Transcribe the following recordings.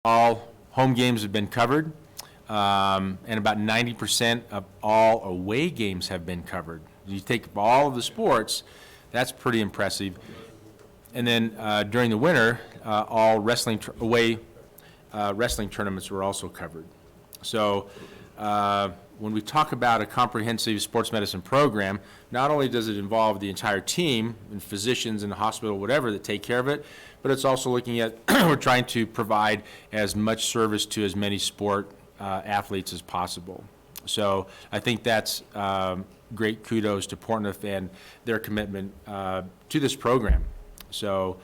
All home games have been covered, and about 90% of all away games have been covered. You take all of the sports, that's pretty impressive. And then during the winter, all wrestling wrestling tournaments were also covered. So when we talk about a comprehensive sports medicine program, not only does it involve the entire team and physicians in the hospital, whatever, that take care of it, but it's also looking at we're trying to provide as much service to as many sport athletes as possible. So I think that's great kudos to Portneuf and their commitment to this program. So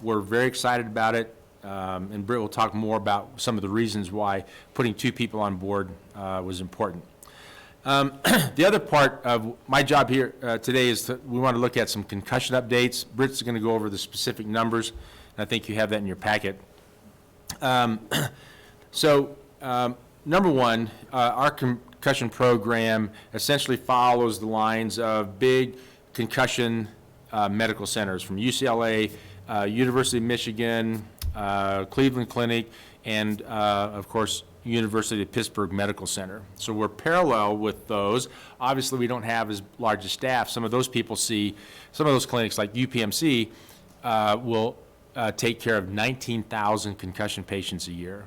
we're very excited about it, and Britt will talk more about some of the reasons why putting 2 people on board was important. The other part of my job here today is that we want to look at some concussion updates. Britt's going to go over the specific numbers, and I think you have that in your packet. Number one, our concussion program essentially follows the lines of big concussion medical centers from UCLA, University of Michigan, Cleveland Clinic, and of course, University of Pittsburgh Medical Center. So we're parallel with those. Obviously, we don't have as large a staff. Some of those people see, some of those clinics like UPMC will take care of 19,000 concussion patients a year.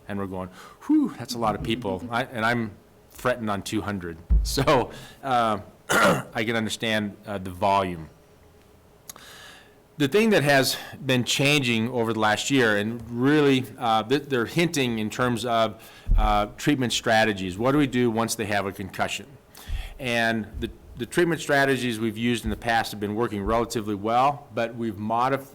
And we're going, whew, that's a lot of people. And I'm fretting on 200. So I can understand the volume. The thing that has been changing over the last year, and really they're hinting in terms of treatment strategies. What do we do once they have a concussion? And the treatment strategies we've used in the past have been working relatively well, but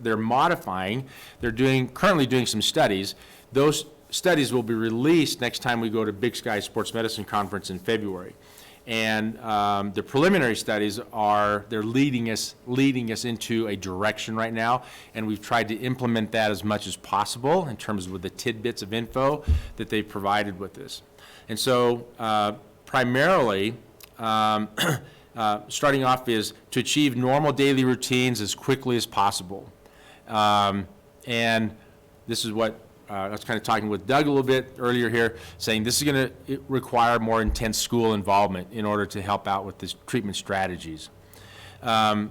they're modifying. They're currently doing some studies. Those studies will be released next time we go to Big Sky Sports Medicine Conference in February. And the preliminary studies they're leading us into a direction right now, and we've tried to implement that as much as possible in terms of the tidbits of info that they've provided with us. And so primarily, starting off is to achieve normal daily routines as quickly as possible. And this is what I was kind of talking with Doug a little bit earlier here, saying this is going to require more intense school involvement in order to help out with these treatment strategies. And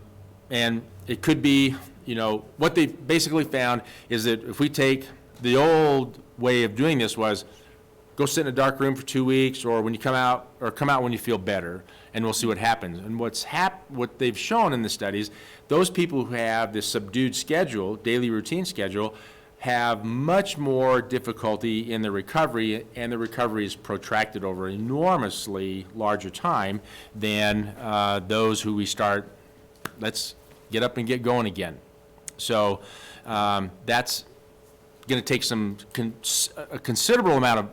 it could be, what they basically found is that if we take the old way of doing this was go sit in a dark room for 2 weeks, or when you come out when you feel better, and we'll see what happens. And what they've shown in the studies, those people who have this subdued schedule, daily routine schedule, have much more difficulty in the recovery, and the recovery is protracted over an enormously larger time than those who we start, let's get up and get going again. So that's going to take a considerable amount of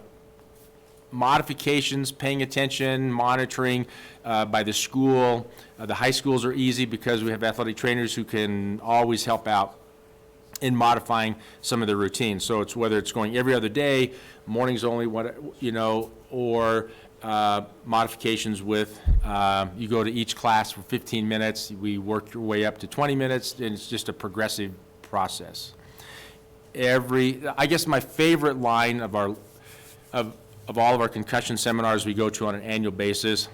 modifications, paying attention, monitoring by the school. The high schools are easy because we have athletic trainers who can always help out in modifying some of the routines. So it's whether it's going every other day, mornings only, or modifications with you go to each class for 15 minutes, we work your way up to 20 minutes, and it's just a progressive process. I guess my favorite line of all of our concussion seminars we go to on an annual basis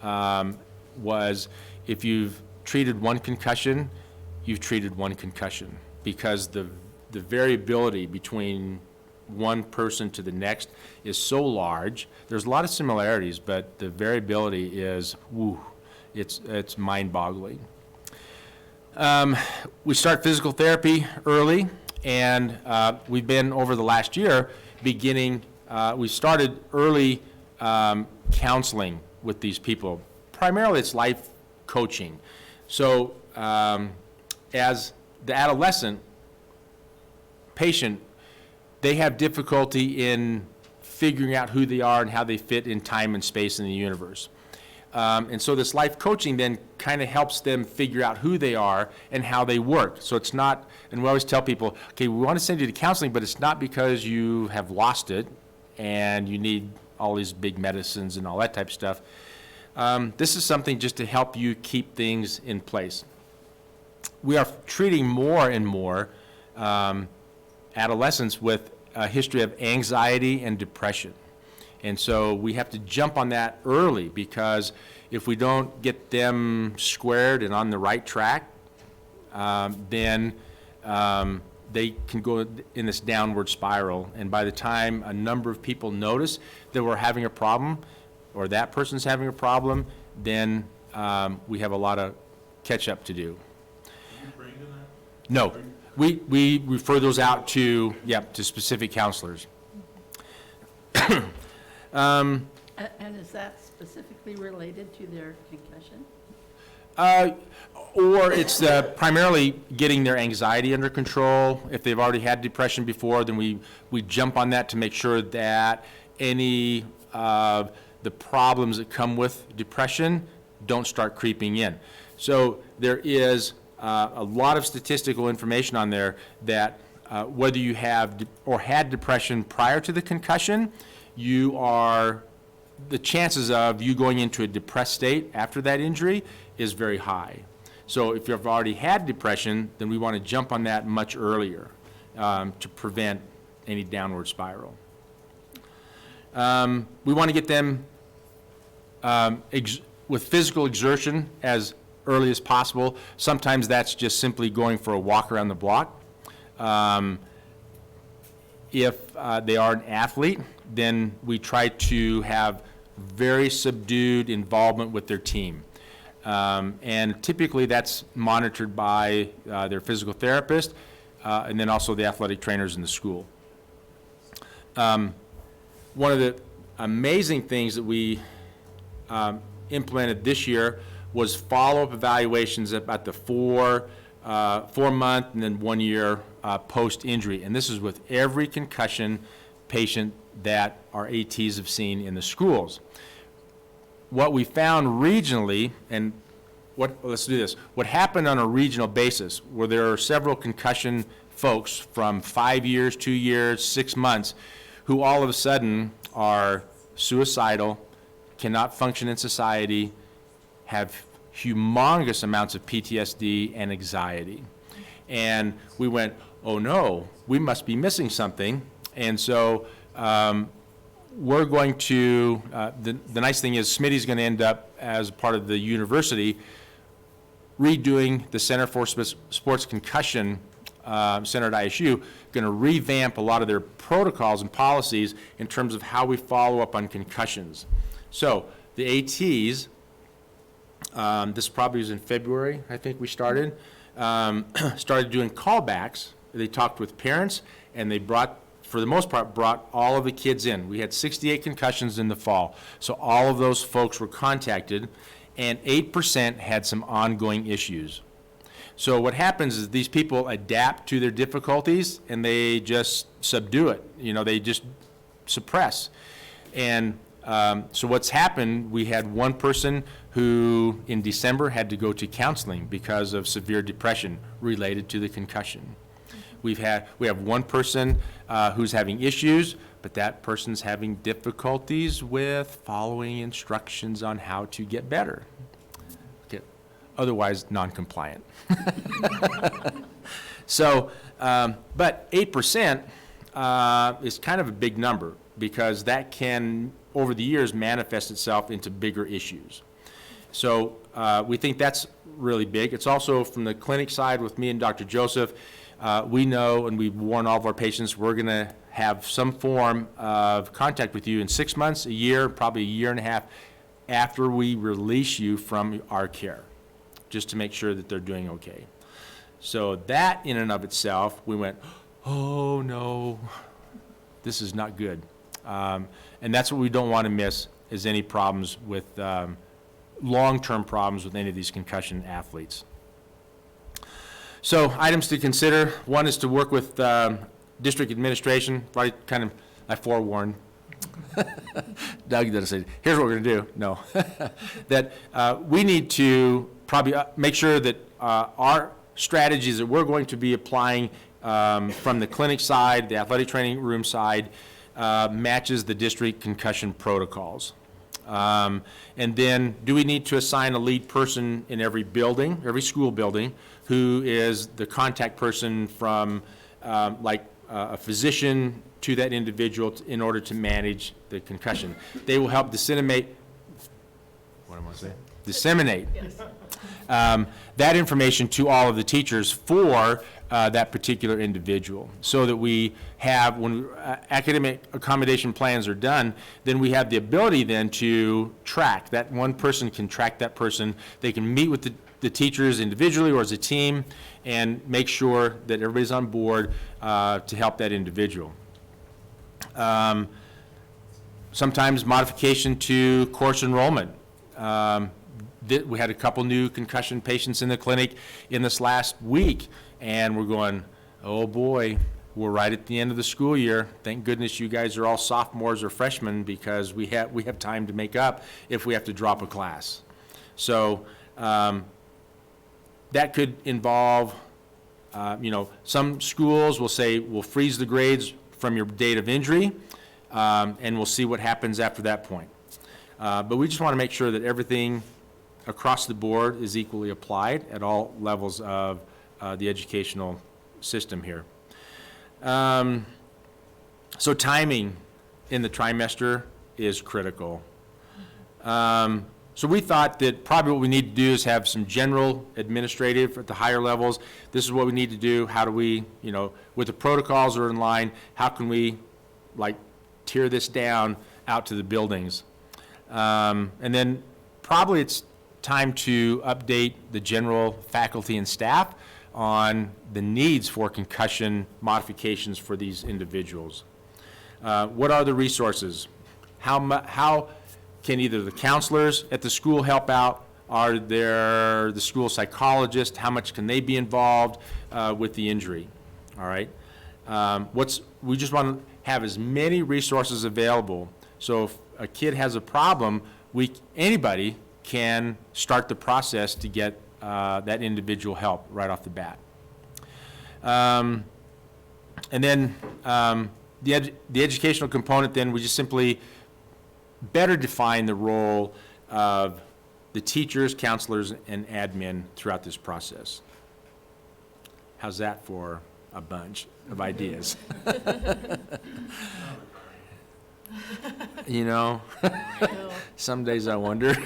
was, if you've treated one concussion, you've treated one concussion. Because the variability between one person to the next is so large. There's a lot of similarities, but the variability is, it's mind-boggling. We start physical therapy early, and we've been, over the last year, we started early counseling with these people. Primarily, it's life coaching. So as the adolescent patient, they have difficulty in figuring out who they are and how they fit in time and space in the universe. And so this life coaching then kind of helps them figure out who they are and how they work. So it's not, and we always tell people, okay, we want to send you to counseling, but it's not because you have lost it and you need all these big medicines and all that type of stuff. This is something just to help you keep things in place. We are treating more and more adolescents with a history of anxiety and depression. And so we have to jump on that early, because if we don't get them squared and on the right track, then they can go in this downward spiral. And by the time a number of people notice that we're having a problem, or that person's having a problem, then we have a lot of catch up to do. No, we refer those out to, to specific counselors. And is that specifically related to their concussion? Or it's primarily getting their anxiety under control. If they've already had depression before, then we jump on that to make sure that any of the problems that come with depression don't start creeping in. So there is a lot of statistical information on there that whether you have or had depression prior to the concussion, the chances of you going into a depressed state after that injury is very high. So if you've already had depression, then we want to jump on that much earlier to prevent any downward spiral. We want to get them with physical exertion as early as possible. Sometimes that's just simply going for a walk around the block. If they are an athlete, then we try to have very subdued involvement with their team. And typically that's monitored by their physical therapist and then also the athletic trainers in the school. One of the amazing things that we implemented this year was follow-up evaluations at the 4-month and then 1 year post-injury. And this is with every concussion patient that our ATs have seen in the schools. What we found regionally, and let's do this, what happened on a regional basis, where there are several concussion folks from 5 years, 2 years, 6 months, who all of a sudden are suicidal, cannot function in society, have humongous amounts of PTSD and anxiety. And we went, oh no, we must be missing something. And so we're going to, the nice thing is Smitty's going to end up, as part of the university, redoing the Center for Sports Concussion Center at ISU, going to revamp a lot of their protocols and policies in terms of how we follow up on concussions. So the ATs, this probably was in February, I think we started doing callbacks. They talked with parents, and they for the most part, brought all of the kids in. We had 68 concussions in the fall. So all of those folks were contacted, and 8% had some ongoing issues. So what happens is these people adapt to their difficulties, and they just subdue it. They just suppress. And so what's happened, we had one person who in December had to go to counseling because of severe depression related to the concussion. We have one person who's having issues, but that person's having difficulties with following instructions on how to get better. Okay. Otherwise non-compliant. So, but 8% is kind of a big number, because that can, over the years, manifest itself into bigger issues. So we think that's really big. It's also from the clinic side with me and Dr. Joseph. We know, and we warn all of our patients, we're going to have some form of contact with you in 6 months, a year, probably a year and a half after we release you from our care, just to make sure that they're doing okay. So that in and of itself, we went, oh no, this is not good. And that's what we don't want to miss, is any problems with, long-term problems with any of these concussion athletes. So items to consider: one is to work with district administration. Right, I forewarned Doug that I said, here's what we're going to do. No, that we need to probably make sure that our strategies that we're going to be applying from the clinic side, the athletic training room side, matches the district concussion protocols. And then, do we need to assign a lead person in every building, every school building, who is the contact person from, like a physician to that individual in order to manage the concussion. They will help disseminate, what am I saying? Disseminate that information to all of the teachers for that particular individual, so that we have, when academic accommodation plans are done, then we have the ability then to track. That one person can track that person. They can meet with the teachers individually or as a team and make sure that everybody's on board to help that individual. Sometimes modification to course enrollment. We had a couple new concussion patients in the clinic in this last week, and we're going, oh boy, we're right at the end of the school year. Thank goodness you guys are all sophomores or freshmen, because we have time to make up if we have to drop a class. So that could involve, some schools will say, we'll freeze the grades from your date of injury, and we'll see what happens after that point. But we just want to make sure that everything across the board is equally applied at all levels of the educational system here. So timing in the trimester is critical. So we thought that probably what we need to do is have some general administrative at the higher levels. This is what we need to do. How do we, with the protocols that are in line, how can we tear this down out to the buildings? And then probably it's time to update the general faculty and staff on the needs for concussion modifications for these individuals. What are the resources? How can either the counselors at the school help out? Are there the school psychologists? How much can they be involved with the injury? All right. We just want to have as many resources available, so if a kid has a problem, anybody can start the process to get that individual help right off the bat. And then the educational component, then we just simply better define the role of the teachers, counselors, and admin throughout this process. How's that for a bunch of ideas? Some days I wonder.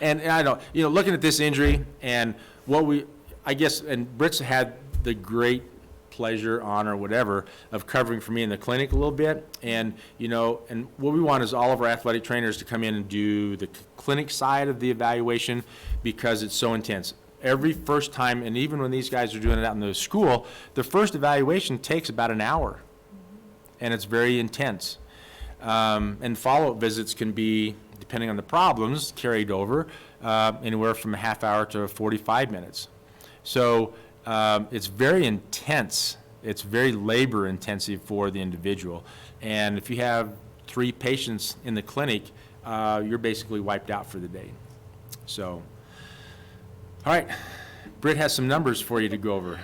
And I don't, looking at this injury and and Britt's had the great pleasure, honor, whatever, of covering for me in the clinic a little bit. And, and what we want is all of our athletic trainers to come in and do the clinic side of the evaluation, because it's so intense. Every first time, and even when these guys are doing it out in the school, the first evaluation takes about an hour, and it's very intense. And follow-up visits can be, depending on the problems, carried over anywhere from a half hour to 45 minutes. So it's very intense. It's very labor intensive for the individual. And if you have 3 patients in the clinic, you're basically wiped out for the day. So, all right, Britt has some numbers for you to go over.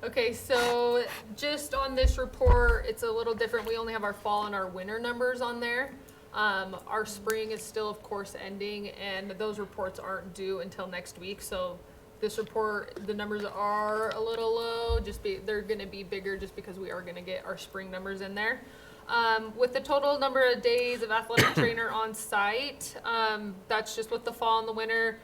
Okay, so just on this report, it's a little different. We only have our fall and our winter numbers on there. Our spring is still, of course, ending, and those reports aren't due until next week. So this report, the numbers are a little low. They're going to be bigger just because we are going to get our spring numbers in there. With the total number of days of athletic trainer on site, that's just with the fall and the winter.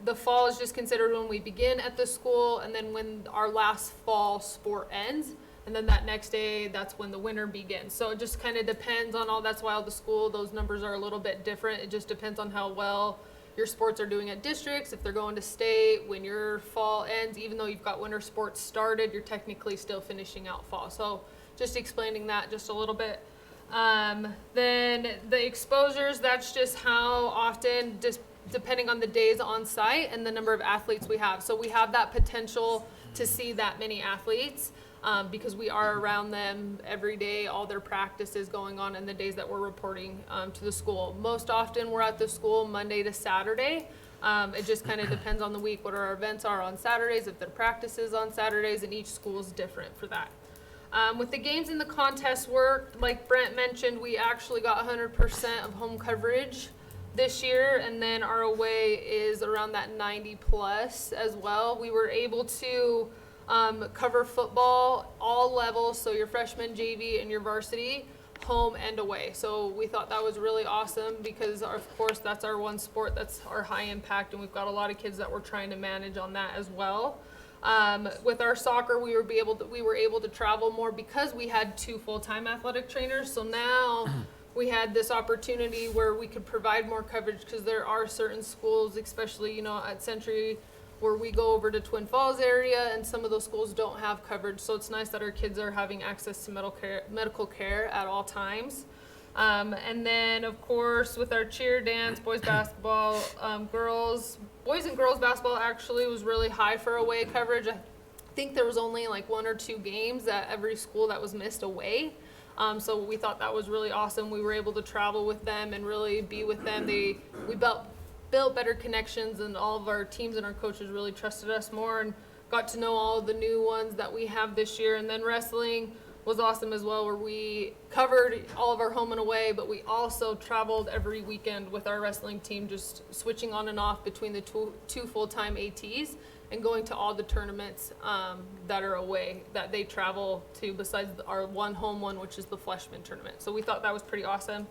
The fall is just considered when we begin at the school, and then when our last fall sport ends, and then that next day, that's when the winter begins. So it just kind of depends on all. That's why all the school, those numbers are a little bit different. It just depends on how well your sports are doing at districts. If they're going to state, when your fall ends, even though you've got winter sports started, you're technically still finishing out fall. So just explaining that just a little bit. Then the exposures, that's just how often, just depending on the days on site and the number of athletes we have. So we have that potential to see that many athletes because we are around them every day, all their practices going on in the days that we're reporting to the school. Most often we're at the school Monday to Saturday. It just kind of depends on the week, what our events are on Saturdays, if their practices on Saturdays, and each school is different for that. With the games and the contest work, like Brent mentioned, we actually got 100% of home coverage this year, and then our away is around that 90 plus as well. We were able to cover football, all levels, so your freshman, JV, and your varsity, home and away. So we thought that was really awesome because, of course, that's our one sport that's our high impact, and we've got a lot of kids that we're trying to manage on that as well. With our soccer, we were able to travel more because we had 2 full-time athletic trainers. So now we had this opportunity where we could provide more coverage because there are certain schools, especially, at Century, where we go over to Twin Falls area, and some of those schools don't have coverage. So it's nice that our kids are having access to medical care at all times. And then, of course, with our cheer, dance, boys basketball, boys and girls basketball actually was really high for away coverage. I think there was only like 1 or 2 games at every school that was missed away. So we thought that was really awesome. We were able to travel with them and really be with them. We built better connections, and all of our teams and our coaches really trusted us more and got to know all of the new ones that we have this year. And then wrestling was awesome as well, where we covered all of our home and away, but we also traveled every weekend with our wrestling team, just switching on and off between the two full-time ATs and going to all the tournaments that are away that they travel to, besides our one home one, which is the Fleshman tournament. So we thought that was pretty awesome.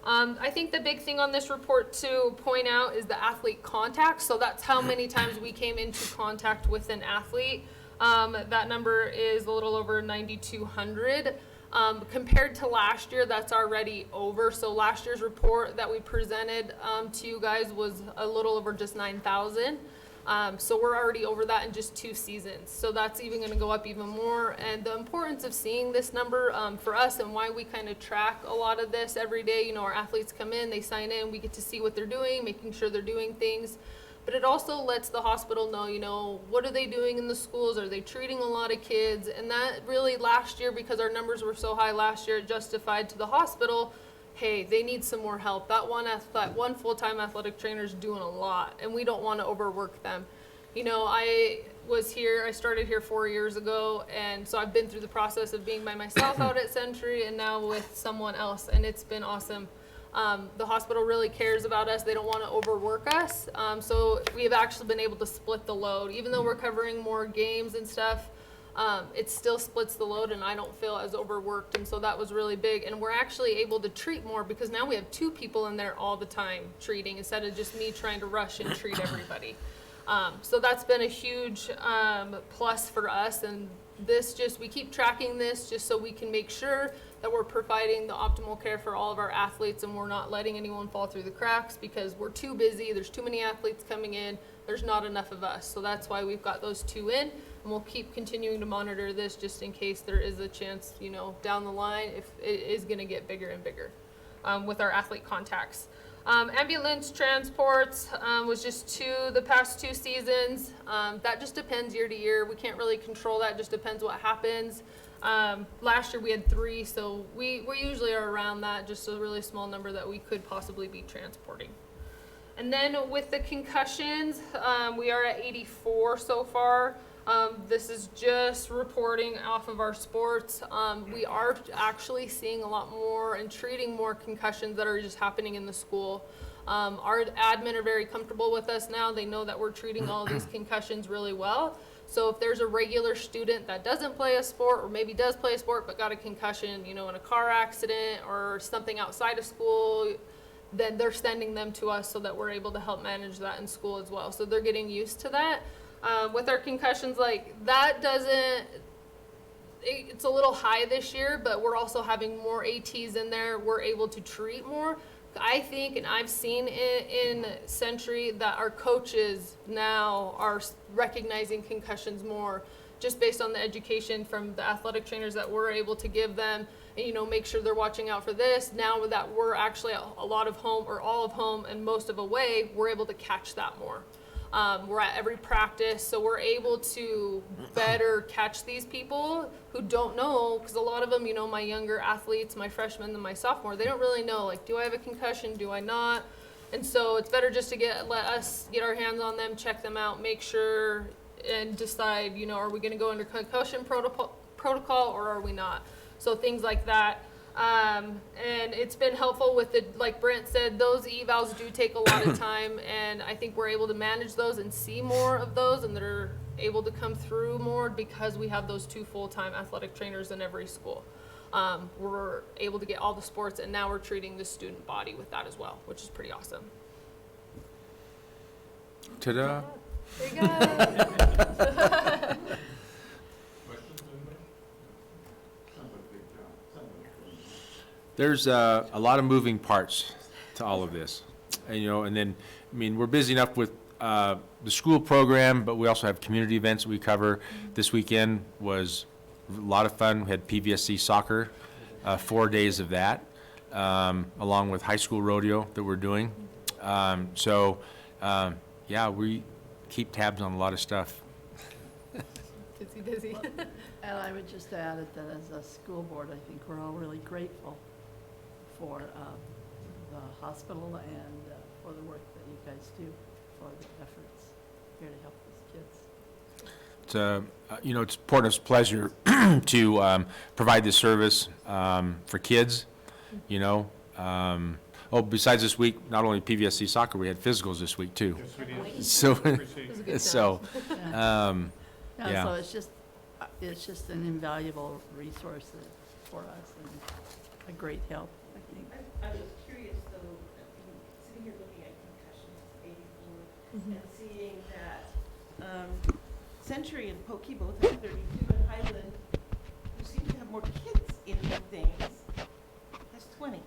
I think the big thing on this report to point out is the athlete contact. So that's how many times we came into contact with an athlete. That number is a little over 9,200. Compared to last year, that's already over. So last year's report that we presented to you guys was a little over just 9,000. So we're already over that in just 2 seasons. So that's even going to go up even more. And the importance of seeing this number for us, and why we kind of track a lot of this every day. Our athletes come in, they sign in, we get to see what they're doing, making sure they're doing things. But it also lets the hospital know, what are they doing in the schools? Are they treating a lot of kids? And that really last year, because our numbers were so high last year, it justified to the hospital, hey, they need some more help. That one full-time athletic trainer is doing a lot, and we don't want to overwork them. I started here 4 years ago, and so I've been through the process of being by myself out at Century and now with someone else, and it's been awesome. The hospital really cares about us. They don't want to overwork us. So we have actually been able to split the load. Even though we're covering more games and stuff, it still splits the load, and I don't feel as overworked. And so that was really big. And we're actually able to treat more because now we have 2 people in there all the time treating instead of just me trying to rush and treat everybody. So that's been a huge plus for us. And we keep tracking this just so we can make sure that we're providing the optimal care for all of our athletes, and we're not letting anyone fall through the cracks because we're too busy. There's too many athletes coming in. There's not enough of us. So that's why we've got those 2 in, and we'll keep continuing to monitor this just in case there is a chance, down the line, if it is going to get bigger and bigger with our athlete contacts. Ambulance transports was just 2 the past 2 seasons. That just depends year to year. We can't really control that. Just depends what happens. Last year we had 3, so we usually are around that, just a really small number that we could possibly be transporting. And then with the concussions, we are at 84 so far. This is just reporting off of our sports. We are actually seeing a lot more and treating more concussions that are just happening in the school. Our admin are very comfortable with us now. They know that we're treating all these concussions really well. So if there's a regular student that doesn't play a sport, or maybe does play a sport but got a concussion, in a car accident or something outside of school, then they're sending them to us so that we're able to help manage that in school as well. So they're getting used to that. With our concussions, it's a little high this year, but we're also having more ATs in there. We're able to treat more. I think, and I've seen in Century, that our coaches now are recognizing concussions more, just based on the education from the athletic trainers that we're able to give them, and make sure they're watching out for this. Now that we're actually a lot of home, or all of home and most of away, we're able to catch that more. We're at every practice, so we're able to better catch these people who don't know, because a lot of them, my younger athletes, my freshmen and my sophomore, they don't really know, do I have a concussion, do I not? And so it's better just to let us get our hands on them, check them out, make sure, and decide, are we going to go under concussion protocol or are we not? So things like that. And it's been helpful with the, like Brent said, those evals do take a lot of time, and I think we're able to manage those and see more of those, and they're able to come through more because we have those 2 full-time athletic trainers in every school. We're able to get all the sports, and now we're treating the student body with that as well, which is pretty awesome. Ta-da. There you go. There's a lot of moving parts to all of this. And, and then, I mean, we're busy enough with the school program, but we also have community events that we cover. This weekend was a lot of fun. We had PVSC soccer, 4 days of that, along with high school rodeo that we're doing. Yeah, we keep tabs on a lot of stuff. Busy. And I would just add it that as a school board, I think we're all really grateful for the hospital and for the work that you guys do, for the efforts here to help these kids. It's important, it's a pleasure to provide this service for kids, besides this week, not only PVSC soccer, we had physicals this week too. Yes, we did. So, It was a good so, yeah. So it's just an invaluable resource for us and a great help, I think. I was curious though, sitting here looking at concussions, 84, and seeing that Century and Pokey both have 32, and Highland, who seem to have more kids in things, has 20.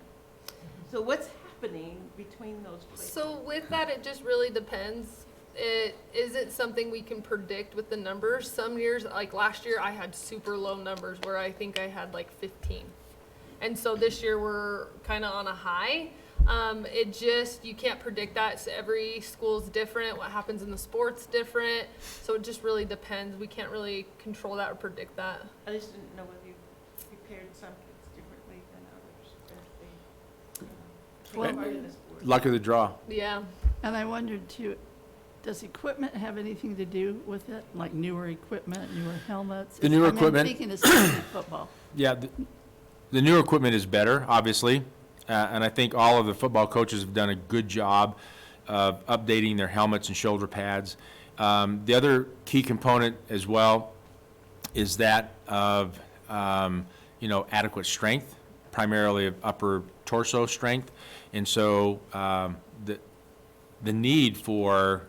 So what's happening between those places? So with that, it just really depends. It isn't something we can predict with the numbers. Some years, like last year, I had super low numbers where I think I had like 15. And so this year we're kind of on a high. You can't predict that. So every school's different. What happens in the sport's different. So it just really depends. We can't really control that or predict that. I just didn't know whether you prepared some kids differently than others. If they take part in the sport. Luck of the draw. Yeah. And I wondered too, does equipment have anything to do with it? Like newer equipment, newer helmets? The newer I mean, equipment- speaking especially of football. Yeah, the newer equipment is better, obviously, and I think all of the football coaches have done a good job of updating their helmets and shoulder pads. The other key component as well is that of, adequate strength, primarily of upper torso strength. And so the need for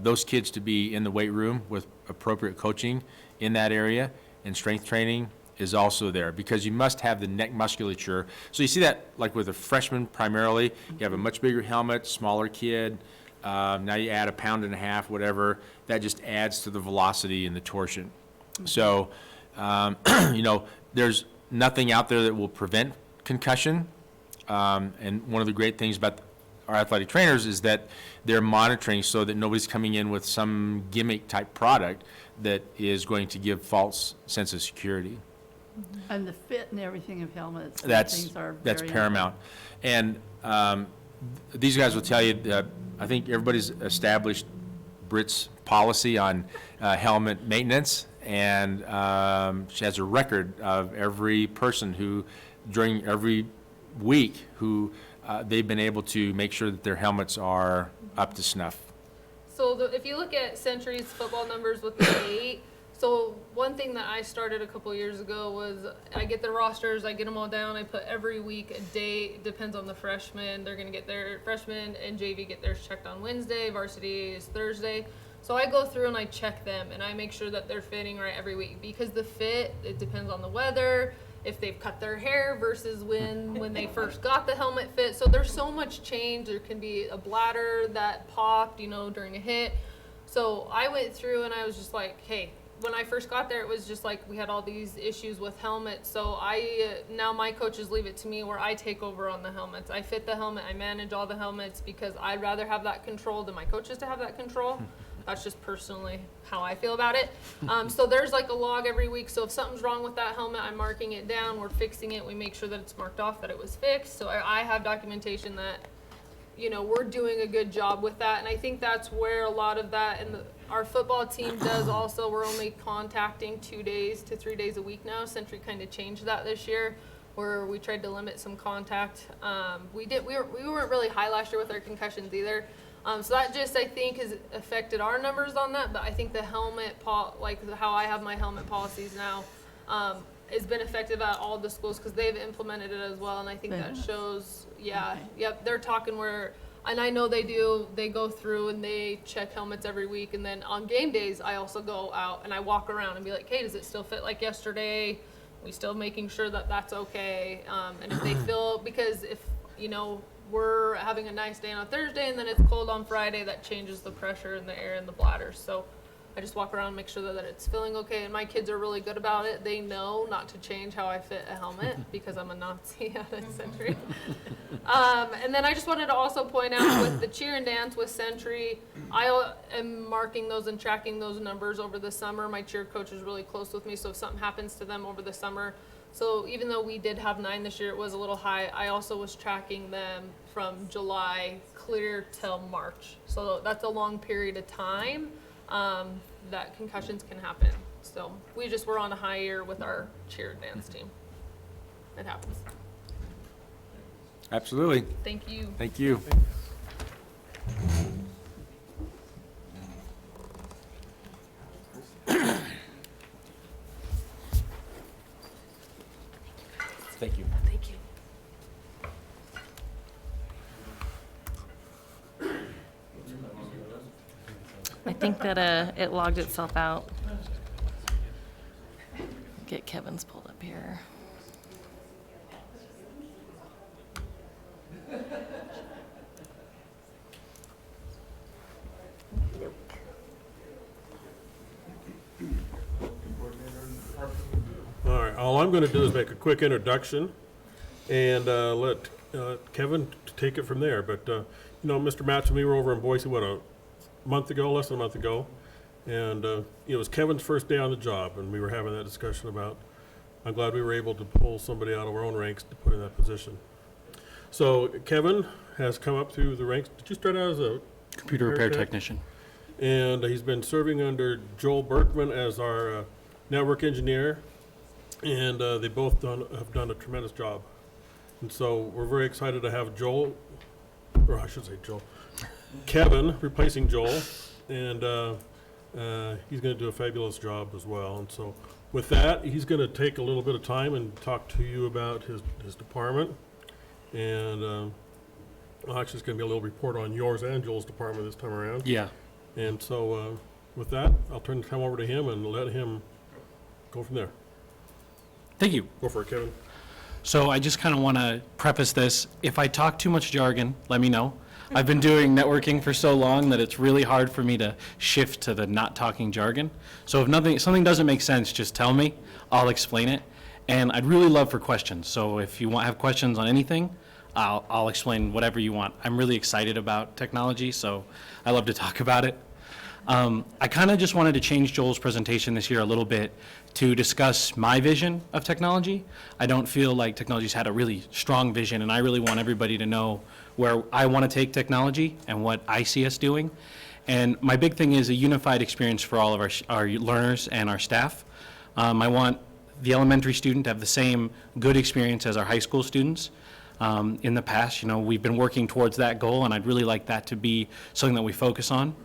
those kids to be in the weight room with appropriate coaching in that area and strength training is also there, because you must have the neck musculature. So you see that like with a freshman primarily, you have a much bigger helmet, smaller kid, now you add 1.5 pounds, whatever, that just adds to the velocity and the torsion. So, there's nothing out there that will prevent concussion. And one of the great things about our athletic trainers is that they're monitoring so that nobody's coming in with some gimmick type product that is going to give false sense of security. And the fit and everything of helmets and That's things are that's very paramount. And these guys will tell you that I think everybody's established Brit's policy on helmet maintenance, and she has a record of every person who, during every week, who they've been able to make sure that their helmets are up to snuff. So if you look at Century's football numbers with the 8, so one thing that I started a couple years ago was I get the rosters, I get them all down, I put every week a date, depends on the freshmen. They're going to get their freshmen and JV get theirs checked on Wednesday, varsity is Thursday. So I go through and I check them and I make sure that they're fitting right every week, because the fit, it depends on the weather, if they've cut their hair versus when they first got the helmet fit. So there's so much change. There can be a bladder that popped, during a hit. So I went through and I was just like, hey, when I first got there, it was just like we had all these issues with helmets. So now my coaches leave it to me where I take over on the helmets. I fit the helmet, I manage all the helmets, because I'd rather have that control than my coaches to have that control. That's just personally how I feel about it. So there's like a log every week. So if something's wrong with that helmet, I'm marking it down, we're fixing it, we make sure that it's marked off that it was fixed. So I have documentation that, we're doing a good job with that. And I think that's where a lot of that, and our football team does also, we're only contacting 2 days to 3 days a week now. Century kind of changed that this year. where we tried to limit some contact. We weren't really high last year with our concussions either. So that just, I think, has affected our numbers on that, but I think the helmet, like how I have my helmet policies now, has been effective at all the schools because they've implemented it as well, and I think They that have? shows, yeah, Okay. yep, they're talking where, and I know they go through and they check helmets every week, and then on game days, I also go out and I walk around and be like, hey, does it still fit like yesterday? We still making sure that that's okay, and if they feel, because if, you know, we're having a nice day on a Thursday and then it's cold on Friday, that changes the pressure in the air in the bladders. So I just walk around and make sure that it's feeling okay. And my kids are really good about it. They know not to change how I fit a helmet because I'm a Nazi at Century. And then I just wanted to also point out with the cheer and dance with Century, I am marking those and tracking those numbers over the summer. My cheer coach is really close with me, so if something happens to them over the summer, so even though we did have 9 this year, it was a little high, I also was tracking them from July clear till March. So that's a long period of time that concussions can happen. So we just were on a high year with our cheer and dance team. It happens. Absolutely. Thank you. Thank you. Thank you. Thank you. I think that it logged itself out. Get Kevin's pulled up here. All right, all I'm going to do is make a quick introduction and let Kevin take it from there. But, you know, Mr. Matson, we were over in Boise, what, a month ago, less than a month ago. And it was Kevin's first day on the job, and we were having that discussion about, I'm glad we were able to pull somebody out of our own ranks to put in that position. So Kevin has come up through the ranks. Did you start out as a Computer repair tech? technician. And he's been serving under Joel Berkman as our network engineer, and they both have done a tremendous job. And so we're very excited to have Joel, or I should say Joel, Kevin replacing Joel, and he's going to do a fabulous job as well. And so with that, he's going to take a little bit of time and talk to you about his department. And well, actually, it's going to be a little report on yours and Joel's department this time around. Yeah. And so with that, I'll turn the time over to him and let him go from there. Thank you. Go for it, Kevin. So I just kind of want to preface this. If I talk too much jargon, let me know. I've been doing networking for so long that it's really hard for me to shift to the not talking jargon. So if something doesn't make sense, just tell me. I'll explain it. And I'd really love for questions. So if you have questions on anything, I'll explain whatever you want. I'm really excited about technology, so I love to talk about it. I kind of just wanted to change Joel's presentation this year a little bit to discuss my vision of technology. I don't feel like technology's had a really strong vision, and I really want everybody to know where I want to take technology and what I see us doing. And my big thing is a unified experience for all of our learners and our staff. I want the elementary student to have the same good experience as our high school students. In the past, you know, we've been working towards that goal, and I'd really like that to be something that we focus on.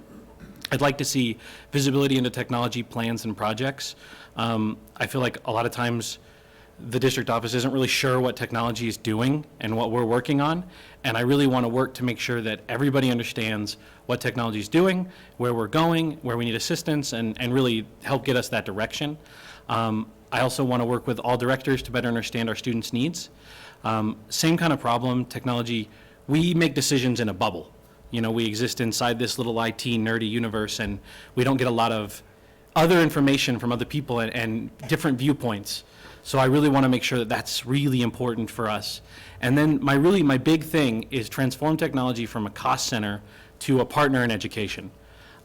I'd like to see visibility into technology plans and projects. I feel like a lot of times the district office isn't really sure what technology is doing and what we're working on, and I really want to work to make sure that everybody understands what technology is doing, where we're going, where we need assistance, and really help get us that direction. I also want to work with all directors to better understand our students' needs. Same kind of problem, technology, we make decisions in a bubble. You know, we exist inside this little IT nerdy universe, and we don't get a lot of other information from other people and different viewpoints. So I really want to make sure that that's really important for us. And then my big thing is transform technology from a cost center to a partner in education.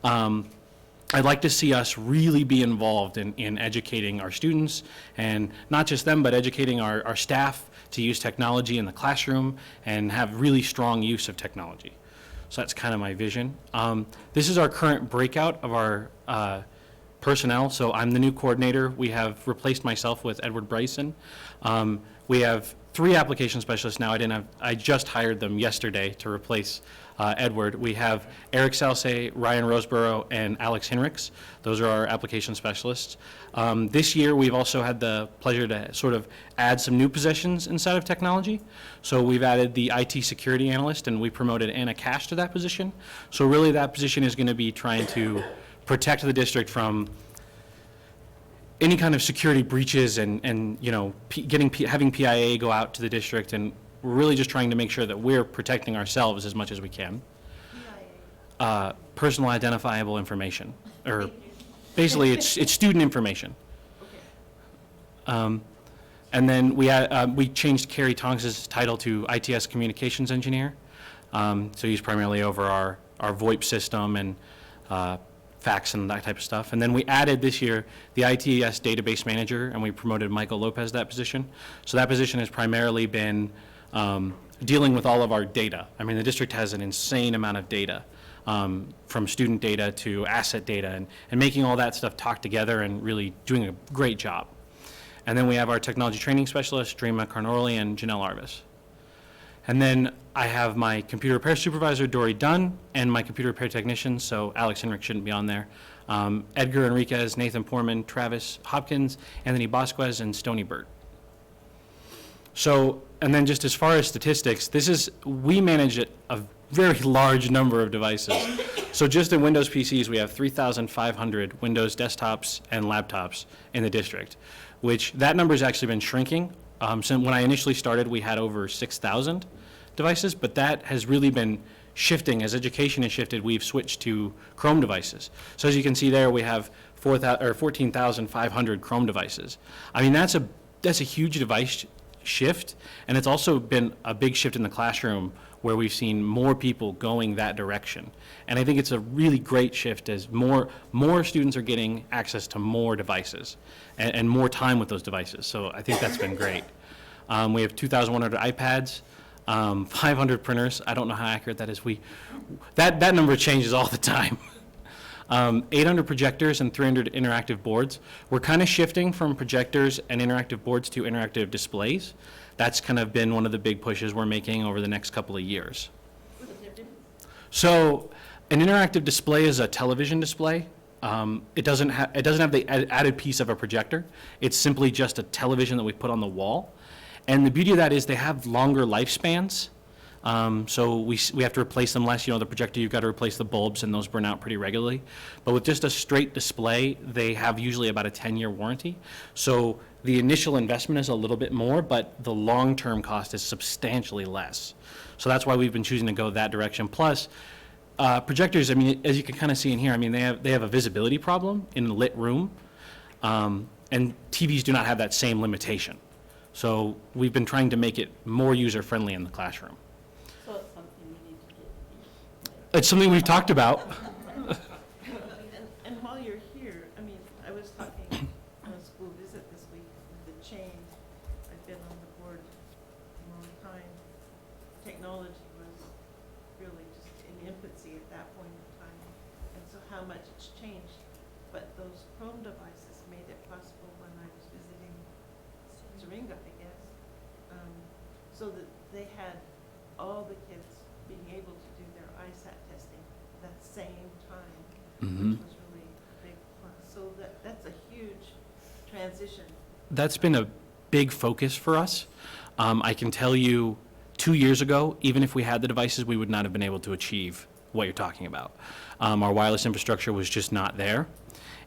I'd like to see us really be involved in educating our students, and not just them, but educating our staff to use technology in the classroom and have really strong use of technology. So that's kind of my vision. This is our current breakout of our personnel. So I'm the new coordinator. We have replaced myself with Edward Bryson. we have 3 application specialists now. I just hired them yesterday to replace Edward. We have Eric Salce, Ryan Roseborough, and Alex Hinrichs. Those are our application specialists. This year, we've also had the pleasure to sort of add some new positions inside of technology. So we've added the IT security analyst, and we promoted Anna Cash to that position. So really, that position is going to be trying to protect the district from any kind of security breaches and you know, having PIA go out to the district, and we're really just trying to make sure that we're protecting ourselves as much as we can. Personal identifiable information, or basically it's student information. And then we changed Kerry Tonks's title to ITS Communications Engineer. So he's primarily over our VoIP system and fax and that type of stuff. And then we added this year the ITS Database Manager, and we promoted Michael Lopez to that position. So that position has primarily been dealing with all of our data. I mean, the district has an insane amount of data, from student data to asset data, and making all that stuff talk together and really doing a great job. And then we have our technology training specialist, Dreama Carnorley and Janelle Arvis. And then I have my computer repair supervisor, Dory Dunn, and my computer repair technician, so Alex Henrik shouldn't be on there. Edgar Enriquez, Nathan Portman, Travis Hopkins, Anthony Bosquez, and Stony Burt. So, and then just as far as statistics, we manage a very large number of devices. So just in Windows PCs, we have 3,500 Windows desktops and laptops in the district, which that number has actually been shrinking. Since when I initially started, we had over 6,000 devices, but that has really been shifting. As education has shifted, we've switched to Chrome devices. So as you can see there, we have 14,500 Chrome devices. I mean, that's a huge device shift, and it's also been a big shift in the classroom where we've seen more people going that direction. And I think it's a really great shift as more students are getting access to more devices and more time with those devices. So I think that's been great. We have 2,100 iPads, 500 printers. I don't know how accurate that is. That number changes all the time. 800 projectors and 300 interactive boards. We're kind of shifting from projectors and interactive boards to interactive displays. That's kind of been one of the big pushes we're making over the next couple of years. What's the difference? So an interactive display is a television display. It doesn't have the added piece of a projector. It's simply just a television that we put on the wall. And the beauty of that is they have longer lifespans. So we have to replace them less. You know, the projector, you've got to replace the bulbs, and those burn out pretty regularly. But with just a straight display, they have usually about a 10-year warranty. So the initial investment is a little bit more, but the long-term cost is substantially less. So that's why we've been choosing to go that direction. Plus, projectors, I mean, as you can kind of see in here, I mean, they have a visibility problem in a lit room, and TVs do not have that same limitation. So we've been trying to make it more user-friendly in the classroom. So it's something we need to get. It's something we've talked about. And while you're here, I mean, I was talking on a school visit this week with the change. I've been on the board a long time. Technology was really just in infancy at that point in time. And so how much it's changed. But those Chrome devices made it possible when I was visiting Syringa, I guess, so that they had all the kids being able to do their ISAT testing at the same time, which was really a big plus. So that's a huge transition. That's been a big focus for us. I can tell you, 2 years ago, even if we had the devices, we would not have been able to achieve what you're talking about. Our wireless infrastructure was just not there.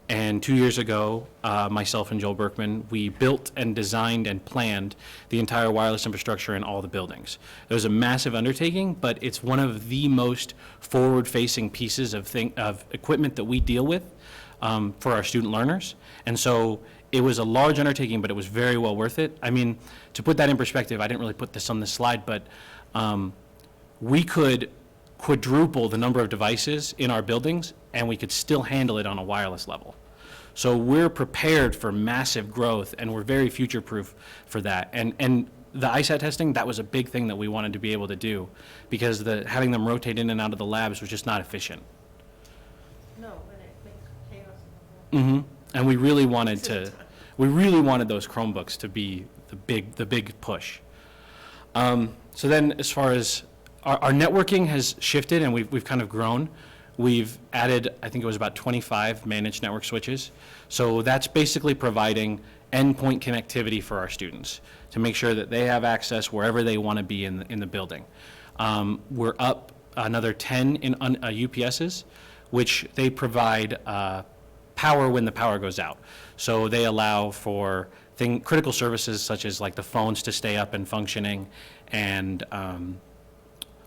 And 2 years ago, myself and Joel Berkman, we built and designed and planned the entire wireless infrastructure in all the buildings. It was a massive undertaking, but it's one of the most forward-facing pieces of equipment that we deal with for our student learners. And so it was a large undertaking, but it was very well worth it. I mean, to put that in perspective, I didn't really put this on this slide, but we could quadruple the number of devices in our buildings, and we could still handle it on a wireless level. So we're prepared for massive growth, and we're very future-proof for that. And the ISAT testing, that was a big thing that we wanted to be able to do, because having them rotate in and out of the labs was just not efficient. No, and it makes chaos in the whole. And we really wanted those Chromebooks to be the big push. So then, as far as our networking has shifted and we've kind of grown. We've added, I think it was about 25 managed network switches. So that's basically providing endpoint connectivity for our students to make sure that they have access wherever they want to be in the building. We're up another 10 in UPSs, which they provide power when the power goes out. So they allow for critical services such as like the phones to stay up and functioning, and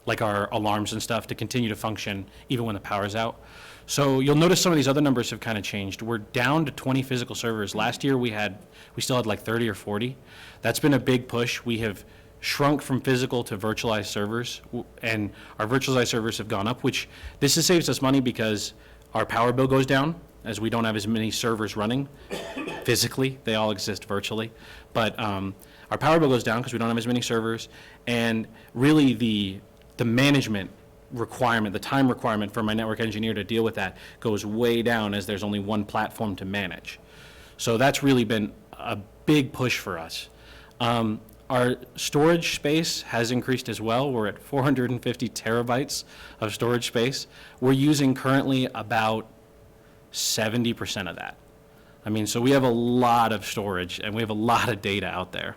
like our alarms and stuff to continue to function even when the power's out. So you'll notice some of these other numbers have kind of changed. We're down to 20 physical servers. Last year we still had like 30 or 40. That's been a big push. We have shrunk from physical to virtualized servers, and our virtualized servers have gone up, which this saves us money because our power bill goes down as we don't have as many servers running physically. They all exist virtually. But our power bill goes down because we don't have as many servers, and really the management requirement, the time requirement for my network engineer to deal with that goes way down as there's only one platform to manage. So that's really been a big push for us. Our storage space has increased as well. We're at 450 terabytes of storage space. We're using currently about 70% of that. I mean, so we have a lot of storage and we have a lot of data out there.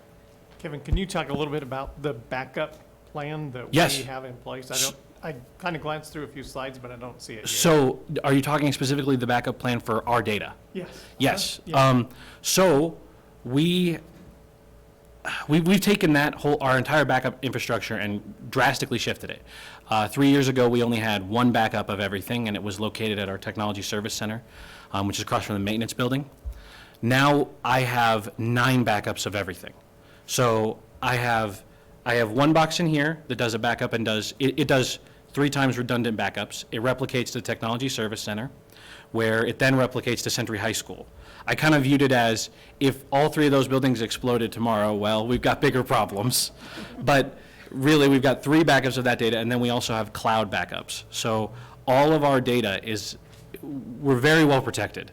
Kevin, can you talk a little bit about the backup plan that Yes. we have in place? I kind of glanced through a few slides, but I don't see it yet. So are you talking specifically the backup plan for our data? Yes. Yes. Yeah. So we've taken our entire backup infrastructure and drastically shifted it. 3 years ago, we only had one backup of everything, and it was located at our Technology Service Center, which is across from the maintenance building. Now I have 9 backups of everything. So I have one box in here that does a backup and it does 3 times redundant backups. It replicates to Technology Service Center, where it then replicates to Century High School. I kind of viewed it as if all 3 of those buildings exploded tomorrow, well, we've got bigger problems. But really, we've got 3 backups of that data, and then we also have cloud backups. So all of our data we're very well protected.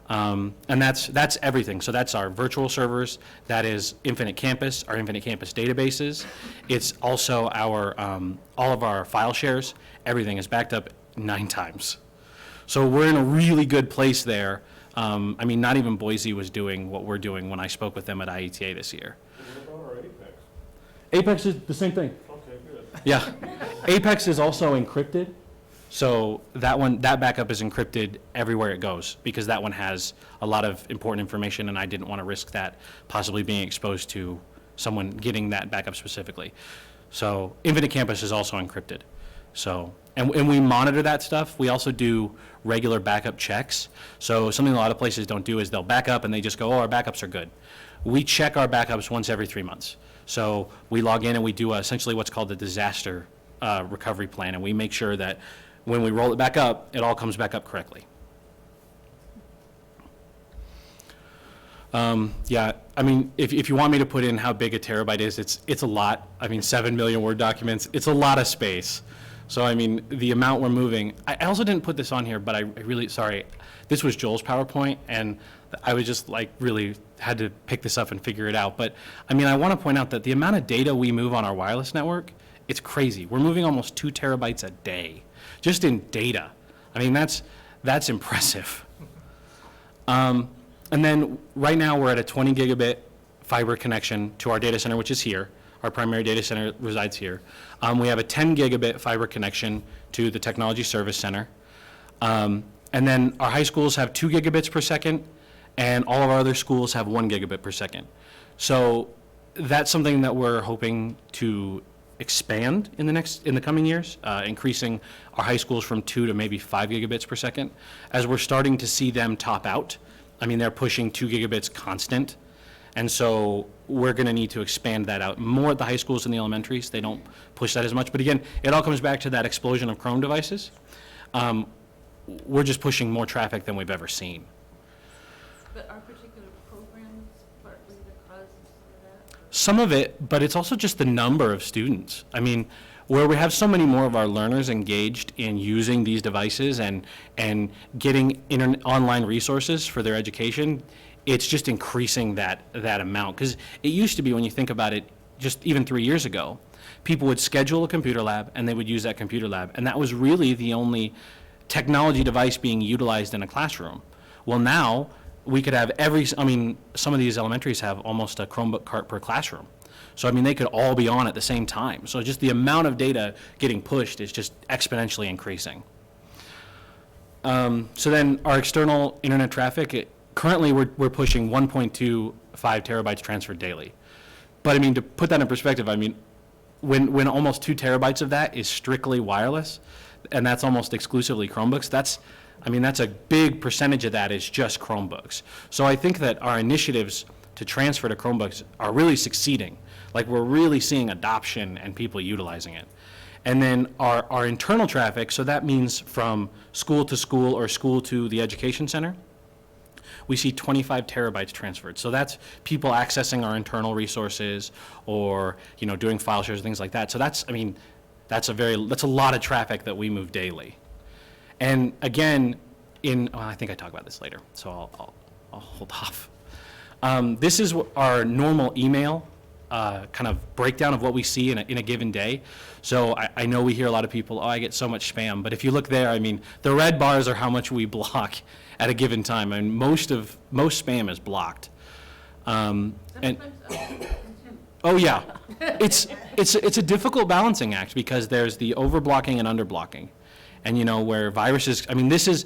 And that's everything. So that's our virtual servers, that is Infinite Campus, our Infinite Campus databases. It's also all of our file shares. Everything is backed up 9 times. So we're in a really good place there. I mean, not even Boise was doing what we're doing when I spoke with them at IETA this year. What about our Apex? Apex is the same thing. Okay, good. Yeah. Apex is also encrypted. So that backup is encrypted everywhere it goes, because that one has a lot of important information, and I didn't want to risk that possibly being exposed to someone getting that backup specifically. So Infinite Campus is also encrypted. So, and we monitor that stuff. We also do regular backup checks. So something a lot of places don't do is they'll back up and they just go, oh, our backups are good. We check our backups once every 3 months. So we log in and we do essentially what's called the disaster recovery plan, and we make sure that when we roll it back up, it all comes back up correctly. Yeah, I mean, if you want me to put in how big a terabyte is, it's a lot. I mean, 7 million Word documents, it's a lot of space. So, I mean, the amount we're moving, I also didn't put this on here, but I really, sorry, this was Joel's PowerPoint, and I was just like really had to pick this up and figure it out. But, I mean, I want to point out that the amount of data we move on our wireless network, it's crazy. We're moving almost 2 terabytes a day, just in data. I mean, that's impressive. And then right now we're at a 20 gigabit fiber connection to our data center, which is here. Our primary data center resides here. We have a 10 gigabit fiber connection to the Technology Service Center. And then our high schools have 2 gigabits per second, and all of our other schools have 1 gigabit per second. So that's something that we're hoping to expand in the coming years, increasing our high schools from 2 to maybe 5 gigabits per second, as we're starting to see them top out. I mean, they're pushing 2 gigabits constant, and so we're going to need to expand that out more at the high schools and the elementaries. They don't push that as much, but again, it all comes back to that explosion of Chrome devices. We're just pushing more traffic than we've ever seen. But are particular programs partly the cause of that? Some of it, but it's also just the number of students. I mean, where we have so many more of our learners engaged in using these devices and getting online resources for their education, it's just increasing that amount. Because it used to be, when you think about it, just even 3 years ago, people would schedule a computer lab and they would use that computer lab. And that was really the only technology device being utilized in a classroom. Well, now we could have some of these elementaries have almost a Chromebook cart per classroom. So, they could all be on at the same time. So just the amount of data getting pushed is just exponentially increasing. So then our external internet traffic, currently we're pushing 1.25 terabytes transferred daily. But to put that in perspective, when almost 2 terabytes of that is strictly wireless, and that's almost exclusively Chromebooks, that's a big percentage of that is just Chromebooks. So I think that our initiatives to transfer to Chromebooks are really succeeding. Like, we're really seeing adoption and people utilizing it. And then our internal traffic, so that means from school to school or school to the education center, we see 25 terabytes transferred. So that's people accessing our internal resources or, doing file shares, things like that. So that's a lot of traffic that we move daily. And again, I think I talk about this later, so I'll hold off. This is our normal email kind of breakdown of what we see in a given day. So I know we hear a lot of people, I get so much spam, but if you look there, the red bars are how much we block at a given time, and most spam is blocked. Oh yeah, it's a difficult balancing act, because there's the overblocking and underblocking, and where viruses. This is,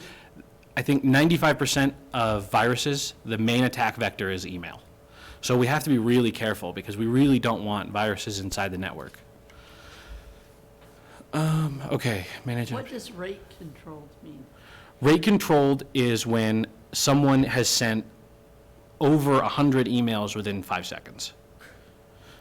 I think 95% of viruses, the main attack vector is email. So we have to be really careful, because we really don't want viruses inside the network. Okay, manage. What does rate controlled mean? Rate controlled is when someone has sent over 100 emails within 5 seconds.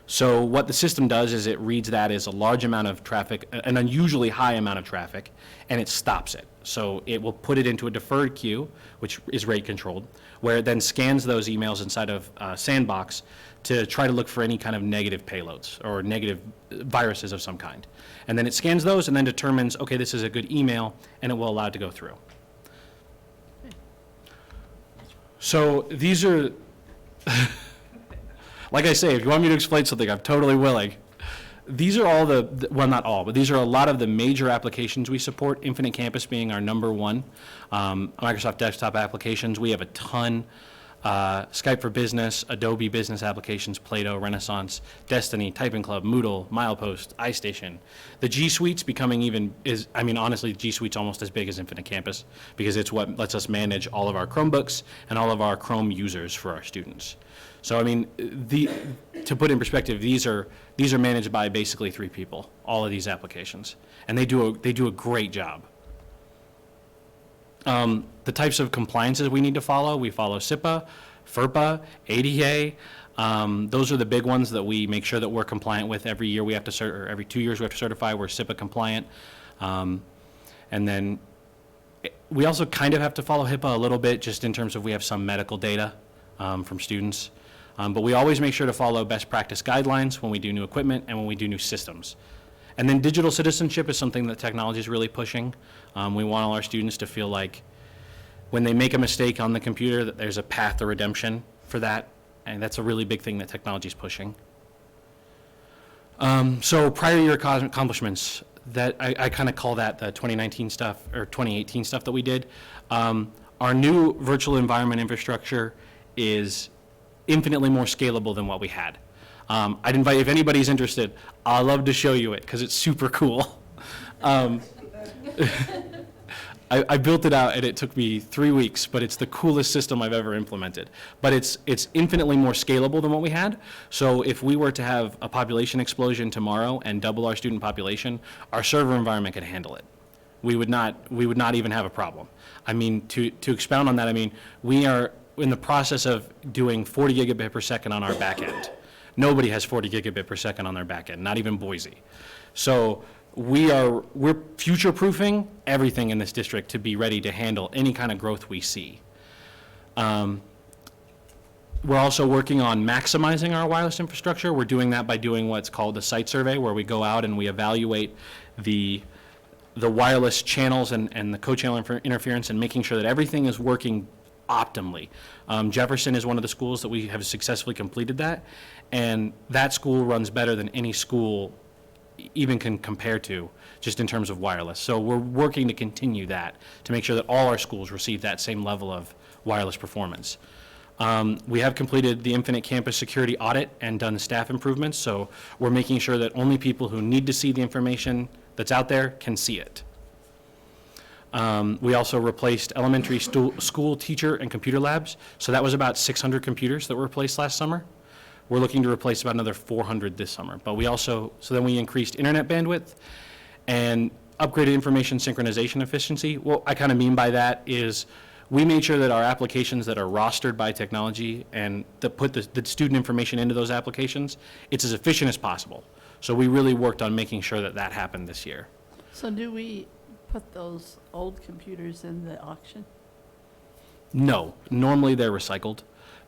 So what the system does is it reads that as a large amount of traffic, an unusually high amount of traffic, and it stops it. So it will put it into a deferred queue, which is rate controlled, where it then scans those emails inside of Sandbox to try to look for any kind of negative payloads or negative viruses of some kind. And then it scans those and then determines, okay, this is a good email, and it will allow it to go through. So these are, like I say, if you want me to explain something, I'm totally willing. These are all well, not all, but these are a lot of the major applications we support, Infinite Campus being our number one. Microsoft desktop applications, we have a ton. Skype for Business, Adobe Business Applications, Plato, Renaissance, Destiny, Typing Club, Moodle, Milepost, iStation. The G Suite's becoming honestly, G Suite's almost as big as Infinite Campus, because it's what lets us manage all of our Chromebooks and all of our Chrome users for our students. So to put in perspective, these are managed by basically 3 people, all of these applications, and they do a great job. The types of compliances we need to follow, we follow SIPA, FERPA, ADA. Those are the big ones that we make sure that we're compliant with. Every year we have to or every 2 years we have to certify we're SIPA compliant. And then we also kind of have to follow HIPAA a little bit, just in terms of we have some medical data from students. But we always make sure to follow best practice guidelines when we do new equipment and when we do new systems. And then digital citizenship is something that technology is really pushing. We want all our students to feel like when they make a mistake on the computer, that there's a path to redemption for that. And that's a really big thing that technology is pushing. So prior year accomplishments, that I kind of call that the 2019 stuff or 2018 stuff that we did. Our new virtual environment infrastructure is infinitely more scalable than what we had. I'd invite, if anybody's interested, I'd love to show you it, because it's super cool. I built it out, and it took me 3 weeks, but it's the coolest system I've ever implemented. But it's infinitely more scalable than what we had. So if we were to have a population explosion tomorrow and double our student population, our server environment could handle it. We would not even have a problem. To expound on that, we are in the process of doing 40 gigabit per second on our back end. Nobody has 40 gigabit per second on their back end, not even Boise. So we're future-proofing everything in this district to be ready to handle any kind of growth we see. We're also working on maximizing our wireless infrastructure. We're doing that by doing what's called the site survey, where we go out and we evaluate the wireless channels and the co-channel interference, and making sure that everything is working optimally. Jefferson is one of the schools that we have successfully completed that, and that school runs better than any school even can compare to, just in terms of wireless. So we're working to continue that, to make sure that all our schools receive that same level of wireless performance. We have completed the Infinite Campus Security Audit and done staff improvements, so we're making sure that only people who need to see the information that's out there can see it. We also replaced elementary school teacher and computer labs, so that was about 600 computers that were replaced last summer. We're looking to replace about another 400 this summer, but we also, so then we increased internet bandwidth and upgraded information synchronization efficiency. What I kind of mean by that is we made sure that our applications that are rostered by technology and that put the student information into those applications, it's as efficient as possible. So we really worked on making sure that that happened this year. So do we put those old computers in the auction? No, normally they're recycled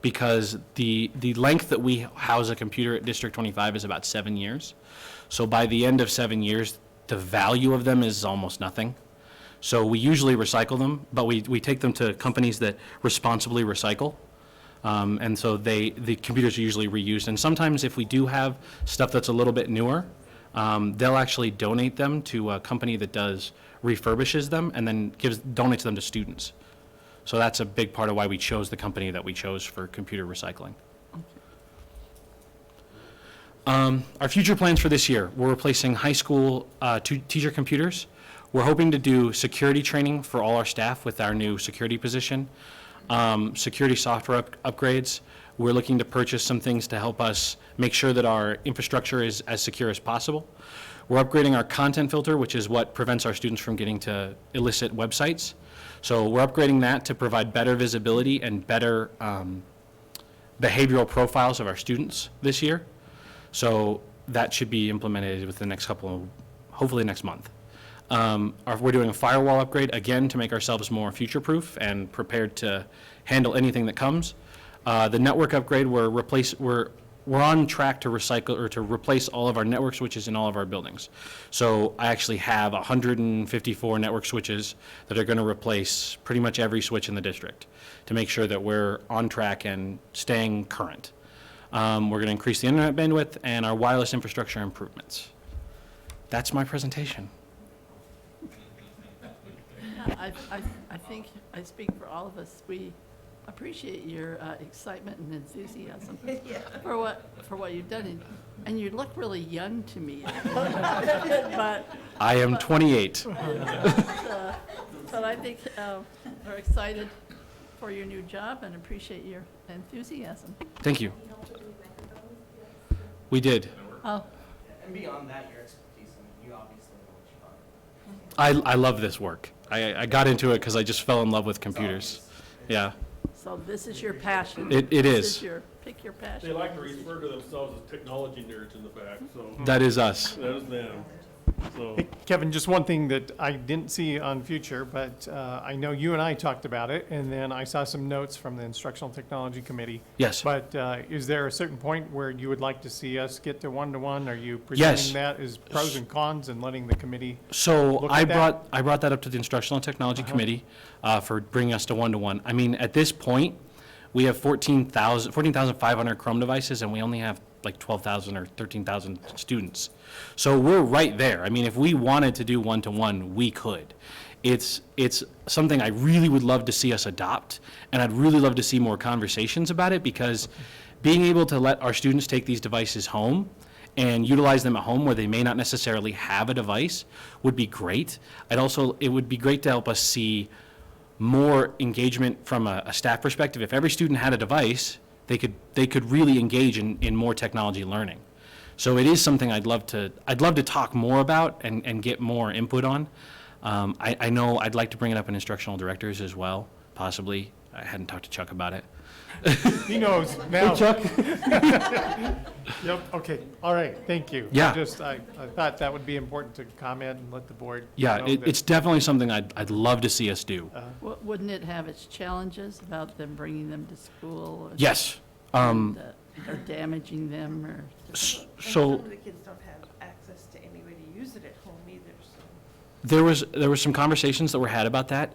because the length that we house a computer at District 25 is about 7 years. So by the end of 7 years, the value of them is almost nothing. So we usually recycle them, but we take them to companies that responsibly recycle. And so the computers are usually reused. And sometimes if we do have stuff that's a little bit newer, they'll actually donate them to a company that refurbishes them and then donates them to students. So that's a big part of why we chose the company that we chose for computer recycling. Our future plans for this year, we're replacing high school teacher computers. We're hoping to do security training for all our staff with our new security position. Security software upgrades. We're looking to purchase some things to help us make sure that our infrastructure is as secure as possible. We're upgrading our content filter, which is what prevents our students from getting to illicit websites. So we're upgrading that to provide better visibility and better behavioral profiles of our students this year. So that should be implemented within the next hopefully next month. We're doing a firewall upgrade, again, to make ourselves more future-proof and prepared to handle anything that comes. The network upgrade, we're on track to recycle or to replace all of our network switches in all of our buildings. So I actually have 154 network switches that are going to replace pretty much every switch in the district to make sure that we're on track and staying current. We're going to increase the internet bandwidth and our wireless infrastructure improvements. That's my presentation. I think I speak for all of us. We appreciate your excitement and enthusiasm for what you've done, and you look really young to me. But I am 28. but I think we're excited for your new job and appreciate your enthusiasm. Thank you. We did. Oh, And beyond that, your expertise, I mean, you obviously know what you're on. I love this work. I got into it because I just fell in love with computers. Yeah. so this is your passion. It This is. pick your passion. They like to refer to themselves as technology nerds in the back, so That is us. that is them. So, Hey, Kevin, just one thing that I didn't see on future, but I know you and I talked about it, and then I saw some notes from the Instructional Technology Committee. Yes. But is there a certain point where you would like to see us get to one-to-one? Are you Yes. presenting that as pros and cons and letting the committee? So Look I at that. brought that up to the Instructional Technology Committee for bringing us to one-to-one. I mean, at this point, we have 14,500 Chrome devices, and we only have like 12,000 or 13,000 students. So we're right there. I mean, if we wanted to do one-to-one, we could. It's something I really would love to see us adopt, and I'd really love to see more conversations about it, because being able to let our students take these devices home and utilize them at home where they may not necessarily have a device would be great. It would be great to help us see more engagement from a staff perspective. If every student had a device, they could really engage in more technology learning. So it is something I'd love to talk more about and get more input on. I know I'd like to bring it up in instructional directors as well, possibly. I hadn't talked to Chuck about it. He knows now. Hey, Chuck. Yep, okay, all right, thank you. Yeah. I thought that would be important to comment and let the board Yeah, know that- it's definitely something I'd love to see us do. Wouldn't it have its challenges about them bringing them to school? Yes. and, or damaging them, or? And So some of the kids don't have access to any way to use it at home either, so. there was some conversations that were had about that.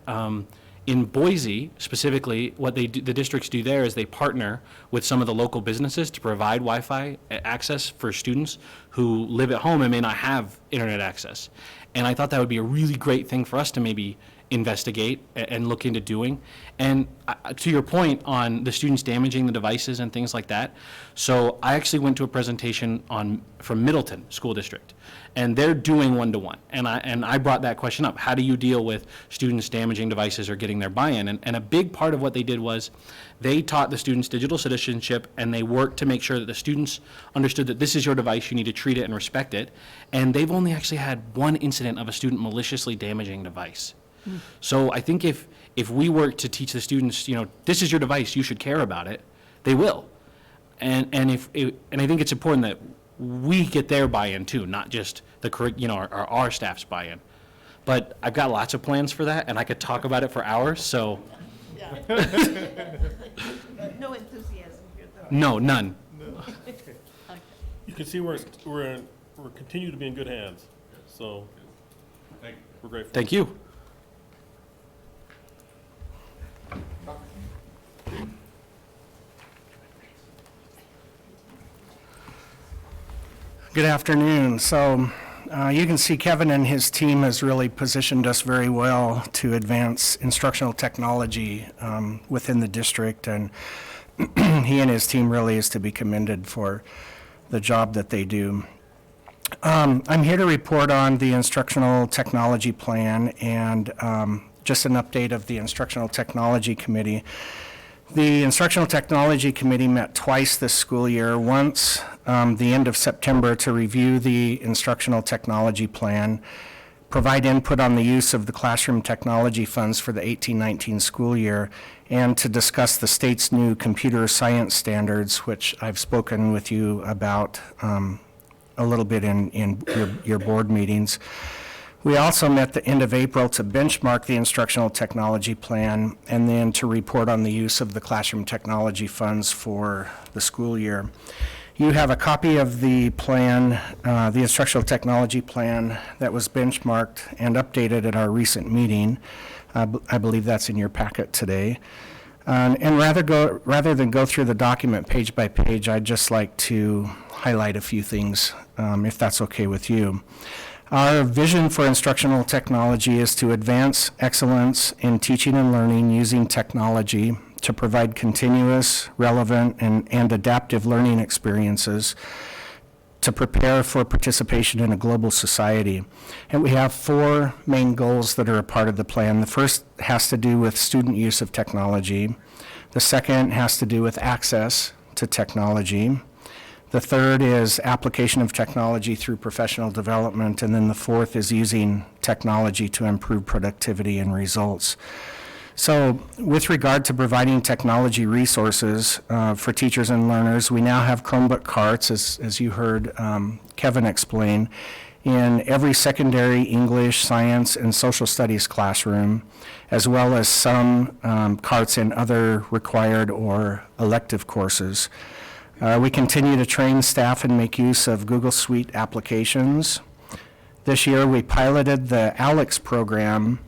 In Boise, specifically, what they do, the districts do there is they partner with some of the local businesses to provide Wi-Fi access for students who live at home and may not have internet access. And I thought that would be a really great thing for us to maybe investigate and look into doing. And to your point on the students damaging the devices and things like that, so I actually went to a presentation from Middleton School District, and they're doing one-to-one. And I brought that question up. How do you deal with students damaging devices or getting their buy-in? And a big part of what they did was they taught the students digital citizenship, and they worked to make sure that the students understood that this is your device, you need to treat it and respect it. And they've only actually had one incident of a student maliciously damaging a device. So I think if we work to teach the students, this is your device, you should care about it, they will. And I think it's important that we get their buy-in too, not just our staff's buy-in. But I've got lots of plans for that, and I could talk about it for hours, so. No enthusiasm here, though. No, none. You can see we're continue to be in good hands, so we're grateful. Thank you. Good afternoon. So you can see Kevin and his team has really positioned us very well to advance instructional technology within the district, and he and his team really is to be commended for the job that they do. I'm here to report on the instructional technology plan and just an update of the instructional technology committee. The Instructional Technology Committee met twice this school year, once the end of September to review the Instructional Technology Plan, provide input on the use of the classroom technology funds for the 18-19 school year, and to discuss the state's new computer science standards, which I've spoken with you about a little bit in your board meetings. We also met the end of April to benchmark the instructional technology plan and then to report on the use of the classroom technology funds for the school year. You have a copy of the plan, the instructional technology plan that was benchmarked and updated at our recent meeting. I believe that's in your packet today. And rather than go through the document page by page, I'd just like to highlight a few things, if that's okay with you. Our vision for instructional technology is to advance excellence in teaching and learning using technology to provide continuous, relevant, and adaptive learning experiences to prepare for participation in a global society. And we have 4 main goals that are a part of the plan. The first has to do with student use of technology. The second has to do with access to technology. The third is application of technology through professional development, and then the fourth is using technology to improve productivity and results. So with regard to providing technology resources for teachers and learners, we now have Chromebook carts, as you heard Kevin explain, in every secondary English, science, and social studies classroom, as well as some carts in other required or elective courses. We continue to train staff and make use of Google Suite applications. This year, we piloted the ALEX program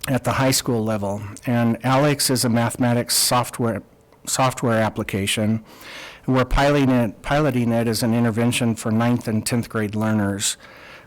at the high school level, and ALEX is a mathematics software application. We're piloting it as an intervention for 9th and 10th grade learners.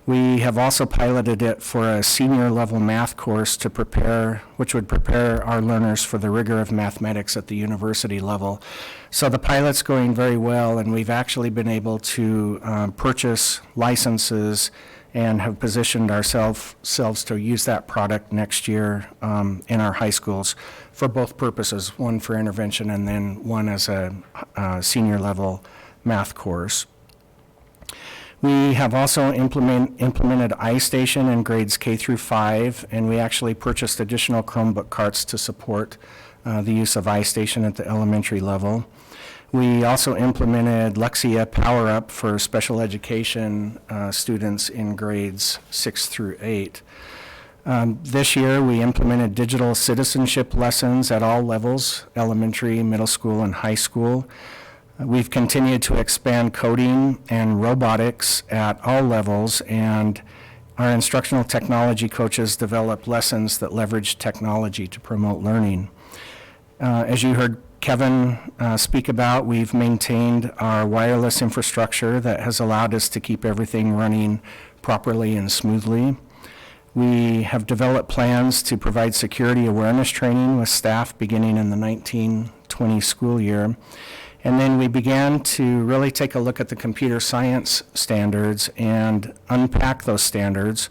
We have also piloted it for a senior level math course which would prepare our learners for the rigor of mathematics at the university level. So the pilot's going very well, and we've actually been able to purchase licenses and have positioned ourselves to use that product next year in our high schools for both purposes, one for intervention and then one as a senior level math course. We have also implemented iStation in grades K through 5, and we actually purchased additional Chromebook carts to support the use of iStation at the elementary level. We also implemented Lexia Power Up for special education students in grades 6 through 8. This year, we implemented digital citizenship lessons at all levels, elementary, middle school, and high school. We've continued to expand coding and robotics at all levels, and our instructional technology coaches develop lessons that leverage technology to promote learning. As you heard Kevin speak about, we've maintained our wireless infrastructure that has allowed us to keep everything running properly and smoothly. We have developed plans to provide security awareness training with staff beginning in the 1920 school year. And then we began to really take a look at the computer science standards and unpack those standards.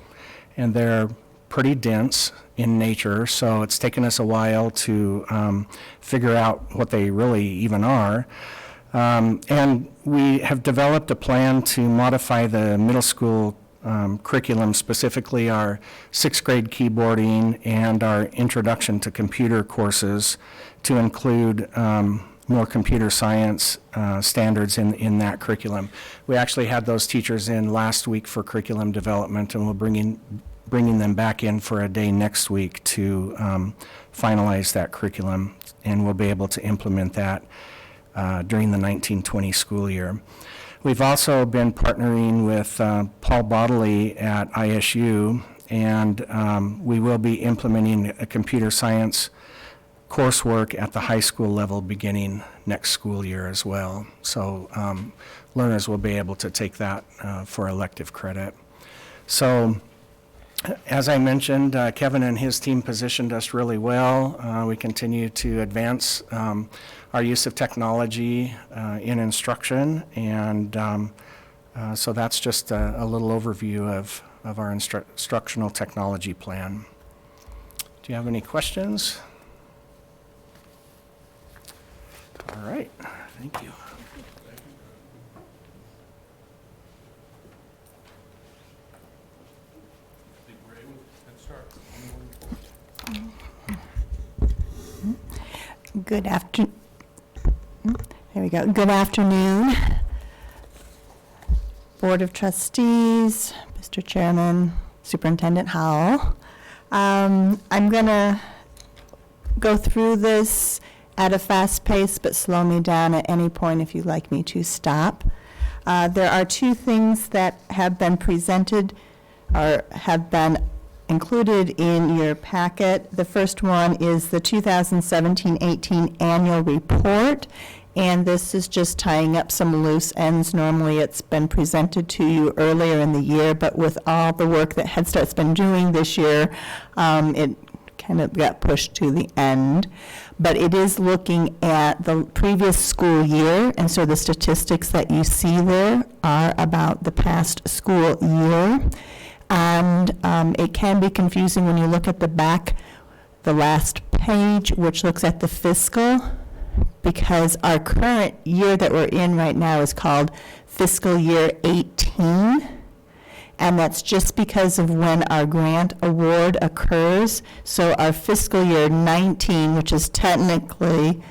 And they're pretty dense in nature, so it's taken us a while to figure out what they really even are. And we have developed a plan to modify the middle school curriculum, specifically our 6th grade keyboarding and our introduction to computer courses, to include more computer science standards in that curriculum. We actually had those teachers in last week for curriculum development, and we'll bringing them back in for a day next week to finalize that curriculum, and we'll be able to implement that during the 1920 school year. We've also been partnering with Paul Bodley at ISU, and we will be implementing a computer science coursework at the high school level beginning next school year as well. So learners will be able to take that for elective credit. So as I mentioned, Kevin and his team positioned us really well. We continue to advance our use of technology in instruction, and so that's just a little overview of our instructional technology plan. Do you have any questions? All right, thank you. Good afternoon. There we go. Good afternoon, Board of Trustees, Mr. Chairman, Superintendent Howell. I'm going to go through this at a fast pace, but slow me down at any point if you'd like me to stop. There are two things that have been presented or have been included in your packet. The first one is the 2017-18 annual report, and this is just tying up some loose ends. Normally it's been presented to you earlier in the year, but with all the work that Head Start's been doing this year, it kind of got pushed to the end. But it is looking at the previous school year, and so the statistics that you see there are about the past school year. And it can be confusing when you look at the back, the last page, which looks at the fiscal, because our current year that we're in right now is called fiscal year 18, and that's just because of when our grant award occurs. So our fiscal year 19, which is technically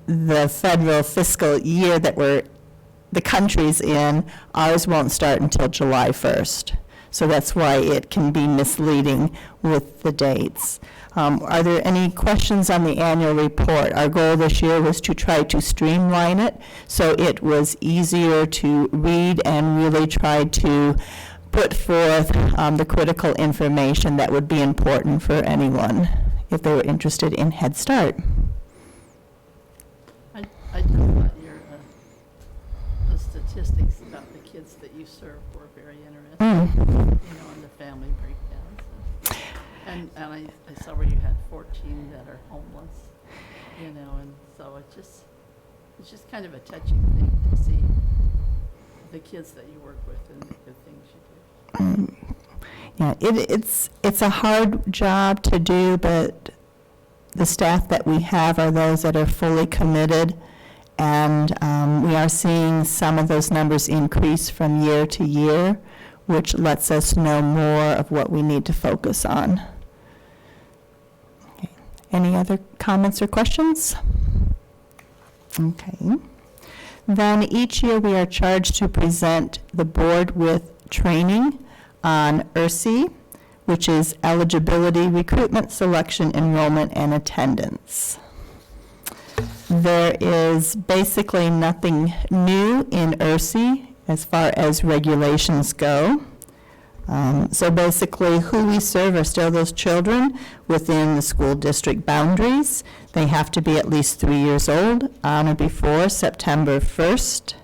the federal fiscal year that the country's in, ours won't start until July 1st. So that's why it can be misleading with the dates. Are there any questions on the annual report? Our goal this year was to try to streamline it so it was easier to read and really try to put forth the critical information that would be important for anyone if they were interested in Head Start. I just thought the statistics about the kids that you serve were very interesting, you know, and the family breakdowns. And I saw where you had 14 that are homeless, you know, and so it's just kind of a touching thing to see the kids that you work with and the good things you do. Yeah, it's a hard job to do, but the staff that we have are those that are fully committed, and we are seeing some of those numbers increase from year to year, which lets us know more of what we need to focus on. Okay. Any other comments or questions? Okay. Then each year we are charged to present the board with training on ERSI, which is eligibility, recruitment, selection, enrollment, and attendance. There is basically nothing new in ERSI as far as regulations go. So basically, who we serve are still those children within the school district boundaries. They have to be at least 3 years old on or before September 1st.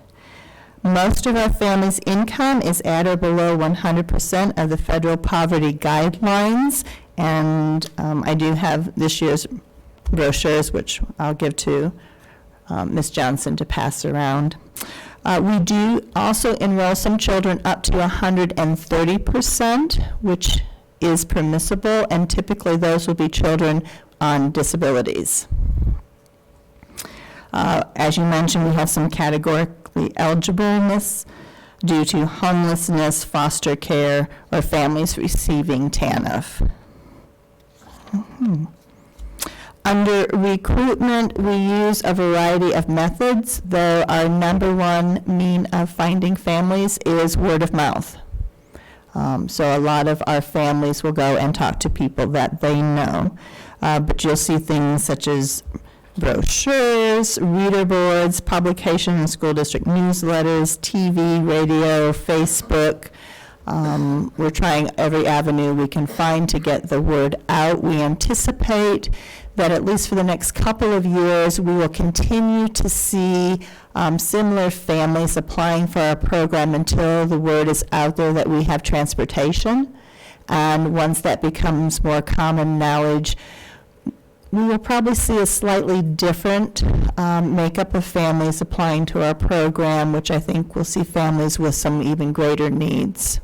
Most of our family's income is at or below 100% of the federal poverty guidelines. And I do have this year's brochures, which I'll give to Ms. Johnson to pass around. We do also enroll some children up to 130%, which is permissible, and typically those will be children on disabilities. As you mentioned, we have some categorically eligibleness due to homelessness, foster care, or families receiving TANF. Under recruitment, we use a variety of methods, though our number one mean of finding families is word of mouth. So a lot of our families will go and talk to people that they know. But you'll see things such as brochures, reader boards, publication in school district newsletters, TV, radio, Facebook. We're trying every avenue we can find to get the word out. We anticipate that at least for the next couple of years, we will continue to see similar families applying for our program until the word is out there that we have transportation. And once that becomes more common knowledge, we will probably see a slightly different makeup of families applying to our program, which I think will see families with some even greater needs.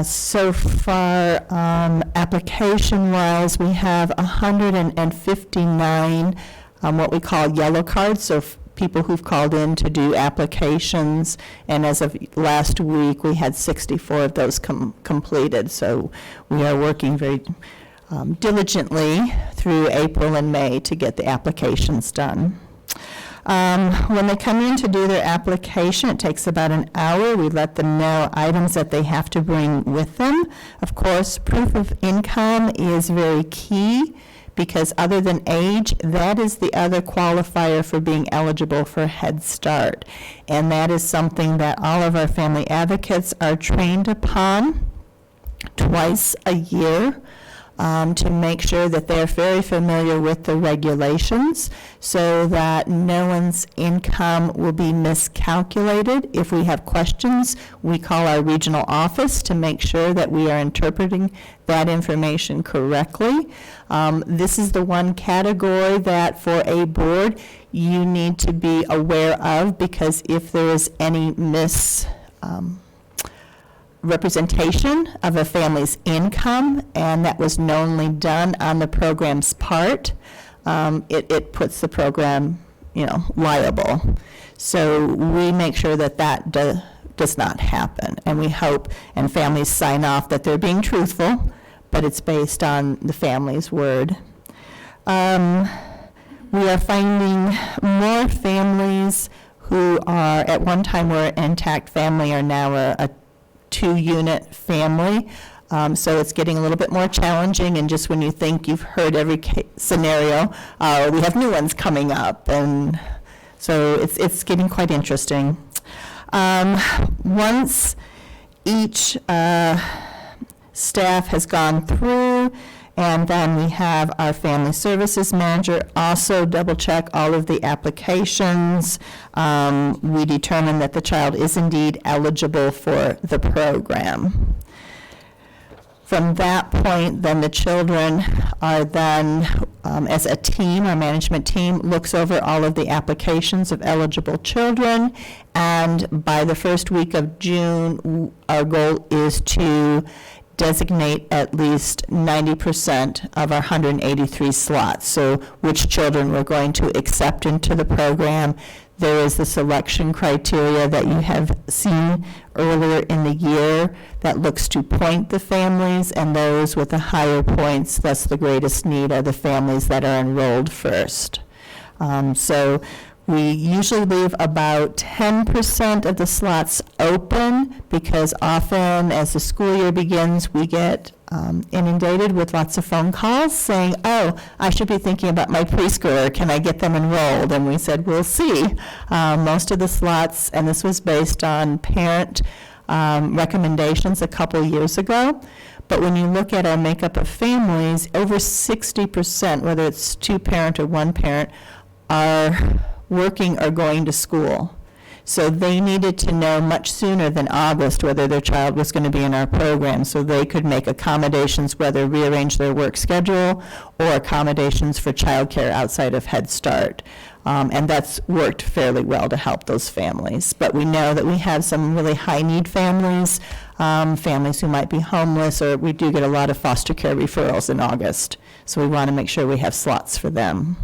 So far, application-wise, we have 159 what we call yellow cards, so people who've called in to do applications, and as of last week, we had 64 of those completed. So we are working very diligently through April and May to get the applications done. When they come in to do their application, it takes about an hour. We let them know items that they have to bring with them. Of course, proof of income is very key because other than age, that is the other qualifier for being eligible for Head Start. And that is something that all of our family advocates are trained upon twice a year. To make sure that they're very familiar with the regulations so that no one's income will be miscalculated. If we have questions, we call our regional office to make sure that we are interpreting that information correctly. This is the one category that for a board you need to be aware of, because if there is any representation of a family's income, and that was knowingly done on the program's part, it puts the program, liable. So we make sure that that does not happen, and we hope, and families sign off that they're being truthful, but it's based on the family's word. We are finding more families who are, at one time were an intact family, are now a 2-unit family. So it's getting a little bit more challenging, and just when you think you've heard every scenario, we have new ones coming up, and so it's getting quite interesting. Once each staff has gone through, and then we have our family services manager also double check all of the applications. We determine that the child is indeed eligible for the program. From that point, then the children are then, as a team, our management team looks over all of the applications of eligible children, and by the first week of June, our goal is to designate at least 90% of our 183 slots. So which children we're going to accept into the program. There is the selection criteria that you have seen earlier in the year that looks to point the families, and those with the higher points, thus the greatest need, are the families that are enrolled first. So we usually leave about 10% of the slots open, because often as the school year begins, we get inundated with lots of phone calls saying, oh, I should be thinking about my preschooler, can I get them enrolled? And we said, we'll see. Most of the slots, and this was based on parent recommendations a couple years ago, but when you look at our makeup of families, over 60%, whether it's two-parent or one-parent, are working or going to school. So they needed to know much sooner than August whether their child was going to be in our program, so they could make accommodations, whether rearrange their work schedule or accommodations for childcare outside of Head Start. And that's worked fairly well to help those families. But we know that we have some really high-need families, families who might be homeless, or we do get a lot of foster care referrals in August. So we want to make sure we have slots for them.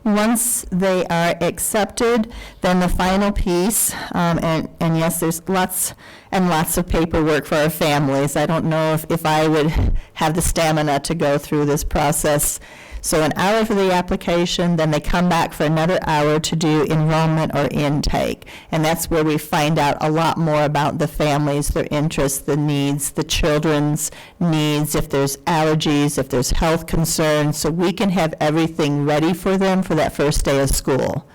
Once they are accepted, then the final piece, and yes, there's lots and lots of paperwork for our families. I don't know if I would have the stamina to go through this process. So an hour for the application, then they come back for another hour to do enrollment or intake. And that's where we find out a lot more about the families, their interests, the needs, the children's needs, if there's allergies, if there's health concerns, so we can have everything ready for them for that first day of school.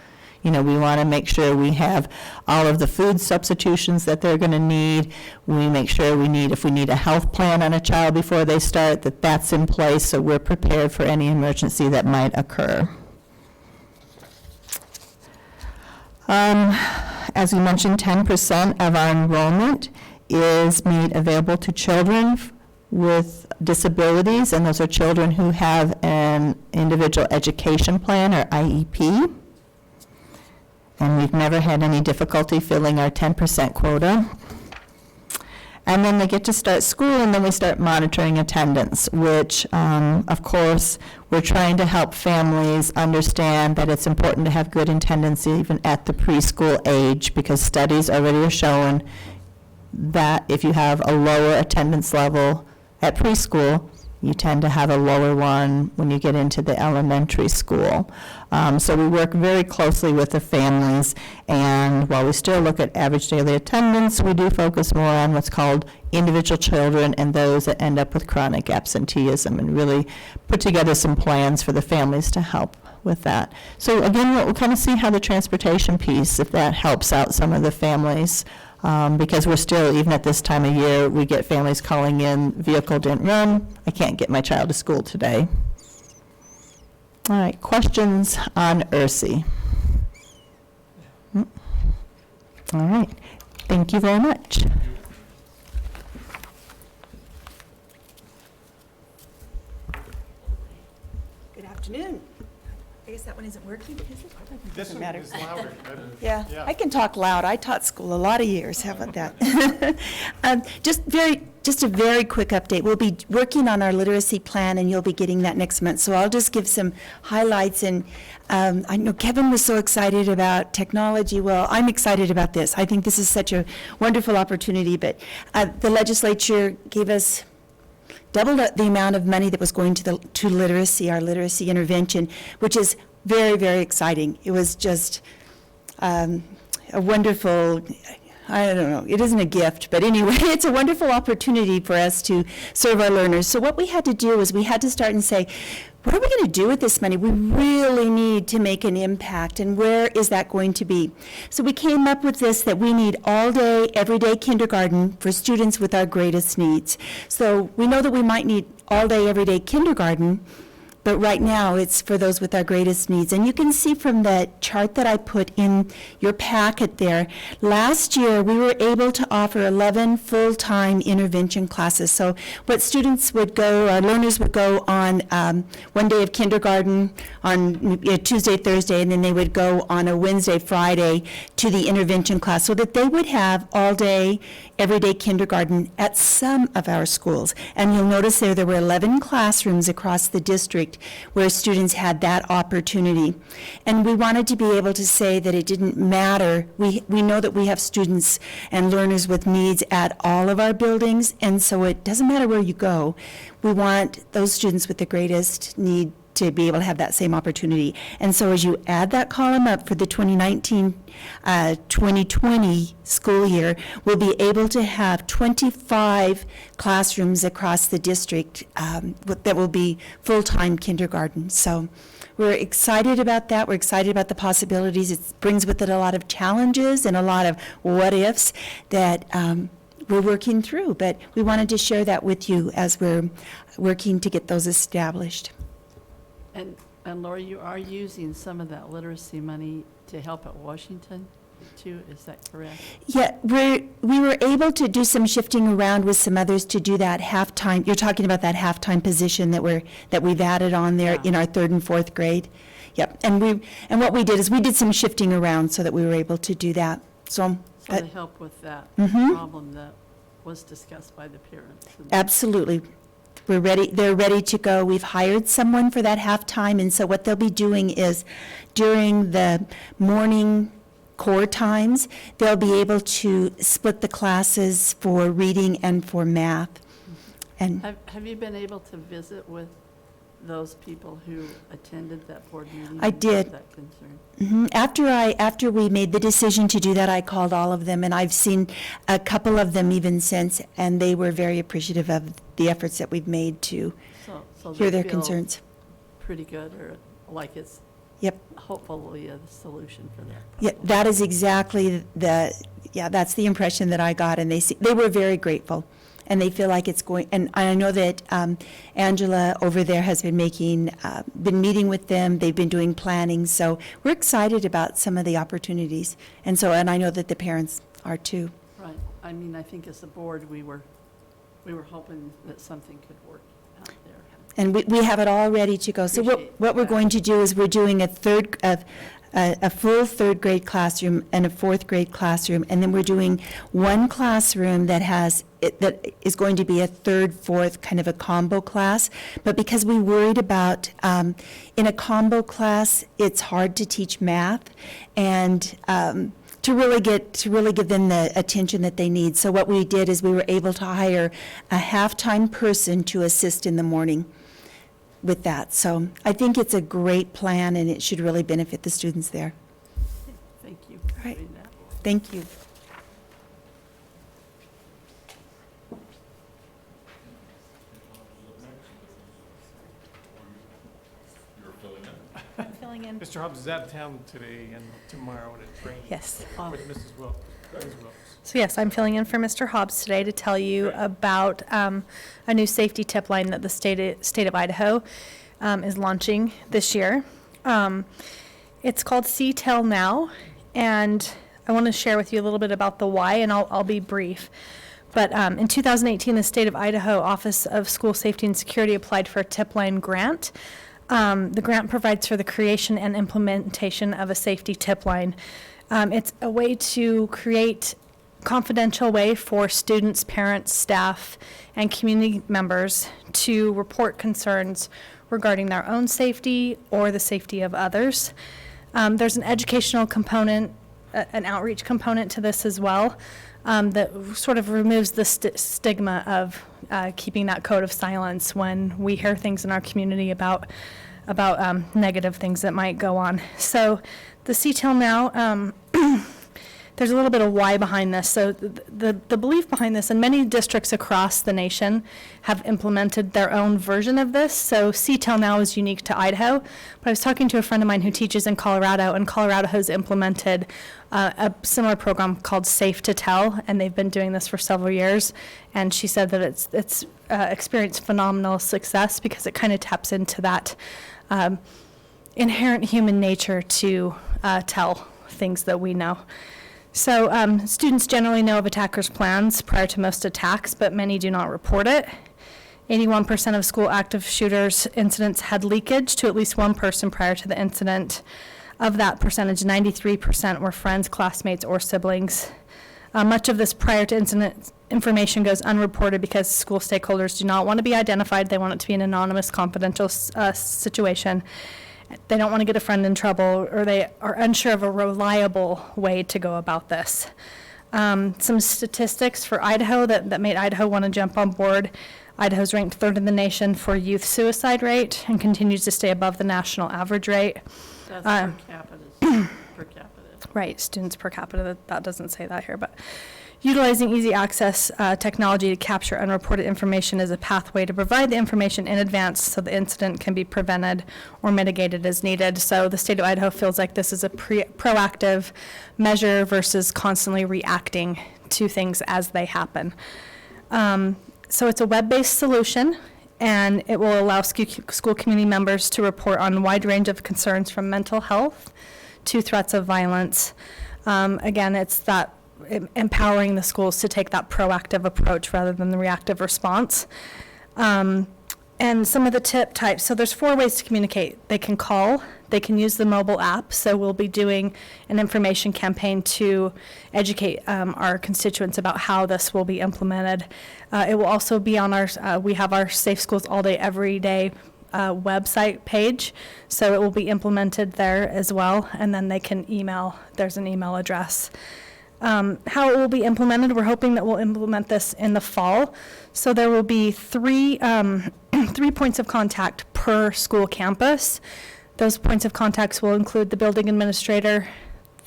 You know, we want to make sure we have all of the food substitutions that they're going to need. We make sure if we need a health plan on a child before they start, that that's in place so we're prepared for any emergency that might occur. As we mentioned, 10% of our enrollment is made available to children with disabilities, and those are children who have an individual education plan or IEP. And we've never had any difficulty filling our 10% quota. And then they get to start school, and then we start monitoring attendance, which, of course, we're trying to help families understand that it's important to have good attendance even at the preschool age, because studies already are showing that if you have a lower attendance level at preschool, you tend to have a lower one when you get into the elementary school. So we work very closely with the families, and while we still look at average daily attendance, we do focus more on what's called individual children and those that end up with chronic absenteeism, and really put together some plans for the families to help with that. So again, we'll kind of see how the transportation piece, if that helps out some of the families. Because we're still, even at this time of year, we get families calling in, vehicle didn't run, I can't get my child to school today. All right, questions on ERSI? All right, thank you very much. Good afternoon. I guess that one isn't working, is it? This Doesn't one matter. is louder. Yeah, Yeah. I can talk loud. I taught school a lot of years. How about that? Just a very quick update. We'll be working on our literacy plan, and you'll be getting that next month. So I'll just give some highlights. And I know Kevin was so excited about technology. Well, I'm excited about this. I think this is such a wonderful opportunity. But the legislature gave us doubled the amount of money that was going to literacy, our literacy intervention, which is very, very exciting. It was just a wonderful, I don't know, it isn't a gift, but anyway, it's a wonderful opportunity for us to serve our learners. So what we had to do is we had to start and say, what are we going to do with this money? We really need to make an impact, and where is that going to be? So we came up with this, that we need all-day, everyday kindergarten for students with our greatest needs. So we know that we might need all-day, everyday kindergarten, but right now it's for those with our greatest needs. And you can see from the chart that I put in your packet there, last year we were able to offer 11 full-time intervention classes. So what students would go, our learners would go on one day of kindergarten on Tuesday, Thursday, and then they would go on a Wednesday, Friday to the intervention class, so that they would have all-day, everyday kindergarten at some of our schools. And you'll notice there were 11 classrooms across the district where students had that opportunity. And we wanted to be able to say that it didn't matter. We know that we have students and learners with needs at all of our buildings, and so it doesn't matter where you go. We want those students with the greatest need to be able to have that same opportunity. And so as you add that column up for the 2019-2020 school year, we'll be able to have 25 classrooms across the district that will be full-time kindergarten. So we're excited about that. We're excited about the possibilities. It brings with it a lot of challenges and a lot of what-ifs that we're working through. But we wanted to share that with you as we're working to get those established. And Laura, you are using some of that literacy money to help at Washington too, is that correct? Yeah, we were able to do some shifting around with some others to do that halftime. You're talking about that halftime position that we've added on there in our 3rd and 4th grade. Yep, and what we did is we did some shifting around so that we were able to do that. So to help with that problem that was discussed by the parents. Absolutely. We're ready. They're ready to go. We've hired someone for that halftime, and so what they'll be doing is during the morning core times, they'll be able to split the classes for reading and for math. And Have you been able to visit with those people who attended that board meeting? I did. That concern? After we made the decision to do that, I called all of them, and I've seen a couple of them even since, and they were very appreciative of the efforts that we've made to So hear they their feel concerns. pretty good, or like it's Yep. hopefully a solution for that. Yeah, that is exactly that's the impression that I got, and they were very grateful, and they feel like it's going, and I know that Angela over there has been been meeting with them, they've been doing planning, so we're excited about some of the opportunities, and I know that the parents are too. Right. I mean, I think as a board, we were hoping that something could work out there. And we have it all ready to go. So what we're going to do is we're doing a full 3rd grade classroom and a 4th grade classroom, and then we're doing one classroom that is going to be a 3rd, 4th kind of a combo class. But because we worried about in a combo class, it's hard to teach math and to really give them the attention that they need. So what we did is we were able to hire a halftime person to assist in the morning with that. So I think it's a great plan, and it should really benefit the students there. Thank you. All right. for doing that. Thank you. Filling in. Mr. Hobbs is out of town today and tomorrow, and it's raining. Yes. With Mrs. Wilkes. So yes, I'm filling in for Mr. Hobbs today to tell you about a new safety tip line that the state of Idaho is launching this year. It's called See Tell Now, and I want to share with you a little bit about the why, and I'll be brief. But in 2018, the state of Idaho Office of School Safety and Security applied for a tip line grant. The grant provides for the creation and implementation of a safety tip line. It's a way to create confidential way for students, parents, staff, and community members to report concerns regarding their own safety or the safety of others. There's an educational component, an outreach component to this as well, that sort of removes the stigma of keeping that code of silence when we hear things in our community about negative things that might go on. So the CTEL Now, there's a little bit of why behind this. So the belief behind this, and many districts across the nation have implemented their own version of this. So CTEL Now is unique to Idaho. But I was talking to a friend of mine who teaches in Colorado, and Colorado has implemented a similar program called Safe to Tell, and they've been doing this for several years. And she said that it's experienced phenomenal success because it kind of taps into that inherent human nature to tell things that we know. So students generally know of attackers' plans prior to most attacks, but many do not report it. 81% of school active shooters incidents had leakage to at least one person prior to the incident. Of that percentage, 93% were friends, classmates, or siblings. Much of this prior to incident information goes unreported because school stakeholders do not want to be identified. They want it to be an anonymous, confidential situation. They don't want to get a friend in trouble, or they are unsure of a reliable way to go about this. Some statistics for Idaho that made Idaho want to jump on board. Idaho's ranked third in the nation for youth suicide rate and continues to stay above the national average rate. That's per capita, per capita. Right, students per capita, that doesn't say that here, but utilizing easy access technology to capture unreported information is a pathway to provide the information in advance so the incident can be prevented or mitigated as needed. So the state of Idaho feels like this is a proactive measure versus constantly reacting to things as they happen. So it's a web-based solution, and it will allow school community members to report on a wide range of concerns from mental health to threats of violence. Again, it's that empowering the schools to take that proactive approach rather than the reactive response. And some of the tip types, so there's 4 ways to communicate. They can call, they can use the mobile app, so we'll be doing an information campaign to educate our constituents about how this will be implemented. It will also be on our, we have our Safe Schools All Day Every Day website page, so it will be implemented there as well, and then they can email, there's an email address. How it will be implemented, we're hoping that we'll implement this in the fall. So there will be 3 points of contact per school campus. Those points of contacts will include the building administrator,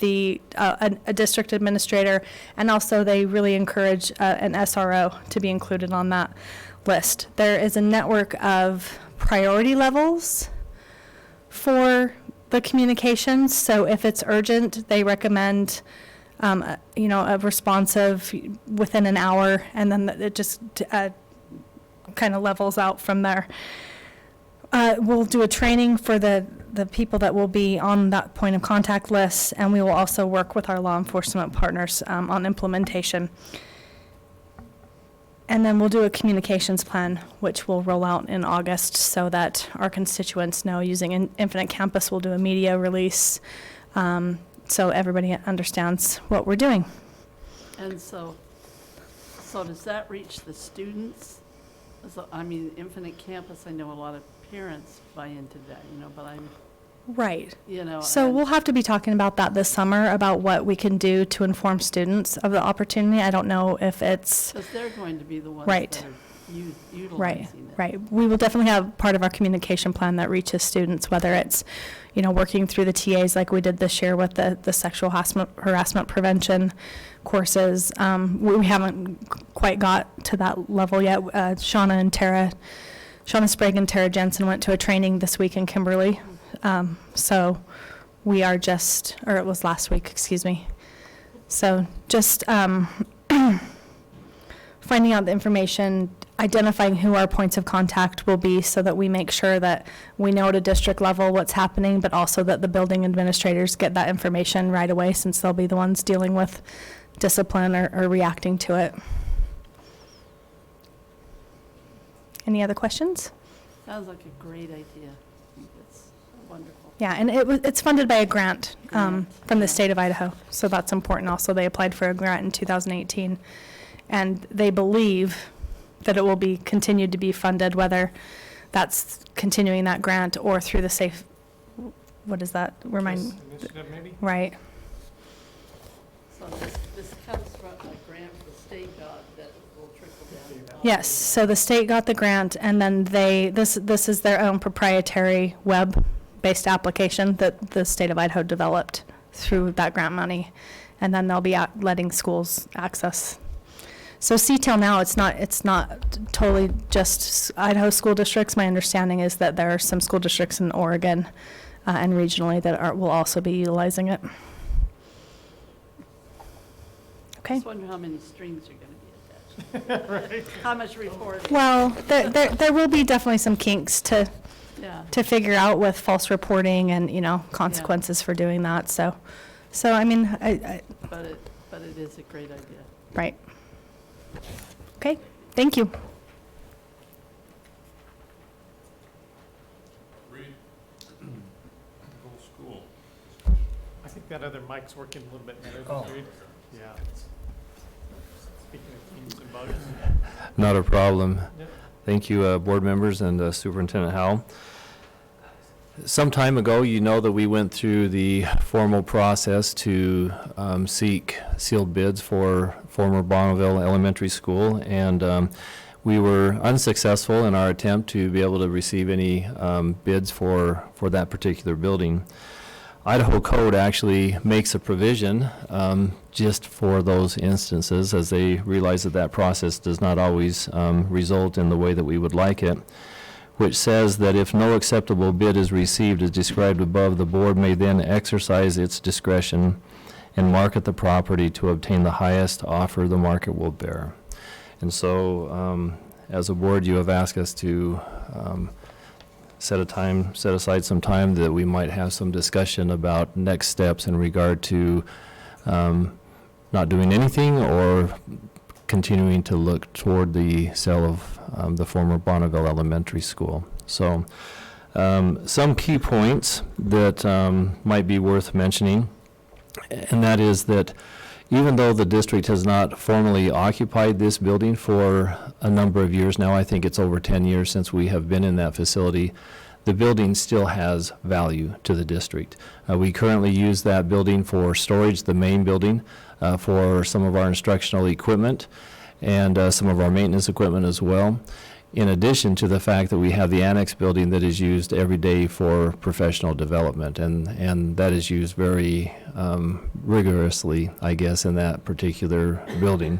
a district administrator, and also they really encourage an SRO to be included on that list. There is a network of priority levels for the communications. So if it's urgent, they recommend a responsive within an hour, and then it just kind of levels out from there. We'll do a training for the people that will be on that point of contact list, and we will also work with our law enforcement partners on implementation. And then we'll do a communications plan, which will roll out in August so that our constituents know. Using Infinite Campus, we'll do a media release so everybody understands what we're doing. And so does that reach the students? So, I mean, Infinite Campus, I know a lot of parents buy into that, but Right. So and- we'll have to be talking about that this summer, about what we can do to inform students of the opportunity. I don't know if it's, because they're going to be the ones Right. that are utilizing right, it. right. We will definitely have part of our communication plan that reaches students, whether it's, working through the TAs like we did this year with the sexual harassment prevention courses. We haven't quite got to that level yet. Shauna Sprague and Tara Jensen went to a training this week in Kimberly. So we are it was last week, excuse me. So just finding out the information, identifying who our points of contact will be so that we make sure that we know at a district level what's happening, but also that the building administrators get that information right away, since they'll be the ones dealing with discipline or reacting to it. Any other questions? Sounds like a great idea. I think it's wonderful. Yeah, and it's funded by a grant from Yeah. the state of Idaho, so that's important also. They applied for a grant in 2018, and they believe that it will be continued to be funded, whether that's continuing that grant or through the safe, what is that? This initiative, maybe? Right. So this comes from a grant the state got that will trickle down. Yes, so the state got the grant, and then this is their own proprietary web-based application that the state of Idaho developed through that grant money, and then they'll be letting schools access. So CTEL now, it's not totally just Idaho school districts. My understanding is that there are some school districts in Oregon and regionally that will also be utilizing it. Okay. Just wonder how many strings are going to be attached. How much reporting? Well, there will be definitely some kinks to Yeah. figure out with false reporting and, consequences for doing that. So I mean, But it is a great idea. right. Okay, thank you. I think that other mic's working a little bit better than Reed. Yeah. Speaking of teams and bugs. Not a problem. Yep. Thank you, board members and Superintendent Howell. Some time ago, you know that we went through the formal process to seek sealed bids for former Bonneville Elementary School, and we were unsuccessful in our attempt to be able to receive any bids for that particular building. Idaho Code actually makes a provision just for those instances, as they realize that that process does not always result in the way that we would like it, which says that if no acceptable bid is received as described above, the board may then exercise its discretion and market the property to obtain the highest offer the market will bear. And so, as a board, you have asked us to set aside some time that we might have some discussion about next steps in regard to not doing anything or continuing to look toward the sale of the former Bonneville Elementary School. So some key points that might be worth mentioning, and that is that even though the district has not formally occupied this building for a number of years now, I think it's over 10 years since we have been in that facility, the building still has value to the district. We currently use that building for storage, the main building, for some of our instructional equipment and some of our maintenance equipment as well, in addition to the fact that we have the annex building that is used every day for professional development, and that is used very rigorously, I guess, in that particular building.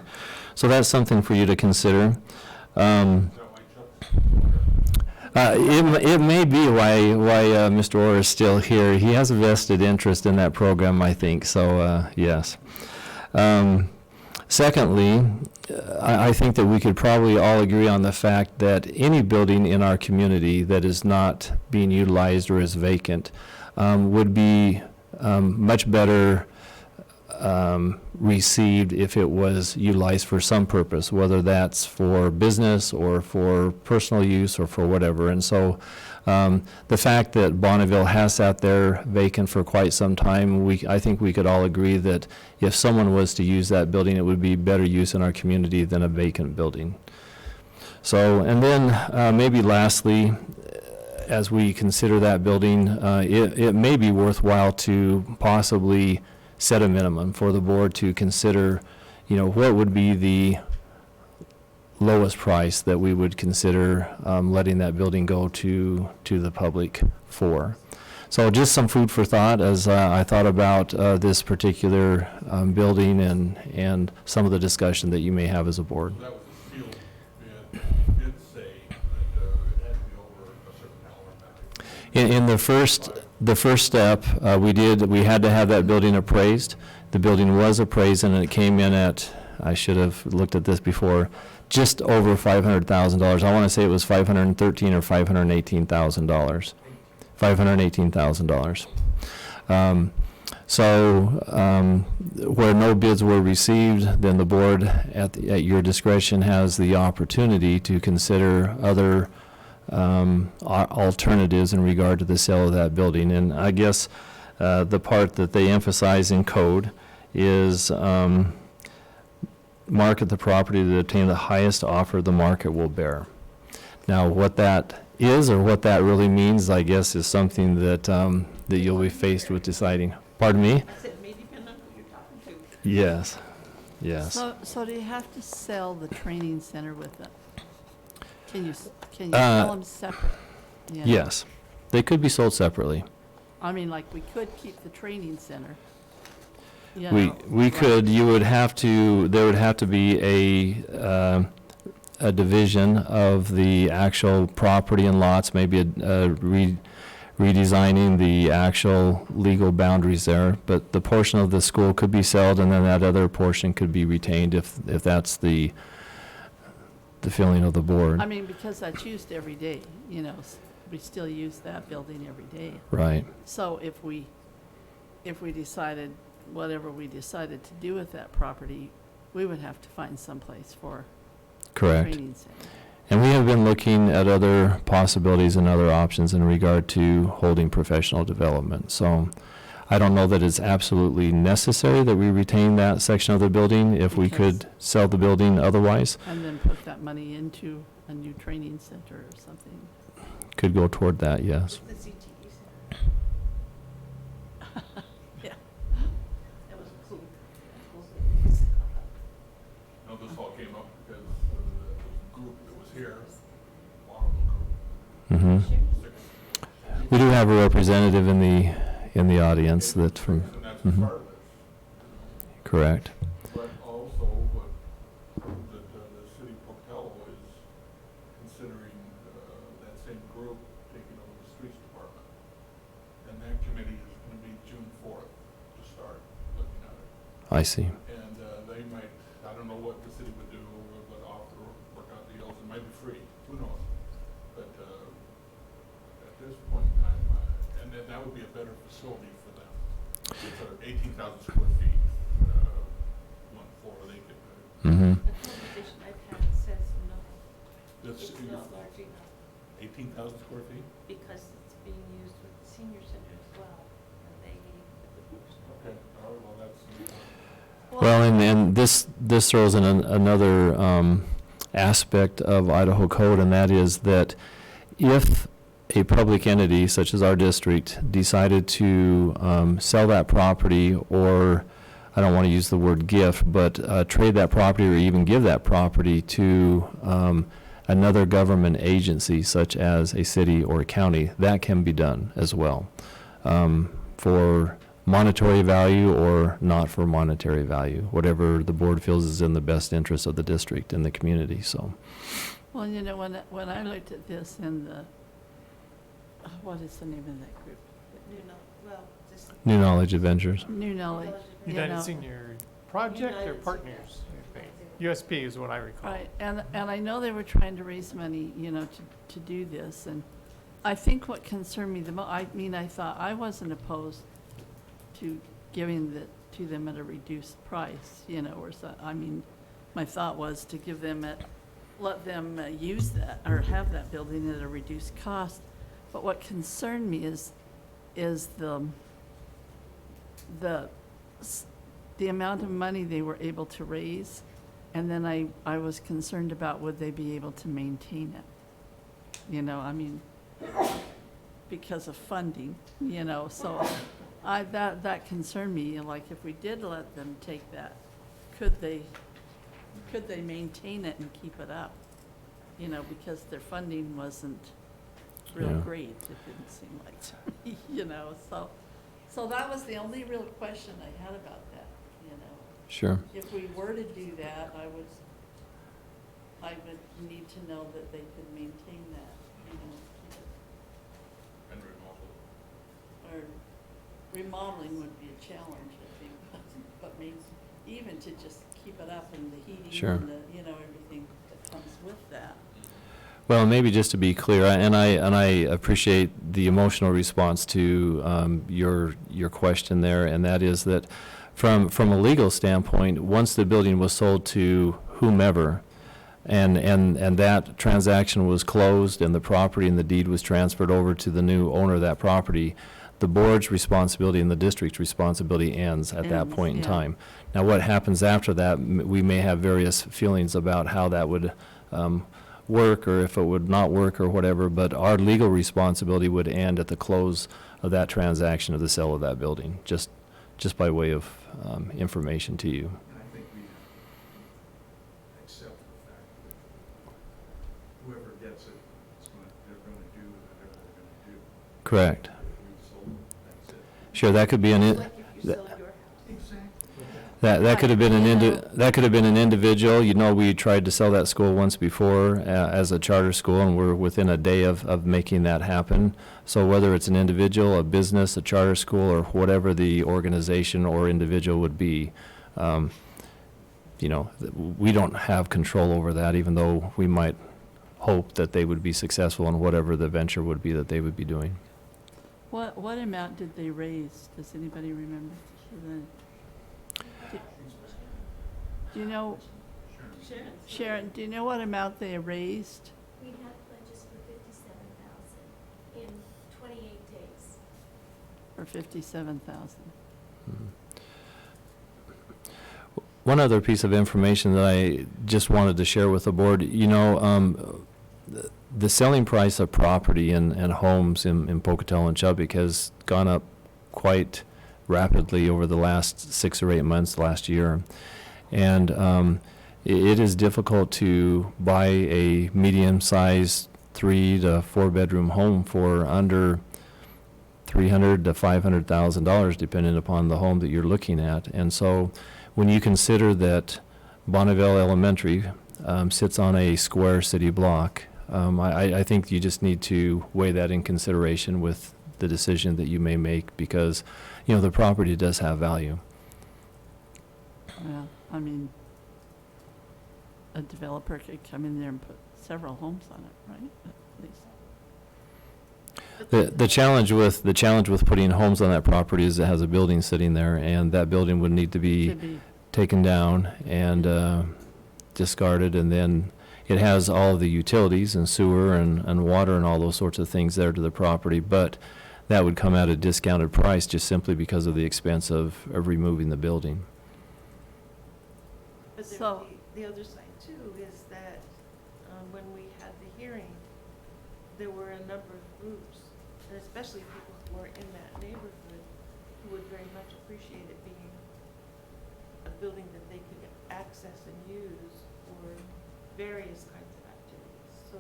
So that's something for you to consider. It may be why Mr. Orr is still here. He has a vested interest in that program, I think, so yes. Secondly, I think that we could probably all agree on the fact that any building in our community that is not being utilized or is vacant would be much better received if it was utilized for some purpose, whether that's for business or for personal use or for whatever. And so the fact that Bonneville has sat there vacant for quite some time, I think we could all agree that if someone was to use that building, it would be better use in our community than a vacant building. So, and then maybe lastly, as we consider that building, it may be worthwhile to possibly set a minimum for the board to consider, what would be the lowest price that we would consider letting that building go to the public for. So just some food for thought as I thought about this particular building and some of the discussion that you may have as a board. That was a sealed bid. It did say that it had to be over a certain dollar value. In the first step, we had to have that building appraised. The building was appraised, and it came in at, I should have looked at this before, just over $500,000. I want to say it was $513,000 or $518,000. $518,000. Where no bids were received, then the board, at your discretion, has the opportunity to consider other alternatives in regard to the sale of that building. And I guess the part that they emphasize in code is market the property to obtain the highest offer the market will bear. Now, what that is or what that really means, I guess, is something that that you'll be faced with deciding. Pardon me? I said it may depend on who you're talking to. Yes. Yes. So do you have to sell the training center with it? Can you sell them separate? You know? Yes. They could be sold separately. I mean, like, we could keep the training center. You We know, could, there would have to be a division of the actual property and lots, maybe redesigning the actual legal boundaries there, but the portion of the school could be sold, and then that other portion could be retained if that's the feeling of the board. I mean, because that's used every day, we still use that building every day. Right. So if we decided, whatever we decided to do with that property, we would have to find someplace for Correct. training center. And we have been looking at other possibilities and other options in regard to holding professional development. So I don't know that it's absolutely necessary that we retain that section of the building if we could sell the building otherwise. And then put that money into a new training center or something. Could go toward that, yes. The CTE center. Mm-hmm. We do have a representative in the audience that from, And that's mhm. part of it. Correct. But also, that the city of Pocatello is considering that same group taking over the streets department. And that committee is going to be June 4th to start looking at it. I see. And they might, I don't know what the city would do, but offer workout deals, it might be free, who knows? But at this point in time, and that would be a better facility for them. It's 18,000 square feet, one floor, they could, Mm-hmm. The conversation I've had says no, that's it's not large enough 18,000 square feet? because it's being used with the senior center as well, and they need the boost. Okay, all right, well, that's. Well, and this throws in another aspect of Idaho code, and that is that if a public entity such as our district decided to sell that property, or I don't want to use the word gift, but trade that property or even give that property to another government agency such as a city or a county, that can be done as well, for monetary value or not for monetary value, whatever the board feels is in the best interest of the district and the community, so. Well, you know, when I looked at this in the, what is the name of that group? Just New Knowledge Adventures. New Knowledge. you United know. Senior Project or United Partners? I think. USP is what I recall. Right, and I know they were trying to raise money, you know, to do this, and I think what concerned me the most, I mean, I thought I wasn't opposed to giving to them at a reduced price, you know, or so, I mean, my thought was to give them let them use that, or have that building at a reduced cost, but what concerned me is the amount of money they were able to raise, and then I was concerned about would they be able to maintain it? You know, I mean, because of funding, you know, so that concerned me, like if we did let them take that, could they maintain it and keep it up? You know, because their funding wasn't real Yeah. great, it didn't seem like to me, you know, so that was the only real question I had about that, you know. Sure. If we were to do that, I would need to know that they could maintain that, you know, And remodel. or remodeling would be a challenge, I think, but maybe even to just keep it up and the heating Sure. and the, you know, everything that comes with that. Well, maybe just to be clear, and I appreciate the emotional response to your question there, and that is that from a legal standpoint, once the building was sold to whomever, and that transaction was closed and the property and the deed was transferred over to the new owner of that property, the board's responsibility and the district's responsibility ends at that Ends, point in yeah. time. Now, what happens after that, we may have various feelings about how that would work, or if it would not work or whatever, but our legal responsibility would end at the close of that transaction of the sale of that building, just by way of information to you. And I think we accept the fact that whoever gets it, they're going to do whatever they're going to do. Correct. If we sold it, that's it. Sure, that could be an, Like if you sell your house. Exactly. that could have been that could have been an individual. You know, we tried to sell that school once before as a charter school, and we're within a day of making that happen. So whether it's an individual, a business, a charter school, or whatever the organization or individual would be, you know, we don't have control over that, even though we might hope that they would be successful in whatever the venture would be that they would be doing. What amount did they raise? Does anybody remember? Do you know, Sharon, do you know what amount they raised? We had pledges for 57,000 in 28 days. For 57,000? One other piece of information that I just wanted to share with the board, you know, the selling price of property and homes in Pocatello and Chubbuck has gone up quite rapidly over the last 6 or 8 months, last year. And it is difficult to buy a medium-sized 3 to 4 bedroom home for under $300,000 to $500,000, depending upon the home that you're looking at. And so when you consider that Bonneville Elementary sits on a square city block, I think you just need to weigh that in consideration with the decision that you may make, because, you know, the property does have value. Well, I mean, a developer could come in there and put several homes on it, right? At least. The challenge with putting homes on that property is it has a building sitting there, and that building would need to be taken down and discarded, and then it has all of the utilities and sewer and water and all those sorts of things there to the property, but that would come at a discounted price just simply because of the expense of removing the building. But So- the other side too is that when we had the hearing, there were a number of groups, and especially people who are in that neighborhood, who would very much appreciate it being a building that they could access and use for various kinds of activities. So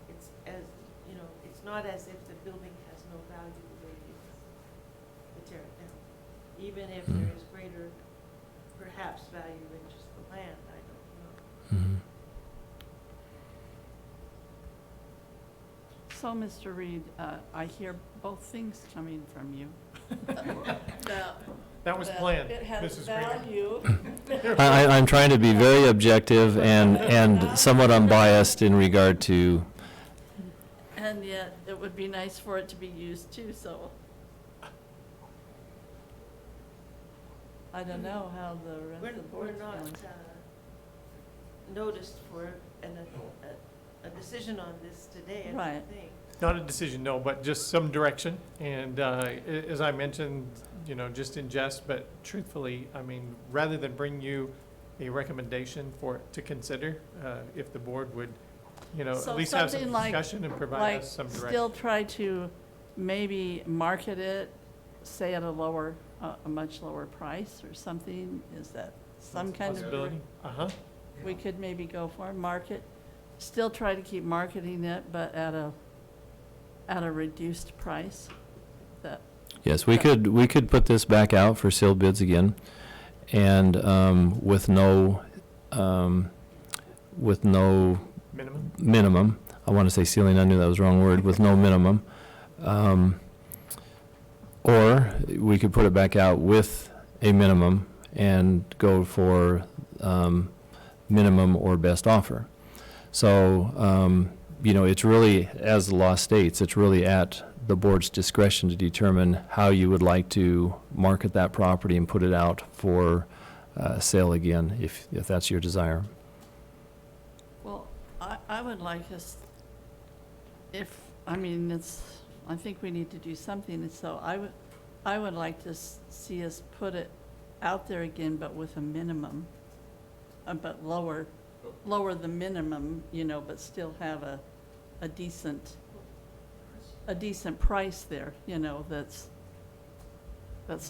it's as, you know, it's not as if the building has no value the way it is to tear it down. Even if there is greater, perhaps, value in just the land, I don't know. Mhm. So, Mr. Reed, I hear both things coming from you. That was planned, It has Mrs. Green. value. I'm trying to be very objective and somewhat unbiased in regard to, And yet, it would be nice for it to be used too, so. I don't know how the rest of the We're board's not feeling. noticed for a decision on this today, I Right. don't think. Not a decision, no, but just some direction. And as I mentioned, you know, just in jest, but truthfully, I mean, rather than bring you a recommendation for it to consider, if the board would, you know, So at least have some something like- discussion and provide Like, us some direction. still try to maybe market it, say at a lower, a much lower price or something? Is that some kind of? Possibility? Uh-huh. We could maybe go for, market, still try to keep marketing it, but at a reduced price? That, yes, we could put this back out for sealed bids again, and with no Minimum? minimum. I want to say ceiling, I knew that was the wrong word, with no minimum. Or we could put it back out with a minimum and go for minimum or best offer. So, you know, it's really, as the law states, it's really at the board's discretion to determine how you would like to market that property and put it out for sale again, if that's your desire. well, I would like us, I think we need to do something, and so I would like to see us put it out there again, but with a minimum, but lower the minimum, you know, but still have a decent price there, you know, that's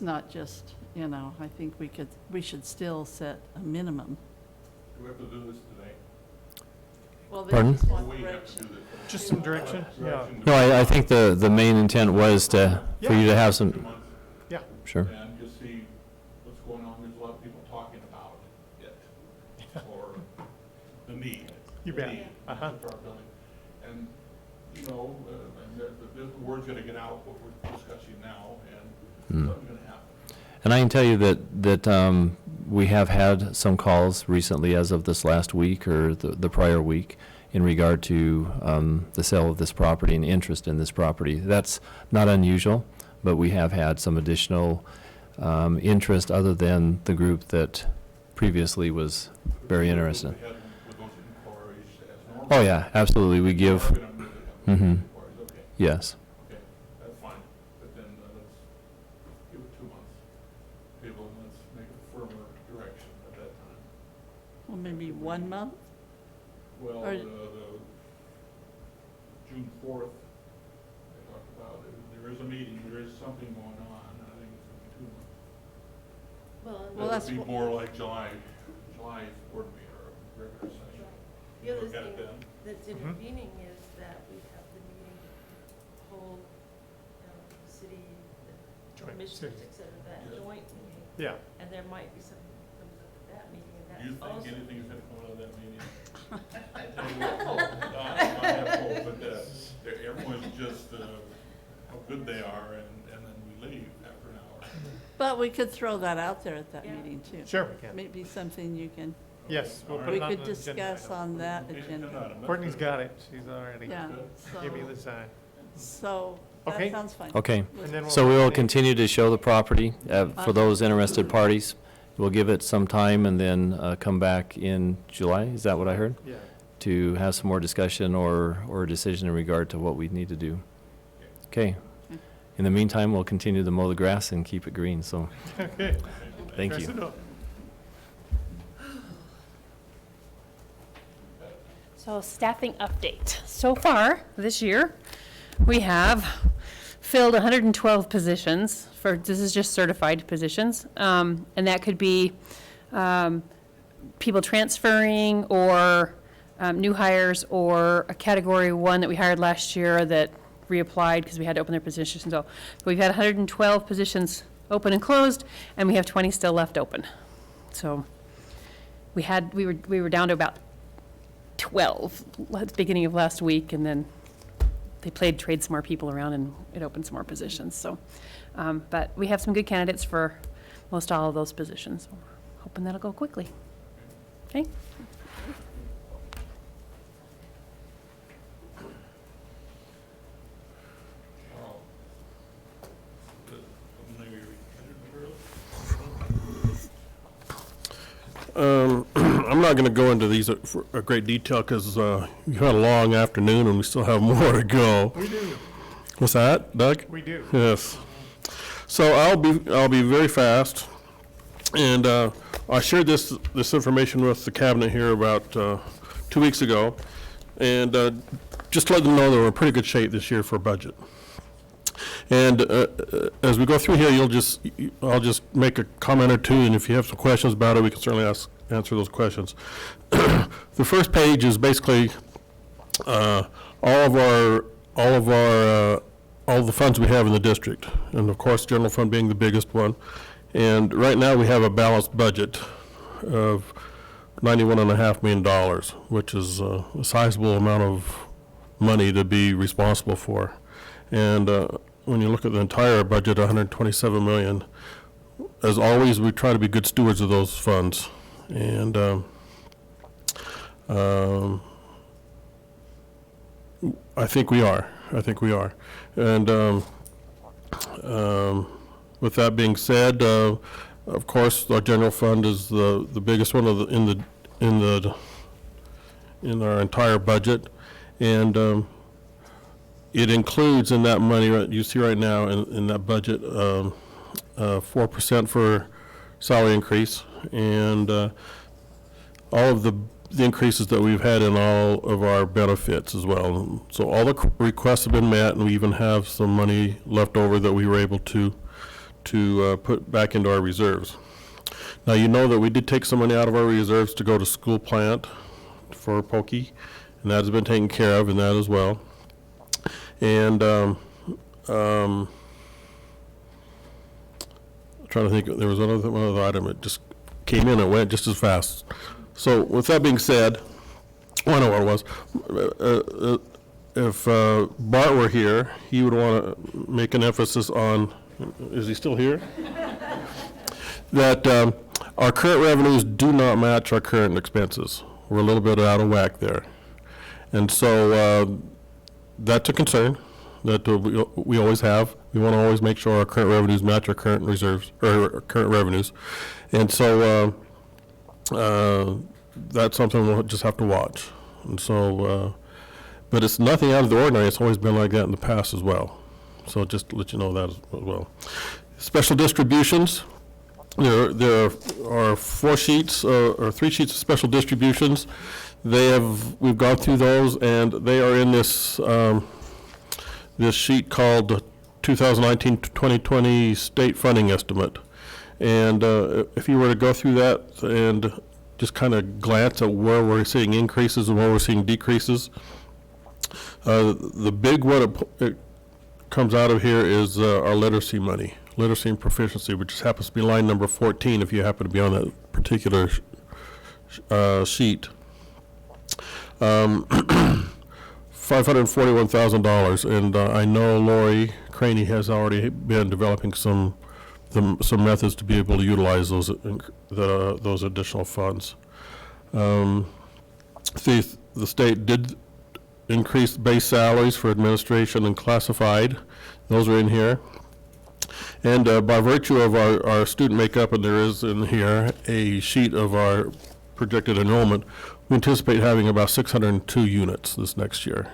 not just, you know, I think we should still set a minimum. Do we have to do this today? Well, Pardon? just Do want we have to direction. do this? Just some direction, yeah. No, I think the main intent was for you to have 2 some, months, Yeah. sure. and just see what's going on. There's a lot of people talking about it, or the need. You the bet. need Uh-huh. for our building. And, you know, and the word's gonna get out, what we're discussing now, and something's gonna happen. And I can tell you that we have had some calls recently, as of this last week or the prior week, in regard to the sale of this property and interest in this property. That's not unusual, but we have had some additional interest other than the group that previously was very interested. With those inquiries as normal. Oh, yeah, absolutely. We give, We're gonna move it up with Mhm. inquiries. Okay, yes. okay, that's fine, but then let's give it 2 months. People, and let's make a firmer direction at that time. Well, maybe 1 month? Well, Or- the June 4th, they talked about, there is a meeting, there is something going on, I think it's gonna be 2 months. Well, and Well, That that's would be what- more like July board meeting or regular session. the other Look at it thing then. that's Mhm. intervening is that that we have the meeting, whole, city, the Joint commissioners, city. et cetera, that Yeah. joint meeting. Yeah. And there might be something that comes up at that meeting, and Do you that's think also. anything's gonna come out of that meeting? I tell you what, I have hope, but everyone's just, how good they are, and then we leave after an hour. But we could throw that out there at that Yeah. meeting too. Sure, we can. Maybe something you can, Yes, we'll put we it on could the agenda discuss item. on that Okay, agenda. come on, Courtney's got it. She's already Yeah, gave me the so, sign. so that Okay. sounds fine. Okay, And then so we will coordinate- continue to show the property for those interested parties. We'll give it some time and then come back in July, is that what I heard? Yeah. To have some more discussion or a decision in regard to what we need to do. Okay. In the meantime, we'll continue to mow the grass and keep it green, so Okay. thank Dress you. it up. So staffing update. So far, this year, we have filled 112 positions for, this is just certified positions. And that could be people transferring or new hires or a category 1 that we hired last year that reapplied because we had to open their positions. So we've had 112 positions open and closed, and we have 20 still left open. So we were down to about 12 at the beginning of last week, and then they trade some more people around, and it opened some more positions. So, but we have some good candidates for most all of those positions. So we're hoping that'll go quickly. Okay. I'm not going to go into these for a great detail because you had a long afternoon and we still have more to go. We do. What's that, Doug? We do. Yes. So I'll be very fast, and I shared this information with the cabinet here about 2 weeks ago, and just to let them know that we're in pretty good shape this year for a budget. And as we go through here, I'll just make a comment or two, and if you have some questions about it, we can certainly answer those questions. The first page is basically all the funds we have in the district, and of course, general fund being the biggest one. And right now, we have a balanced budget of $91.5 million, which is a sizable amount of money to be responsible for. And when you look at the entire budget, $127 million, as always, we try to be good stewards of those funds. And I think we are. And with that being said, of course, our general fund is the biggest one in our entire budget, and it includes in that money you see right now in that budget 4% for salary increase, and all of the increases that we've had in all of our benefits as well. So all the requests have been met, and we even have some money left over that we were able to put back into our reserves. Now, you know that we did take some money out of our reserves to go to school plant for Pokey, and that has been taken care of in that as well. And I'm trying to think, there was one other item that just came in and went just as fast. So with that being said, I know what it was. If Bart were here, he would want to make an emphasis on, is he still here? That our current revenues do not match our current expenses. We're a little bit out of whack there. And so that's a concern that we always have. We want to always make sure our current revenues match our current reserves, or our current revenues. And so that's something we'll just have to watch. And so, but it's nothing out of the ordinary. It's always been like that in the past as well. So just to let you know that as well. Special distributions. There are 4 sheets or 3 sheets of special distributions. We've gone through those, and they are in this this sheet called 2019-2020 state funding estimate. And if you were to go through that and just kind of glance at where we're seeing increases and where we're seeing decreases, The big one it comes out of here is our literacy money, literacy and proficiency, which just happens to be line number 14 if you happen to be on that particular sheet. $541,000, and I know Lori Craney has already been developing some methods to be able to utilize those additional funds. The state did increase base salaries for administration and classified. Those are in here. And by virtue of our student makeup, and there is in here a sheet of our projected enrollment, we anticipate having about 602 units this next year.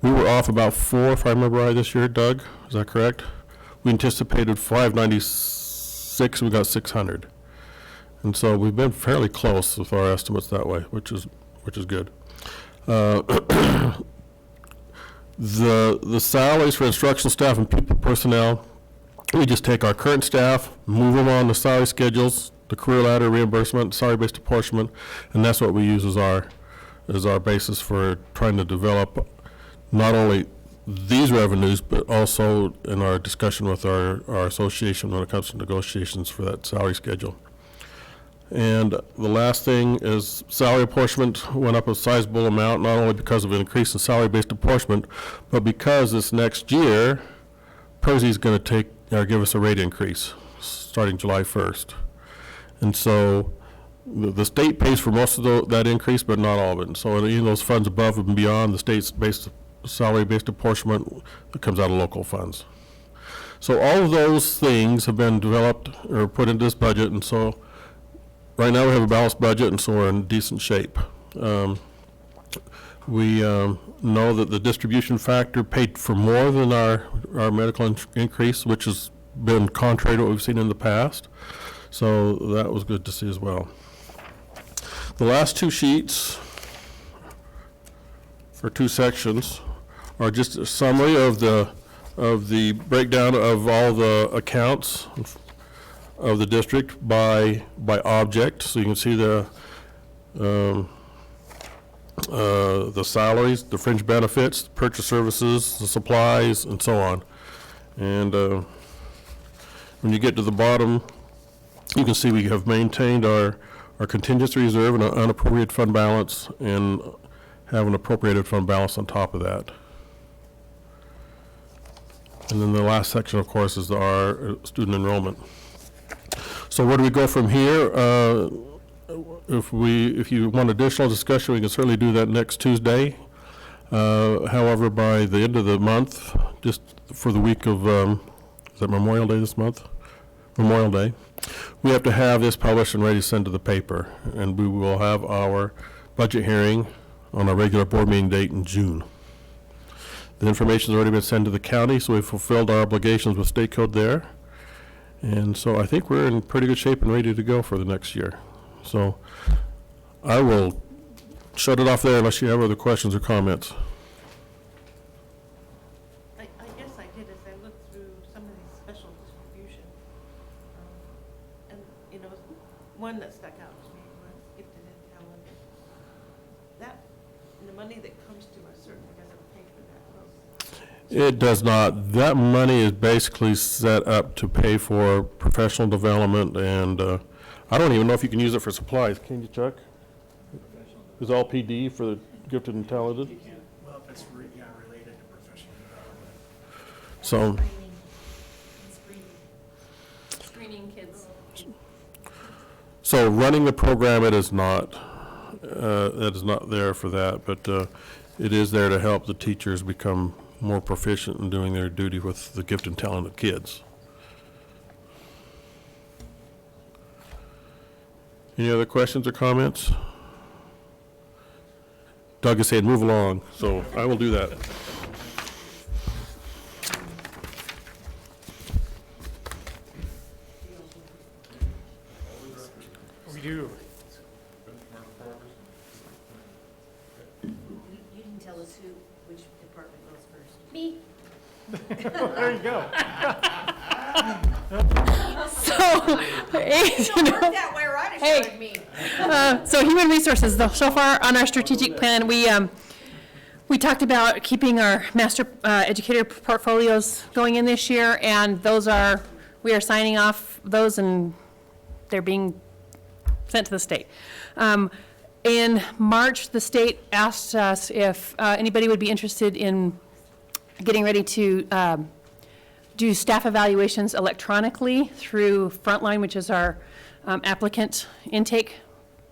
We were off about 4, if I remember right, this year, Doug, is that correct? We anticipated 596, we got 600. And so we've been fairly close with our estimates that way, which is good. The salaries for instructional staff and people personnel, we just take our current staff, move them on the salary schedules, the career ladder reimbursement, salary-based apportionment, and that's what we use as our basis for trying to develop not only these revenues, but also in our discussion with our association when it comes to negotiations for that salary schedule. And the last thing is salary apportionment went up a sizable amount, not only because of an increase in salary-based apportionment, but because this next year, PERSI is going to give us a rate increase starting July 1st. And so the state pays for most of that increase, but not all of it. And so in those funds above and beyond, the state's salary-based apportionment that comes out of local funds. So all of those things have been developed or put into this budget, and so right now we have a balanced budget, and so we're in decent shape. We know that the distribution factor paid for more than our medical increase, which has been contrary to what we've seen in the past. So that was good to see as well. The last two sheets, or two sections, are just a summary of the breakdown of all the accounts of the district by object. So you can see the salaries, the fringe benefits, purchase services, the supplies, and so on. And when you get to the bottom, you can see we have maintained our contingency reserve and an unappropriated fund balance, and have an appropriated fund balance on top of that. And then the last section, of course, is our student enrollment. So where do we go from here? If you want additional discussion, we can certainly do that next Tuesday. However, by the end of the month, just for the week of, is that Memorial Day this month? Memorial Day. We have to have this published and ready to send to the paper, and we will have our budget hearing on a regular board meeting date in June. The information has already been sent to the county, so we've fulfilled our obligations with state code there. And so I think we're in pretty good shape and ready to go for the next year. So I will shut it off there unless you have other questions or comments. I guess I did, as I looked through some of these special distribution, and, one that stuck out to me was gifted and talented. That, the money that comes to us certainly doesn't pay for that. It does not. That money is basically set up to pay for professional development, and I don't even know if you can use it for supplies. Can you, Chuck? Is all PD for the gifted and talented? Well, if it's related to professional development. So, Screening kids. so running the program, it is not there for that, but it is there to help the teachers become more proficient in doing their duty with the gifted and talented kids. Any other questions or comments? Doug is saying move along, so I will do that. We do. You can tell us which department goes first. Me. There you go. So, That way, right? Hey. So human resources, though, so far on our strategic plan, We talked about keeping our master educator portfolios going in this year, and we are signing off those, and they're being sent to the state. In March, the state asked us if anybody would be interested in getting ready to do staff evaluations electronically through Frontline, which is our applicant intake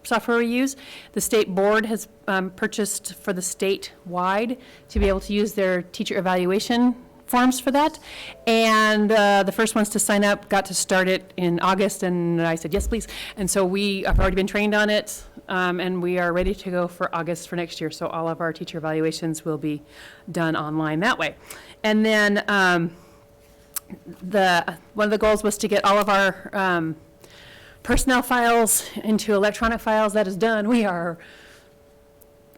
software we use. The state board has purchased for the statewide to be able to use their teacher evaluation forms for that. And the first ones to sign up got to start it in August, and I said, yes, please. And so we have already been trained on it, and we are ready to go for August for next year. So all of our teacher evaluations will be done online that way. And then one of the goals was to get all of our personnel files into electronic files. That is done. We are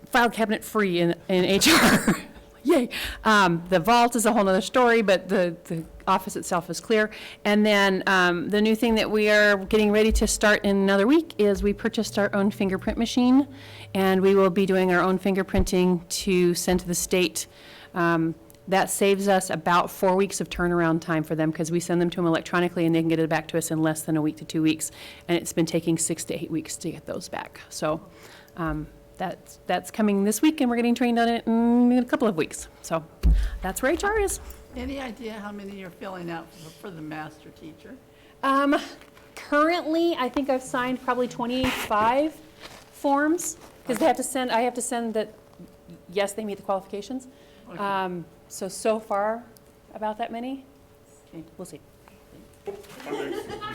file cabinet free in HR. Yay. The vault is a whole nother story, but the office itself is clear. And then the new thing that we are getting ready to start in another week is we purchased our own fingerprint machine, and we will be doing our own fingerprinting to send to the state. That saves us about 4 weeks of turnaround time for them, because we send them to them electronically and they can get it back to us in less than a week to 2 weeks. And it's been taking 6 to 8 weeks to get those back. So that's coming this week, and we're getting trained on it in a couple of weeks. So that's where HR is. Any idea how many you're filling out for the master teacher? Currently, I think I've signed probably 25 forms, because I have to send that, yes, they meet the qualifications. Okay. So far, about that many. Okay, we'll see.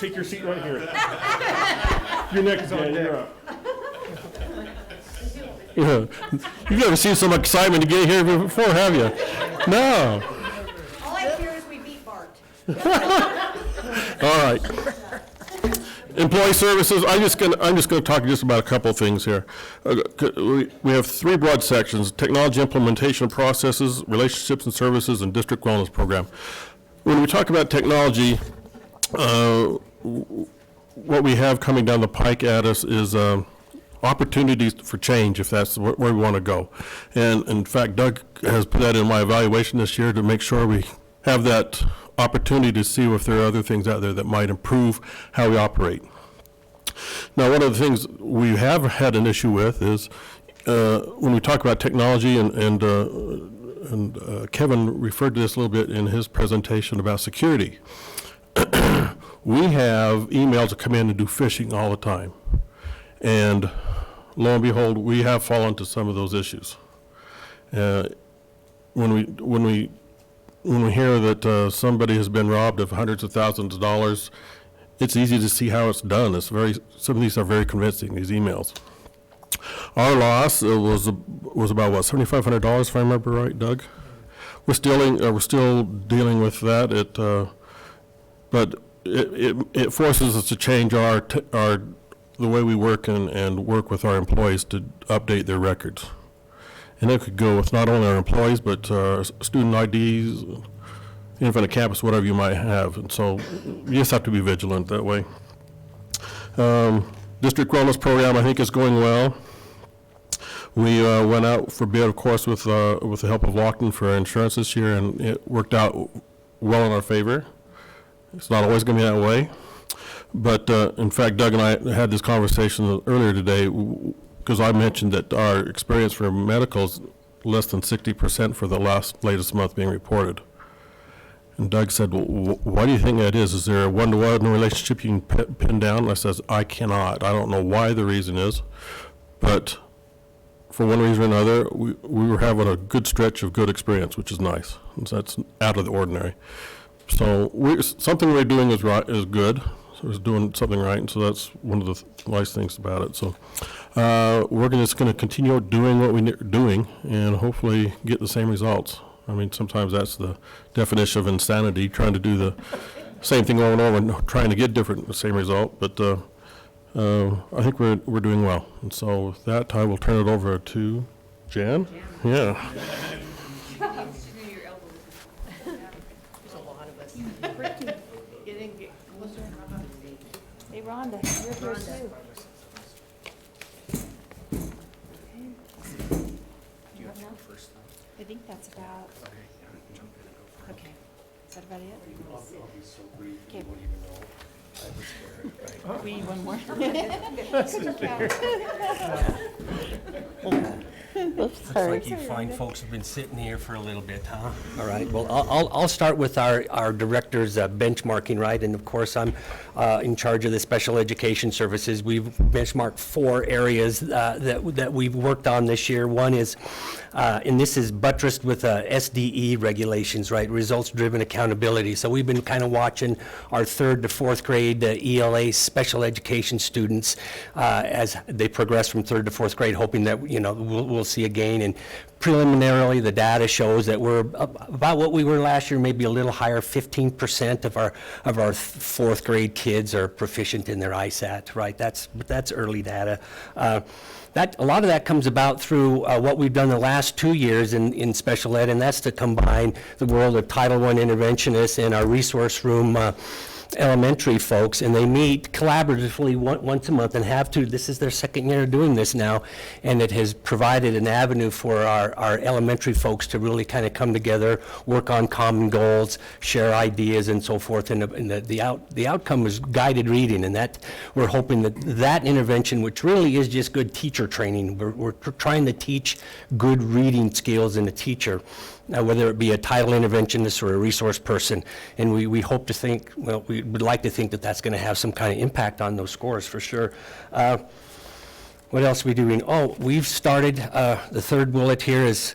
Take your seat right here. You're next, Dan, you're up. Yeah. You've never seen some excitement to get here before, have you? No. All I hear is we beat Bart. All right. Employee services, I'm just gonna talk just about a couple of things here. We have 3 broad sections: technology implementation processes, relationships and services, and district wellness program. When we talk about technology, what we have coming down the pike at us is opportunities for change, if that's where we want to go. And in fact, Doug has put that in my evaluation this year to make sure we have that opportunity to see if there are other things out there that might improve how we operate. Now, one of the things we have had an issue with is when we talk about technology, and Kevin referred to this a little bit in his presentation about security. We have emails that come in and do phishing all the time. And lo and behold, we have fallen into some of those issues. When we hear that somebody has been robbed of hundreds of thousands of dollars, it's easy to see how it's done. Some of these are very convincing, these emails. Our loss was about, what, $7,500, if I remember right, Doug? We're still dealing with that. But it forces us to change the way we work and work with our employees to update their records. And it could go with not only our employees, but student IDs, infant campus, whatever you might have. And so you just have to be vigilant that way. District wellness program, I think, is going well. We went out for bid, of course, with the help of Lockton for our insurance this year, and it worked out well in our favor. It's not always going to be that way. But in fact, Doug and I had this conversation earlier today, because I mentioned that our experience for medical is less than 60% for the latest month being reported. And Doug said, well, why do you think that is? Is there a one-to-one relationship you can pin down? And I says, I cannot. I don't know why the reason is, but for one reason or another, we were having a good stretch of good experience, which is nice. And so that's out of the ordinary. So something we're doing is good. So we're doing something right, and so that's one of the nice things about it. So we're just going to continue doing what we're doing and hopefully get the same results. I mean, sometimes that's the definition of insanity, trying to do the same thing over and over and trying to get the same result. But I think we're doing well. And so with that, I will turn it over to Jan. Yeah. Hey, Rhonda, you're here too. Do you have to go first, though? that's about, okay, is that about it? Okay. We need one more. Looks like you fine folks have been sitting here for a little bit, huh? All right, well, I'll start with our director's benchmarking, right? And of course, I'm in charge of the special education services. We've benchmarked 4 areas that we've worked on this year. One is, and this is buttressed with SDE regulations, right? Results-driven accountability. So we've been kind of watching our 3rd to 4th grade ELA special education students as they progress from 3rd to 4th grade, hoping that, you know, we'll see a gain. And preliminarily, the data shows that we're about what we were last year, maybe a little higher. 15% of our 4th grade kids are proficient in their ISAT, right? That's early data. A lot of that comes about through what we've done the last 2 years in special ed, and that's to combine the world of Title I interventionists and our resource room elementary folks, and they meet collaboratively once a month and have to. This is their 2nd year of doing this now, and it has provided an avenue for our elementary folks to really kind of come together, work on common goals, share ideas, and so forth. And the outcome is guided reading, and that we're hoping that intervention, which really is just good teacher training, we're trying to teach good reading skills in a teacher, whether it be a title interventionist or a resource person. And we hope to think, well, we would like to think that that's going to have some kind of impact on those scores for sure. What else are we doing? Oh, we've started, the 3rd bullet here is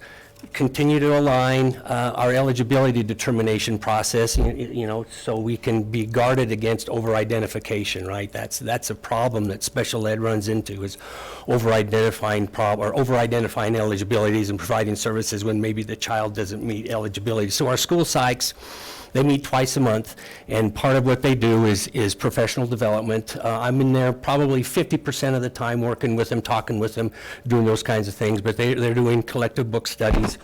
continue to align our eligibility determination process, you know, so we can be guarded against over-identification, right? That's a problem that special ed runs into, is over-identifying eligibilities and providing services when maybe the child doesn't meet eligibility. So our school psychs, they meet twice a month, and part of what they do is professional development. I'm in there probably 50% of the time working with them, talking with them, doing those kinds of things, but they're doing collective book studies.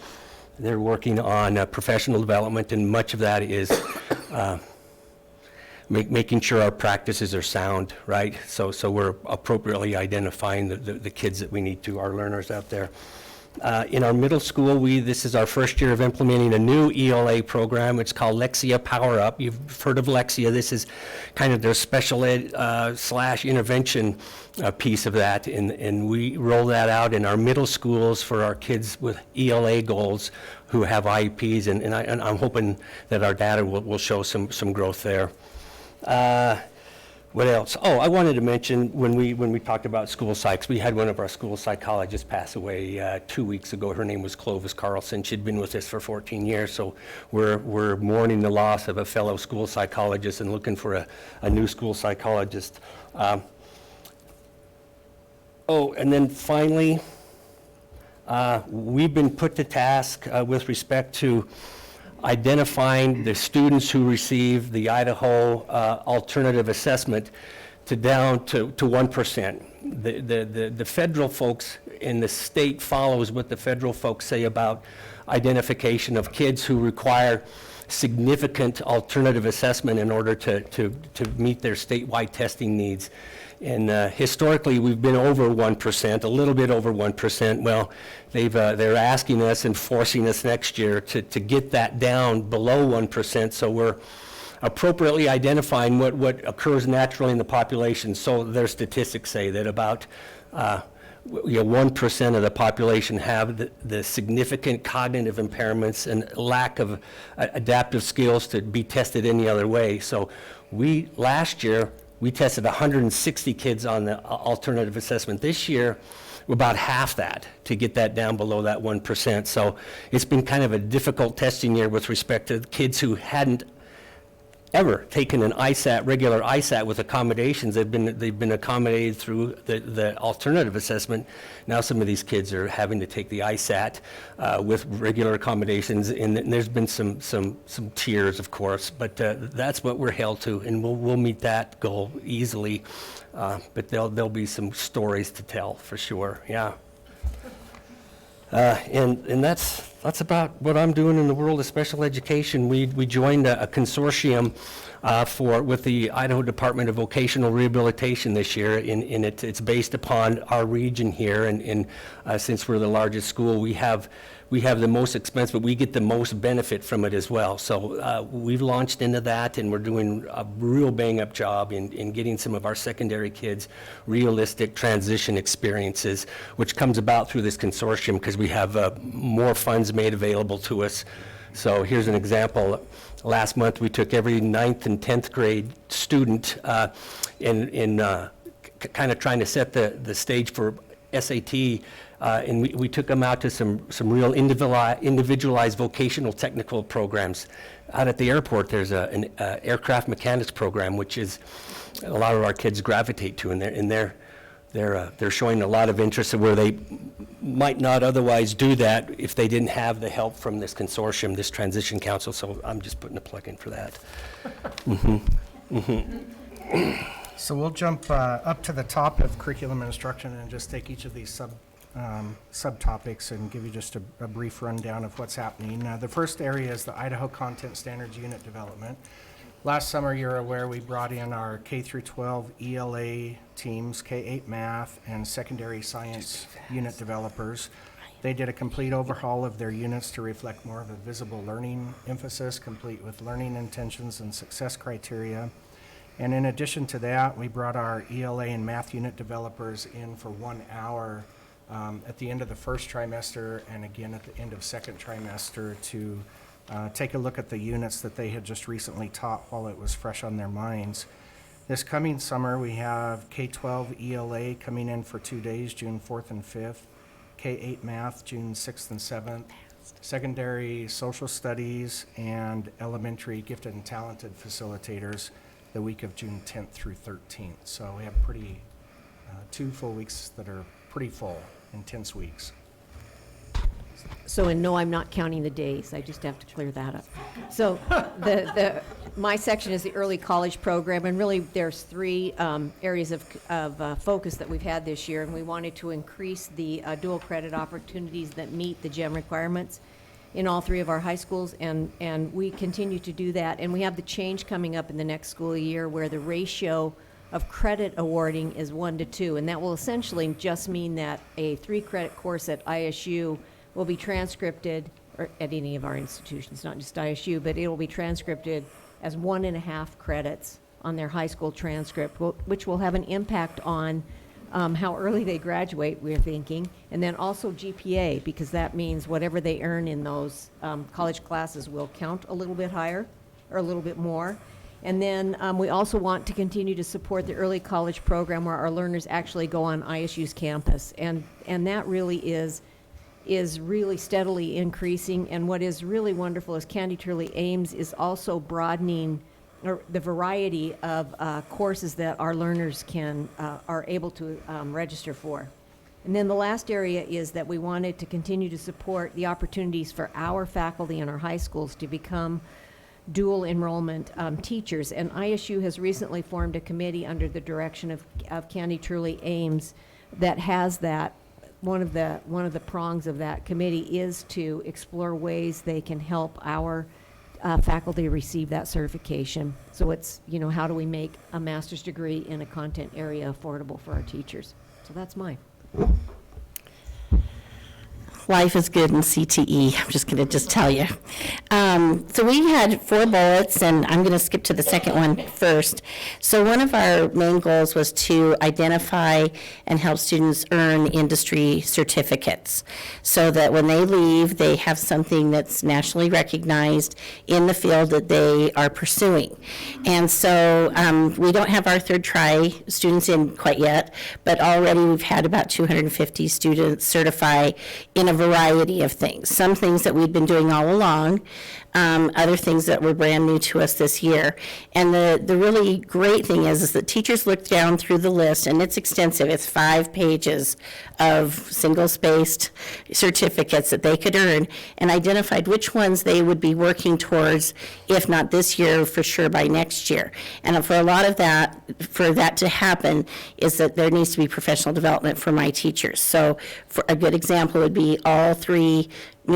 They're working on professional development, and much of that is making sure our practices are sound, right? So we're appropriately identifying the kids that we need to, our learners out there. In our middle school, this is our 1st year of implementing a new ELA program. It's called Lexia Power Up. You've heard of Lexia. This is kind of their special ed / intervention piece of that, and we roll that out in our middle schools for our kids with ELA goals who have IEPs, and I'm hoping that our data will show some growth there. What else? Oh, I wanted to mention, when we talked about school psychs, we had one of our school psychologists pass away 2 weeks ago. Her name was Clovis Carlson. She'd been with us for 14 years, so we're mourning the loss of a fellow school psychologist and looking for a new school psychologist. Oh, and then finally, we've been put to task with respect to identifying the students who receive the Idaho alternative assessment down to 1%. The federal folks in the state follows what the federal folks say about identification of kids who require significant alternative assessment in order to meet their statewide testing needs. And historically, we've been over 1%, a little bit over 1%. Well, they're asking us and forcing us next year to get that down below 1%, so we're appropriately identifying what occurs naturally in the population. So their statistics say that about 1% of the population have the significant cognitive impairments and lack of adaptive skills to be tested any other way. So last year, we tested 160 kids on the alternative assessment. This year, about half that, to get that down below that 1%. So it's been kind of a difficult testing year with respect to kids who hadn't ever taken an ISAT, regular ISAT with accommodations. They've been accommodated through the alternative assessment. Now some of these kids are having to take the ISAT with regular accommodations, and there's been some tears, of course, but that's what we're held to, and we'll meet that goal easily. But there'll be some stories to tell for sure. Yeah. And that's about what I'm doing in the world of special education. We joined a consortium with the Idaho Department of Vocational Rehabilitation this year, and it's based upon our region here, and since we're the largest school, we have we have the most expense, but we get the most benefit from it as well. So we've launched into that, and we're doing a real bang-up job in getting some of our secondary kids realistic transition experiences, which comes about through this consortium because we have more funds made available to us. So here's an example. Last month, we took every 9th and 10th grade student in kind of trying to set the stage for SAT, and we took them out to some real individualized vocational technical programs. Out at the airport, there's an aircraft mechanics program, which is a lot of our kids gravitate to, and they're showing a lot of interest in where they might not otherwise do that if they didn't have the help from this consortium, this transition council. So I'm just putting a plug in for that. So we'll jump up to the top of curriculum and instruction and just take each of these subtopics and give you just a brief rundown of what's happening. The first area is the Idaho Content Standards Unit Development. Last summer, you're aware, we brought in our K through 12 ELA teams, K-8 math, and secondary science unit developers. They did a complete overhaul of their units to reflect more of a visible learning emphasis, complete with learning intentions and success criteria. And in addition to that, we brought our ELA and math unit developers in for 1 hour at the end of the first trimester and again at the end of second trimester to take a look at the units that they had just recently taught while it was fresh on their minds. This coming summer, we have K-12 ELA coming in for 2 days, June 4th and 5th, K-8 math, June 6th and 7th, secondary social studies, and elementary gifted and talented facilitators the week of June 10th through 13th. So we have 2 full weeks that are pretty full, intense weeks. So, and no, I'm not counting the days, I just have to clear that up. So, my section is the early college program, and really there's 3 areas of focus that we've had this year, and we wanted to increase the dual credit opportunities that meet the GEM requirements in all 3 of our high schools, and we continue to do that. And we have the change coming up in the next school year where the ratio of credit awarding is 1 to 2, and that will essentially just mean that a 3-credit course at ISU will be transcripted, or at any of our institutions, not just ISU, but it will be transcripted as 1.5 credits on their high school transcript, which will have an impact on how early they graduate, we're thinking, and then also GPA, because that means whatever they earn in those college classes will count a little bit higher or a little bit more. And then we also want to continue to support the early college program where our learners actually go on ISU's campus, and that really is really steadily increasing. And what is really wonderful is Candy Turley Ames is also broadening the variety of courses that our learners are able to register for. And then the last area is that we wanted to continue to support the opportunities for our faculty in our high schools to become dual enrollment teachers. And ISU has recently formed a committee under the direction of Candy Turley Ames that has that. One of the prongs of that committee is to explore ways they can help our faculty receive that certification. So it's, how do we make a master's degree in a content area affordable for our teachers? So that's mine. Life is good in CTE, I'm just going to tell you. So we had 4 bullets, and I'm going to skip to the second one first. So one of our main goals was to identify and help students earn industry certificates so that when they leave, they have something that's nationally recognized in the field that they are pursuing. And so we don't have our third try students in quite yet, but already we've had about 250 students certify in a variety of things. Some things that we've been doing all along, other things that were brand new to us this year. And the really great thing is that teachers looked down through the list, and it's extensive. It's 5 pages of single-spaced certificates that they could earn and identified which ones they would be working towards, if not this year, for sure by next year. And for a lot of that, for that to happen, is that there needs to be professional development for my teachers. So for a good example would be all 3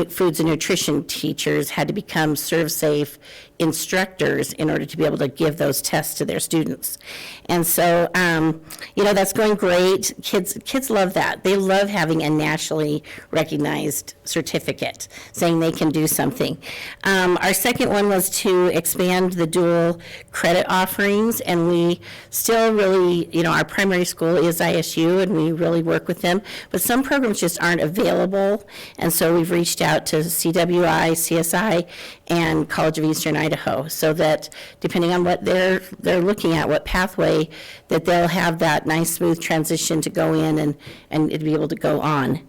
foods and nutrition teachers had to become ServSafe instructors in order to be able to give those tests to their students. And so, that's going great. Kids love that. They love having a nationally recognized certificate saying they can do something. Our second one was to expand the dual credit offerings, and we still really, our primary school is ISU, and we really work with them, but some programs just aren't available, and so we've reached out to CWI, CSI, and College of Eastern Idaho, so that depending on what they're looking at, what pathway, that they'll have that nice smooth transition to go in and be able to go on.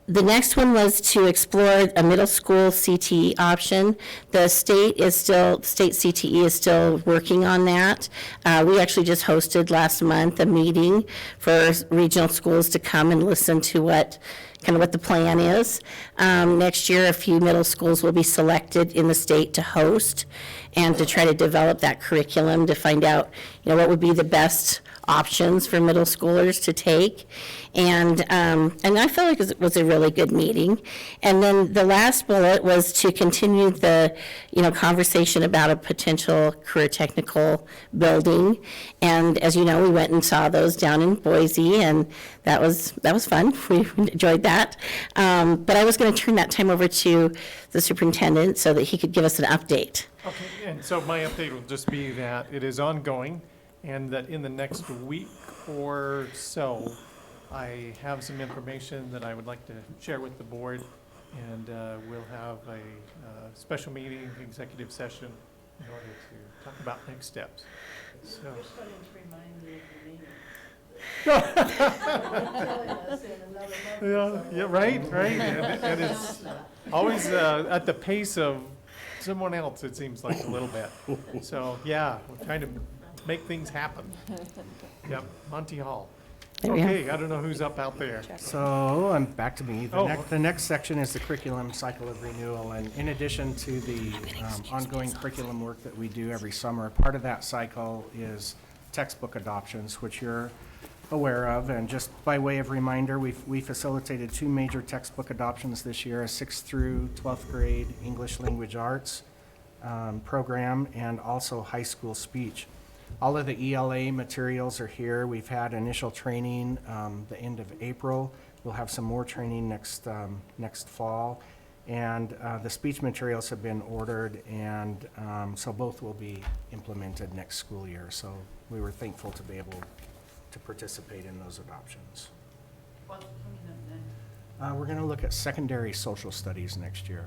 The next one was to explore a middle school CTE option. The state CTE is still working on that. We actually just hosted last month a meeting for regional schools to come and listen to what the plan is. Next year, a few middle schools will be selected in the state to host and to try to develop that curriculum to find out, what would be the best options for middle schoolers to take. And I feel like it was a really good meeting. And then the last bullet was to continue the, conversation about a potential career technical building. And as you know, we went and saw those down in Boise, and that was fun. We enjoyed that. But I was going to turn that time over to the superintendent so that he could give us an update. Okay, and so my update will just be that it is ongoing, and that in the next week or so, I have some information that I would like to share with the board, and we'll have a special meeting, executive session, in order to talk about next steps. So. We're starting to remind you of the meeting. Yeah, right, and it's always at the pace of someone else, it seems like a little bit. So, yeah, we're trying to make things happen. Yep, Monty Hall. Okay, I don't know who's up out there. So, back to me. The next section is the curriculum cycle of renewal, and in addition to the ongoing curriculum work that we do every summer, part of that cycle is textbook adoptions, which you're aware of. And just by way of reminder, we facilitated 2 major textbook adoptions this year, a 6th through 12th grade English Language Arts program, and also high school speech. All of the ELA materials are here. We've had initial training the end of April. We'll have some more training next fall. And the speech materials have been ordered, and so both will be implemented next school year. So we were thankful to be able to participate in those adoptions. What's coming up next? We're going to look at secondary social studies next year.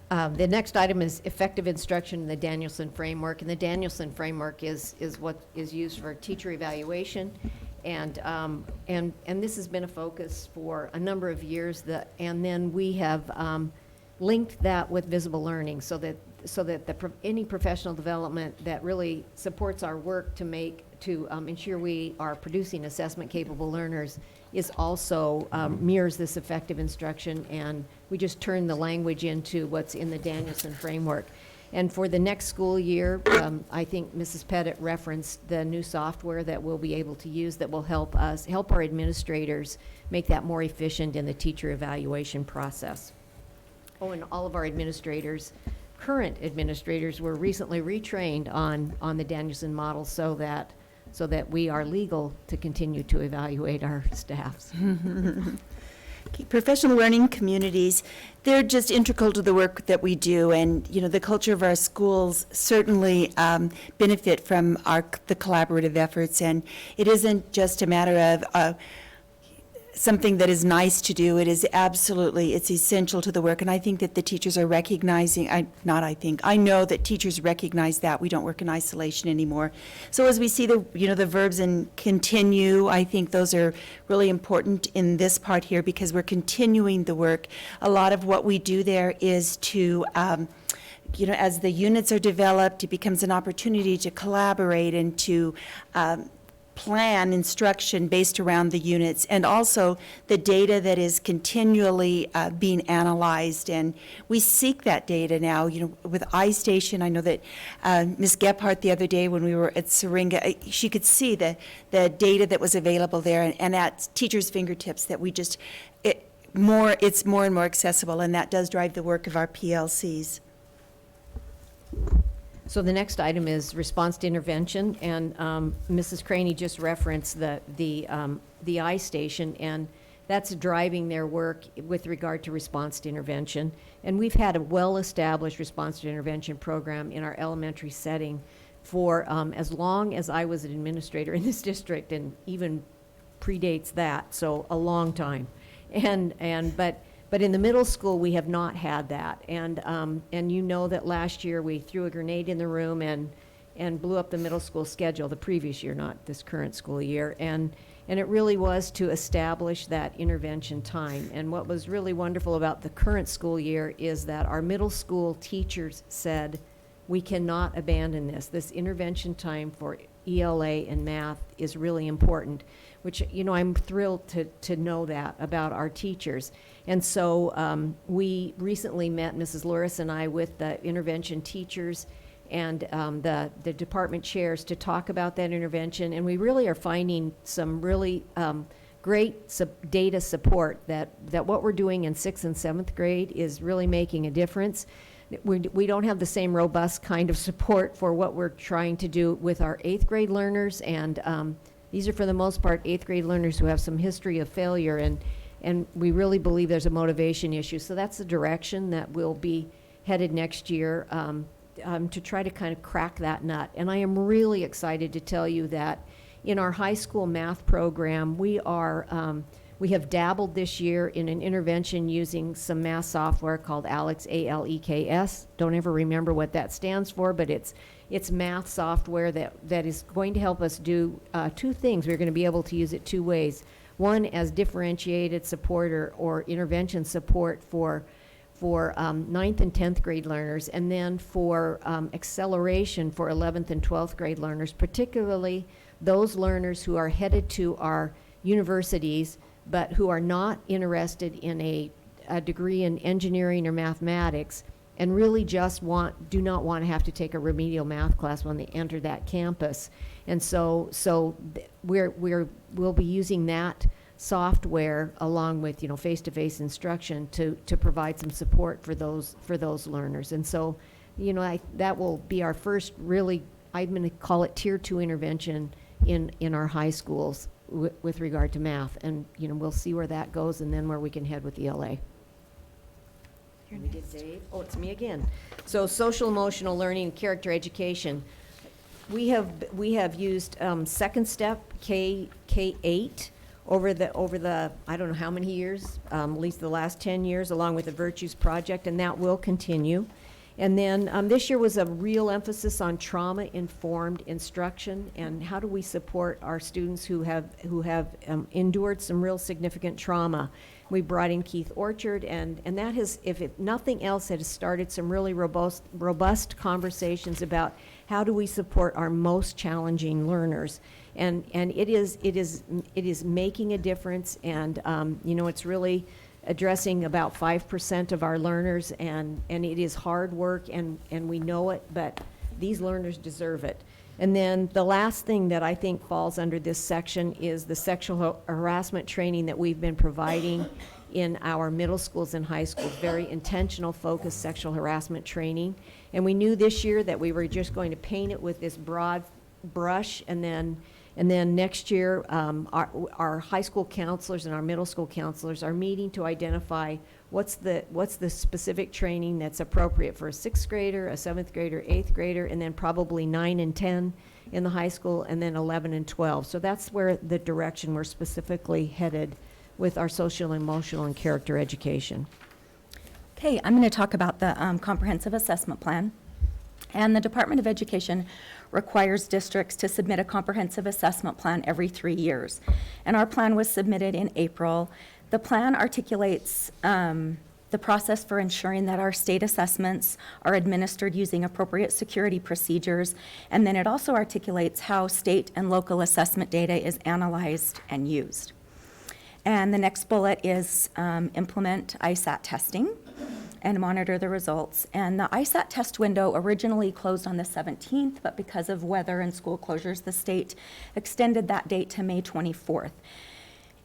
The next item is effective instruction in the Danielson framework, and the Danielson framework is what is used for teacher evaluation, and this has been a focus for a number of years. And then we have linked that with visible learning, so that any professional development that really supports our work to ensure we are producing assessment capable learners is also mirrors this effective instruction, and we just turn the language into what's in the Danielson framework. And for the next school year, I think Mrs. Pettit referenced the new software that we'll be able to use that will help our administrators make that more efficient in the teacher evaluation process. Oh, and all of our current administrators were recently retrained on the Danielson model so that we are legal to continue to evaluate our staffs. Okay, professional learning communities, they're just integral to the work that we do, and the culture of our schools certainly benefit from the collaborative efforts, and it isn't just a matter of something that is nice to do. It is it's essential to the work, and I think that the teachers are recognizing, I know that teachers recognize that we don't work in isolation anymore. So as we see the verbs in continue, I think those are really important in this part here because we're continuing the work. A lot of what we do there is to as the units are developed, it becomes an opportunity to collaborate and to plan instruction based around the units, and also the data that is continually being analyzed. And we seek that data now, with iStation. I know that Ms. Gephardt the other day when we were at Syringa, she could see the data that was available there and at teachers' fingertips that it's more and more accessible, and that does drive the work of our PLCs. So the next item is response to intervention, and Mrs. Craney just referenced the iStation, and that's driving their work with regard to response to intervention. And we've had a well-established response to intervention program in our elementary setting for as long as I was an administrator in this district, and even predates that, so a long time. But in the middle school, we have not had that. And you know that last year we threw a grenade in the room and blew up the middle school schedule, the previous year, not this current school year. And it really was to establish that intervention time. And what was really wonderful about the current school year is that our middle school teachers said, we cannot abandon this. This intervention time for ELA and math is really important, which, you know, I'm thrilled to know that about our teachers. And so we recently met, Mrs. Luris and I, with the intervention teachers and the department chairs to talk about that intervention. And we really are finding some really great data support that what we're doing in 6th and 7th grade is really making a difference. We don't have the same robust kind of support for what we're trying to do with our 8th grade learners, and these are for the most part 8th grade learners who have some history of failure, and we really believe there's a motivation issue. So that's the direction that we'll be headed next year, to try to kind of crack that nut. And I am really excited to tell you that in our high school math program, we have dabbled this year in an intervention using some math software called ALEKS, A-L-E-K-S. Don't ever remember what that stands for, but it's math software that is going to help us do two things. We're going to be able to use it two ways. One, as differentiated support or intervention support for 9th and 10th grade learners, and then for acceleration for 11th and 12th grade learners, particularly those learners who are headed to our universities but who are not interested in a degree in engineering or mathematics, and really just do not want to have to take a remedial math class when they enter that campus. And so we'll be using that software along with, you know, face-to-face instruction to provide some support for those learners. And so, you know, that will be our first really, I'm going to call it tier 2 intervention in our high schools with regard to math. And, you know, we'll see where that goes and then where we can head with ELA. You're We did next. Dave. Oh, it's me again. So social emotional learning, character education. We have used Second Step K8 over the I don't know how many years, at least the last 10 years, along with the Virtues Project, and that will continue. And then this year was a real emphasis on trauma-informed instruction and how do we support our students who have endured some real significant trauma. We brought in Keith Orchard, and that has, if nothing else, it has started some really robust conversations about how do we support our most challenging learners. And it is making a difference, and you know, it's really addressing about 5% of our learners, and it is hard work, and we know it, but these learners deserve it. And then the last thing that I think falls under this section is the sexual harassment training that we've been providing in our middle schools and high schools, very intentional, focused sexual harassment training. And we knew this year that we were just going to paint it with this broad brush, and then next year, our high school counselors and our middle school counselors are meeting to identify what's the specific training that's appropriate for a 6th grader, a 7th grader, 8th grader, and then probably 9 and 10 in the high school, and then 11 and 12. So that's where the direction we're specifically headed with our social, emotional, and character education. Okay, I'm going to talk about the comprehensive assessment plan. And the Department of Education requires districts to submit a comprehensive assessment plan every 3 years. And our plan was submitted in April. The plan articulates the process for ensuring that our state assessments are administered using appropriate security procedures. And then it also articulates how state and local assessment data is analyzed and used. And the next bullet is implement ISAT testing and monitor the results. And the ISAT test window originally closed on the 17th, but because of weather and school closures, the state extended that date to May 24th.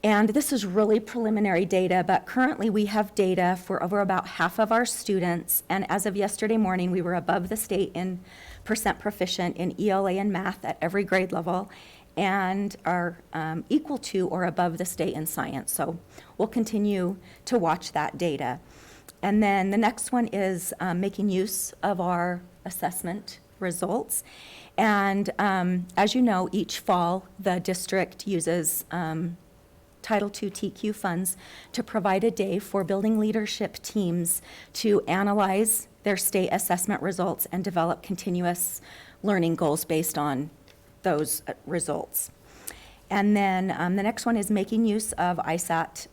And this is really preliminary data, but currently we have data for over about half of our students. And as of yesterday morning, we were above the state in percent proficient in ELA and math at every grade level, and are equal to or above the state in science. So we'll continue to watch that data. And then the next one is making use of our assessment results. And as you know, each fall, the district uses Title II TQ funds to provide a day for building leadership teams to analyze their state assessment results and develop continuous learning goals based on those results. And then the next one is making use of ISAT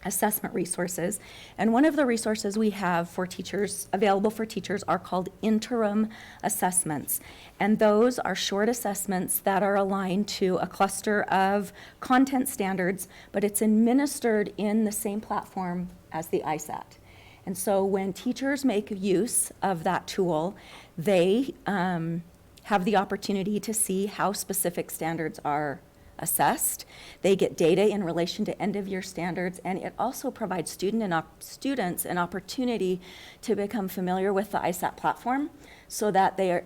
assessment resources. And one of the resources we have for teachers, available for teachers, are called interim assessments. And those are short assessments that are aligned to a cluster of content standards, but it's administered in the same platform as the ISAT. And so when teachers make use of that tool, they have the opportunity to see how specific standards are assessed. They get data in relation to end-of-year standards, and it also provides students an opportunity to become familiar with the ISAT platform so that they are,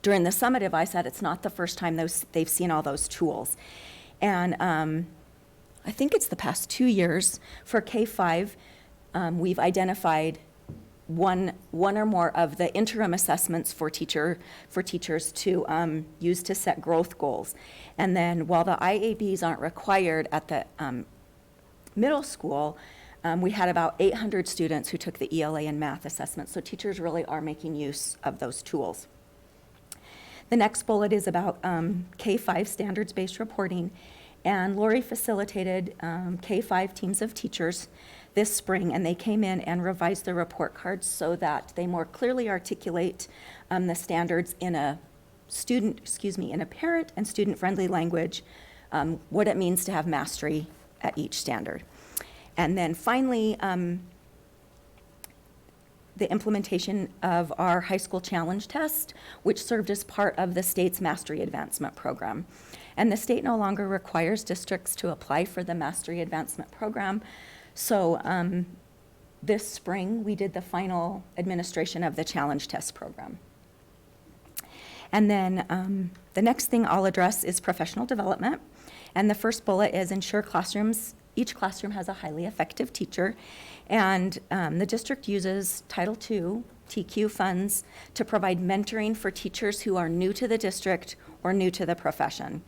during the summative ISAT, it's not the first time they've seen all those tools. And I think it's the past 2 years for K-5, we've identified one or more of the interim assessments for teachers to use to set growth goals. And then while the IABs aren't required at the middle school, we had about 800 students who took the ELA and math assessment. So teachers really are making use of those tools. The next bullet is about K-5 standards-based reporting. And Lori facilitated K-5 teams of teachers this spring, and they came in and revised the report cards so that they more clearly articulate the standards in a parent and student-friendly language, what it means to have mastery at each standard. And then finally, the implementation of our high school challenge test, which served as part of the state's mastery advancement program. And the state no longer requires districts to apply for the mastery advancement program. So this spring, we did the final administration of the challenge test program. And then the next thing I'll address is professional development. And the first bullet is ensure each classroom has a highly effective teacher. And the district uses Title II TQ funds to provide mentoring for teachers who are new to the district or new to the profession.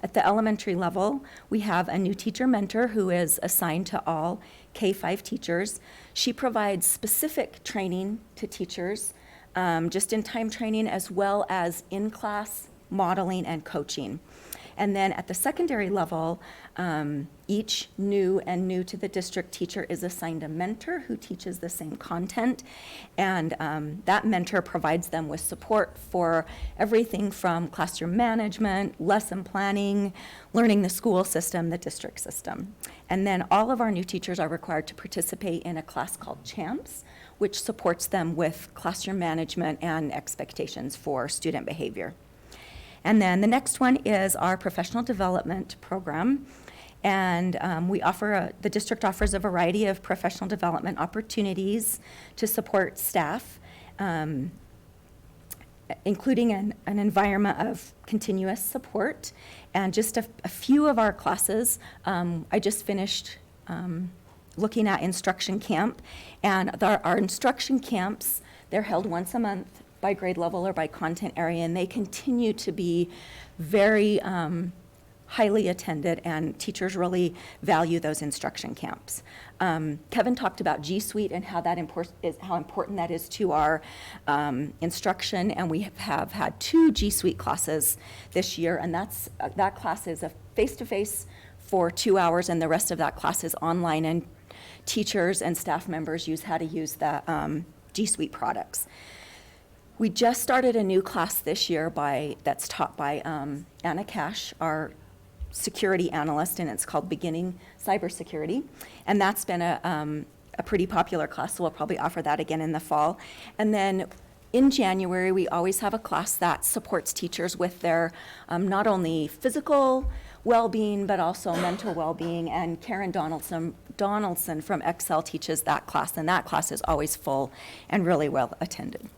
At the elementary level, we have a new teacher mentor who is assigned to all K-5 teachers. She provides specific training to teachers, just-in-time training, as well as in-class modeling and coaching. And then at the secondary level, each new to the district teacher is assigned a mentor who teaches the same content. And that mentor provides them with support for everything from classroom management, lesson planning, learning the school system, the district system. And then all of our new teachers are required to participate in a class called CHAMPS, which supports them with classroom management and expectations for student behavior. And then the next one is our professional development program. And the district offers a variety of professional development opportunities to support staff, including an environment of continuous support. And just a few of our classes, I just finished looking at instruction camp. And our instruction camps, they're held once a month by grade level or by content area, and they continue to be very highly attended, and teachers really value those instruction camps. Kevin talked about G Suite and how important that is to our instruction, and we have had 2 G Suite classes this year, and that class is a face-to-face for 2 hours, and the rest of that class is online, and teachers and staff members how to use the G Suite products. We just started a new class this year that's taught by Anna Cash, our security analyst, and it's called Beginning Cybersecurity. And that's been a pretty popular class, so we'll probably offer that again in the fall. And then in January, we always have a class that supports teachers with their not only physical well-being, but also mental well-being. And Karen Donaldson from Excel teaches that class, and that class is always full and really well attended.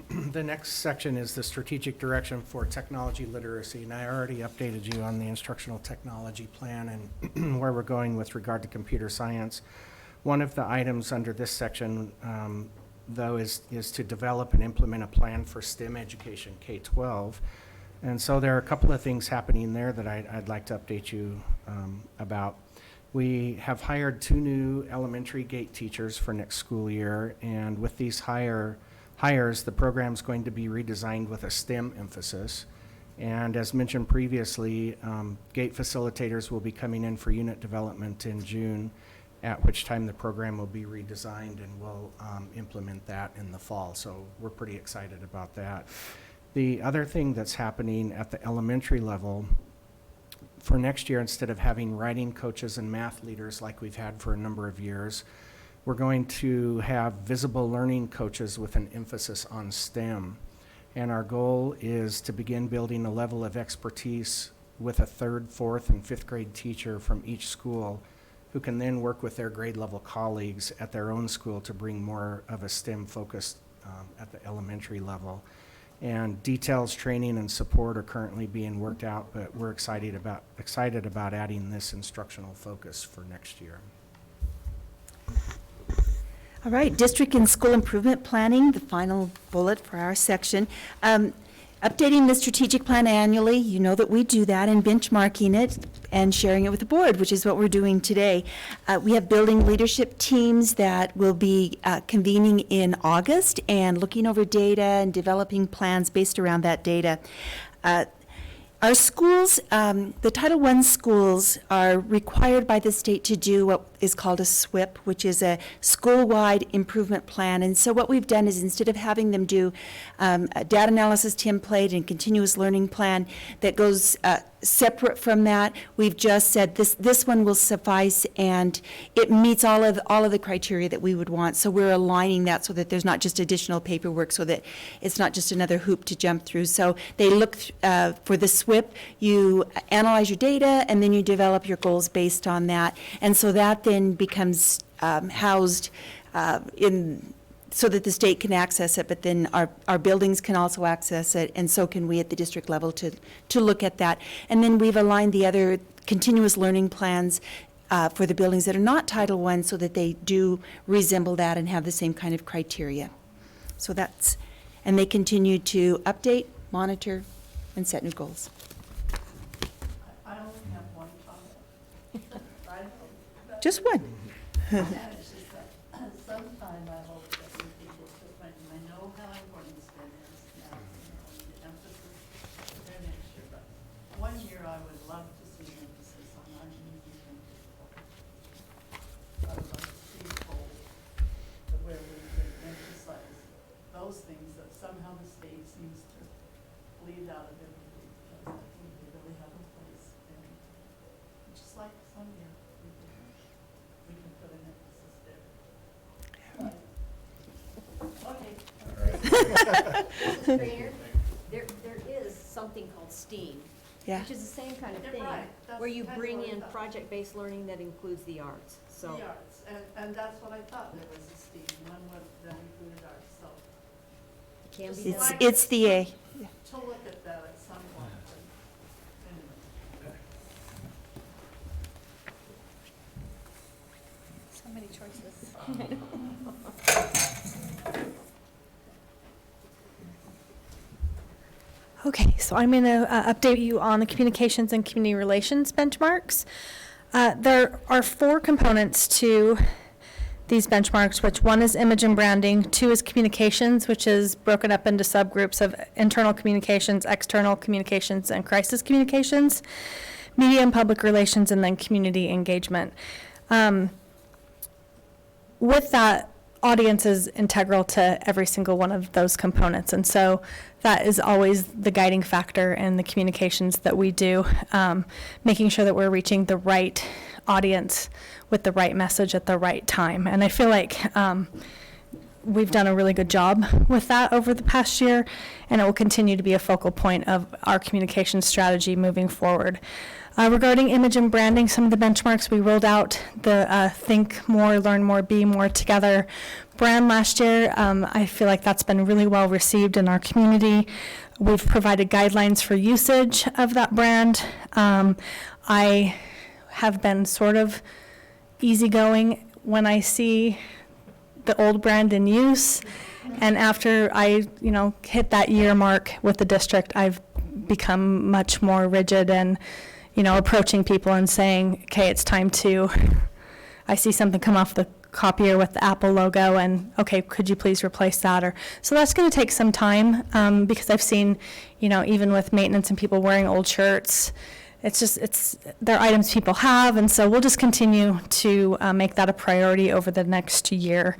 The next section is the strategic direction for technology literacy, and I already updated you on the instructional technology plan and where we're going with regard to computer science. One of the items under this section, though, is to develop and implement a plan for STEM education, K-12. And so there are a couple of things happening there that I'd like to update you about. We have hired 2 new elementary gate teachers for next school year, and with these hires, the program's going to be redesigned with a STEM emphasis. And as mentioned previously, gate facilitators will be coming in for unit development in June, at which time the program will be redesigned, and we'll implement that in the fall. So we're pretty excited about that. The other thing that's happening at the elementary level, for next year, instead of having writing coaches and math leaders like we've had for a number of years, we're going to have visible learning coaches with an emphasis on STEM. And our goal is to begin building a level of expertise with a 3rd, 4th, and 5th grade teacher from each school who can then work with their grade level colleagues at their own school to bring more of a STEM focus at the elementary level. And details, training, and support are currently being worked out, but we're excited about adding this instructional focus for next year. All right, district and school improvement planning, the final bullet for our section. Updating the strategic plan annually, you know that we do that, and benchmarking it and sharing it with the board, which is what we're doing today. We have building leadership teams that will be convening in August and looking over data and developing plans based around that data. Our schools, the Title I schools are required by the state to do what is called a SWIP, which is a school-wide improvement plan. And so what we've done is, instead of having them do a data analysis template and continuous learning plan that goes separate from that, we've just said this one will suffice, and it meets all of the criteria that we would want. So we're aligning that so that there's not just additional paperwork, so that it's not just another hoop to jump through. So they look for the SWIP, you analyze your data, and then you develop your goals based on that. And so that then becomes housed in, so that the state can access it, but then our buildings can also access it, and so can we at the district level to look at that. And then we've aligned the other continuous learning plans for the buildings that are not Title I, so that they do resemble that and have the same kind of criteria. So that's, and they continue to update, monitor, and set new goals. I only have one comment. Just one. And it's just that sometime I hope that we can get to a point, and I know how important STEM is now, the emphasis there next year, but one year I would love to see an emphasis on our easy thinking. I would like to see a goal where we can emphasize those things that somehow the state seems to leave out of everything, because I think they really have a place. And just like some year, we can put an emphasis there. Mrs. Trainer, there is something called STEAM, Yeah. which is the same kind of Yeah, thing, right. That's where you kind of bring what I in thought. project-based learning that includes the arts, so. The arts, and that's what I thought there was a STEAM, one that included arts, so. It can be Just done. like It's the A. to look at that at some point. Anyway. So many choices. Okay, so I'm going to update you on the communications and community relations benchmarks. There are 4 components to these benchmarks, which one is image and branding, 2 is communications, which is broken up into subgroups of internal communications, external communications, and crisis communications, media and public relations, and then community engagement. With that, audience is integral to every single one of those components, and so that is always the guiding factor in the communications that we do, making sure that we're reaching the right audience with the right message at the right time. And I feel like we've done a really good job with that over the past year, and it will continue to be a focal point of our communication strategy moving forward. Regarding image and branding, some of the benchmarks, we rolled out the Think More, Learn More, Be More Together brand last year. I feel like that's been really well received in our community. We've provided guidelines for usage of that brand. I have been sort of easygoing when I see the old brand in use, and after I, hit that year mark with the district, I've become much more rigid and, approaching people and saying, okay, it's time to, I see something come off the copier with the Apple logo, and okay, could you please replace that? So that's going to take some time, because I've seen, even with maintenance and people wearing old shirts, they're items people have, and so we'll just continue to make that a priority over the next year.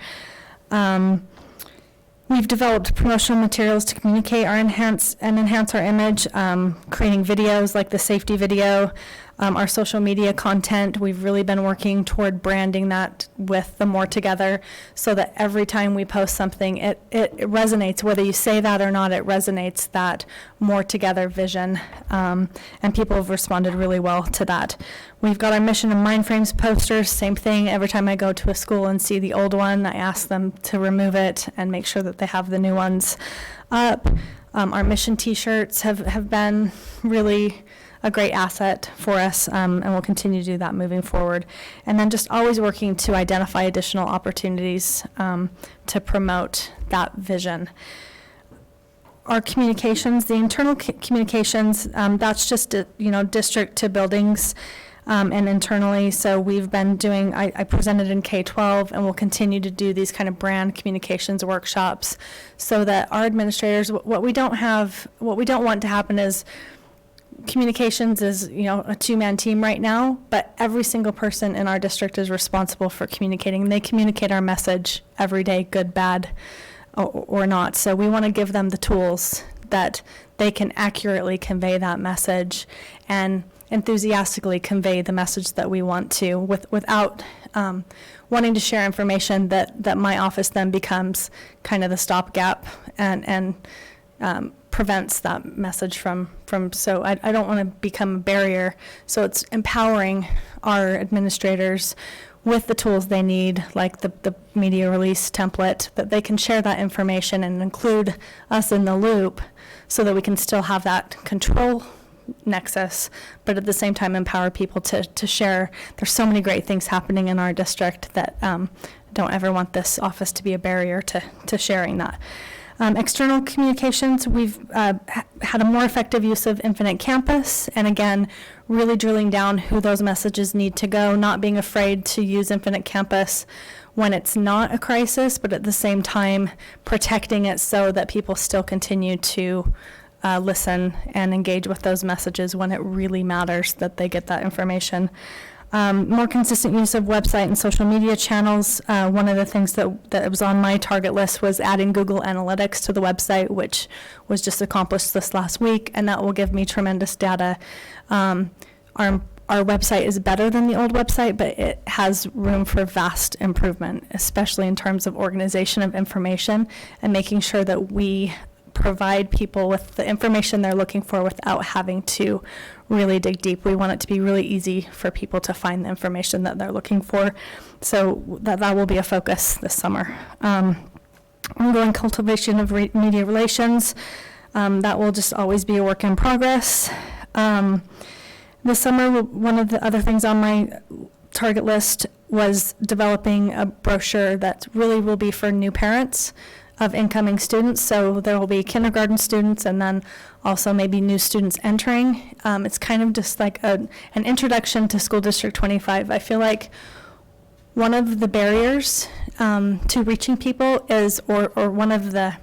We've developed promotional materials to communicate enhance our image, creating videos like the safety video, our social media content. We've really been working toward branding that with the More Together, so that every time we post something, it resonates, whether you say that or not, it resonates, that More Together vision, and people have responded really well to that. We've got our mission and mind frames posters, same thing. Every time I go to a school and see the old one, I ask them to remove it and make sure that they have the new ones up. Our mission t-shirts have been really a great asset for us, and we'll continue to do that moving forward. And then just always working to identify additional opportunities to promote that vision. Our communications, the internal communications, that's just district to buildings and internally. So we've been doing, I presented in K-12, and we'll continue to do these kind of brand communications workshops, so that our administrators, what we don't want to happen is, communications is, a two-man team right now, but every single person in our district is responsible for communicating. They communicate our message every day, good, bad, or not. So we want to give them the tools that they can accurately convey that message and enthusiastically convey the message that we want to, without wanting to share information that my office then becomes kind of the stopgap and prevents that message from so I don't want to become a barrier. So it's empowering our administrators with the tools they need, like the media release template, that they can share that information and include us in the loop, so that we can still have that control nexus, but at the same time empower people to share. There's so many great things happening in our district that don't ever want this office to be a barrier to sharing that. External communications, we've had a more effective use of Infinite Campus, and again, really drilling down who those messages need to go, not being afraid to use Infinite Campus when it's not a crisis, but at the same time protecting it so that people still continue to listen and engage with those messages when it really matters that they get that information. More consistent use of website and social media channels. One of the things that was on my target list was adding Google Analytics to the website, which was just accomplished this last week, and that will give me tremendous data. Our website is better than the old website, but it has room for vast improvement, especially in terms of organization of information and making sure that we provide people with the information they're looking for without having to really dig deep. We want it to be really easy for people to find the information that they're looking for. So that will be a focus this summer. Ongoing cultivation of media relations. That will just always be a work in progress. This summer, one of the other things on my target list was developing a brochure that really will be for new parents of incoming students. So there will be kindergarten students and then also maybe new students entering. It's kind of just like an introduction to School District 25. I feel like one of the barriers to reaching people is, or one of the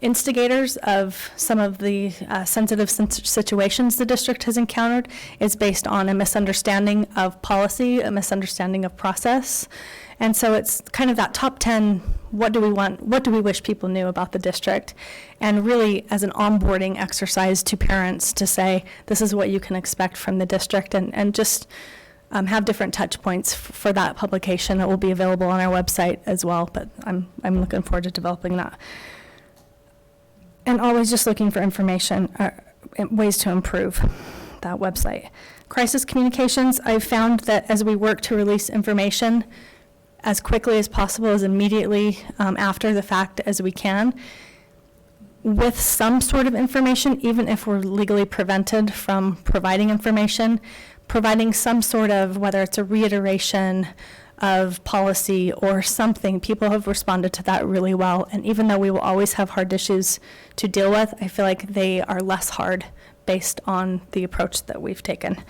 instigators of some of the sensitive situations the district has encountered is based on a misunderstanding of policy, a misunderstanding of process. And so it's kind of that top 10, what do we want, what do we wish people knew about the district? And really as an onboarding exercise to parents to say, this is what you can expect from the district, and just have different touch points for that publication. It will be available on our website as well, but I'm looking forward to developing that. And always just looking for information, ways to improve that website. Crisis communications, I've found that as we work to release information as quickly as possible, as immediately after the fact as we can, with some sort of information, even if we're legally prevented from providing information, providing some sort of, whether it's a reiteration of policy or something, people have responded to that really well. And even though we will always have hard issues to deal with, I feel like they are less hard based on the approach that we've taken.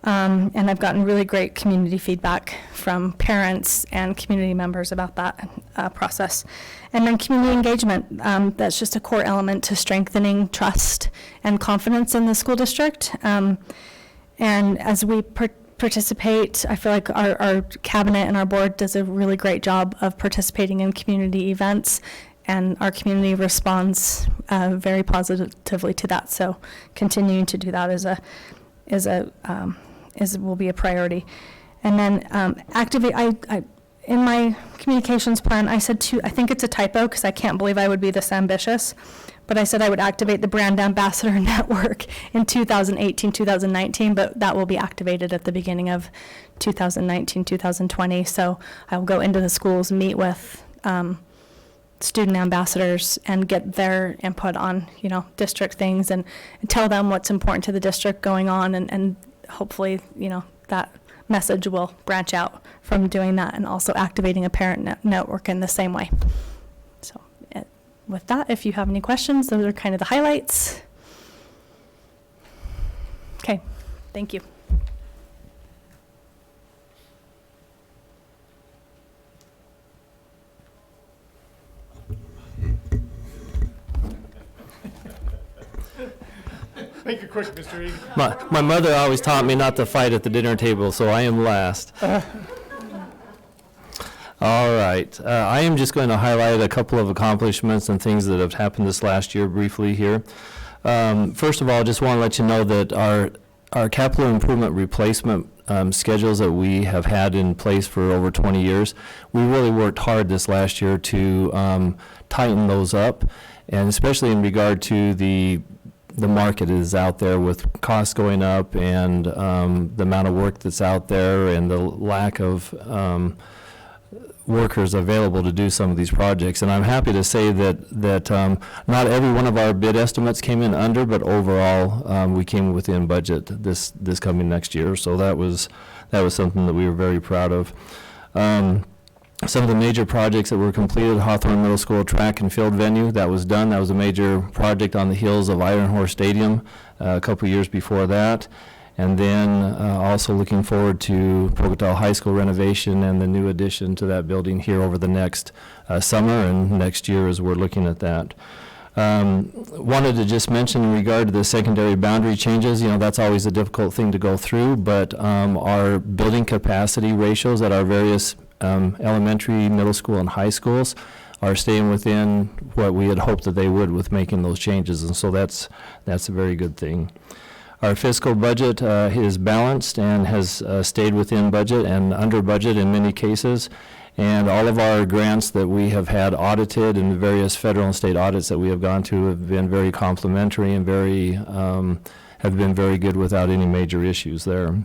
And I've gotten really great community feedback from parents and community members about that process. And then community engagement, that's just a core element to strengthening trust and confidence in the school district. And as we participate, I feel like our cabinet and our board does a really great job of participating in community events, and our community responds very positively to that. So continuing to do that will be a priority. And then activate, in my communications plan, I said I think it's a typo because I can't believe I would be this ambitious, but I said I would activate the brand ambassador network in 2018, 2019, but that will be activated at the beginning of 2019, 2020. So I will go into the schools, meet with student ambassadors and get their input on, district things and tell them what's important to the district going on, and hopefully, that message will branch out from doing that, and also activating a parent network in the same way. So with that, if you have any questions, those are kind of the highlights. Okay, thank you. Make it quick, Mr. Reed. My mother always taught me not to fight at the dinner table, so I am last. All right. I am just going to highlight a couple of accomplishments and things that have happened this last year briefly here. First of all, I just want to let you know that our capital improvement replacement schedules that we have had in place for over 20 years, we really worked hard this last year to tighten those up, and especially in regard to the market is out there with costs going up, and the amount of work that's out there, and the lack of workers available to do some of these projects. And I'm happy to say that not every one of our bid estimates came in under, but overall we came within budget this coming next year. So that was something that we were very proud of. Some of the major projects that were completed: Hawthorne Middle School track and field venue, that was done. That was a major project on the heels of Iron Horse Stadium a couple years before that. And then also looking forward to Pocatello High School renovation and the new addition to that building here over the next summer and next year as we're looking at that. Wanted to just mention in regard to the secondary boundary changes, that's always a difficult thing to go through, but our building capacity ratios at our various elementary, middle school, and high schools are staying within what we had hoped that they would with making those changes, and so that's a very good thing. Our fiscal budget is balanced and has stayed within budget and under budget in many cases, and all of our grants that we have had audited and the various federal and state audits that we have gone to have been very complimentary and have been very good without any major issues there.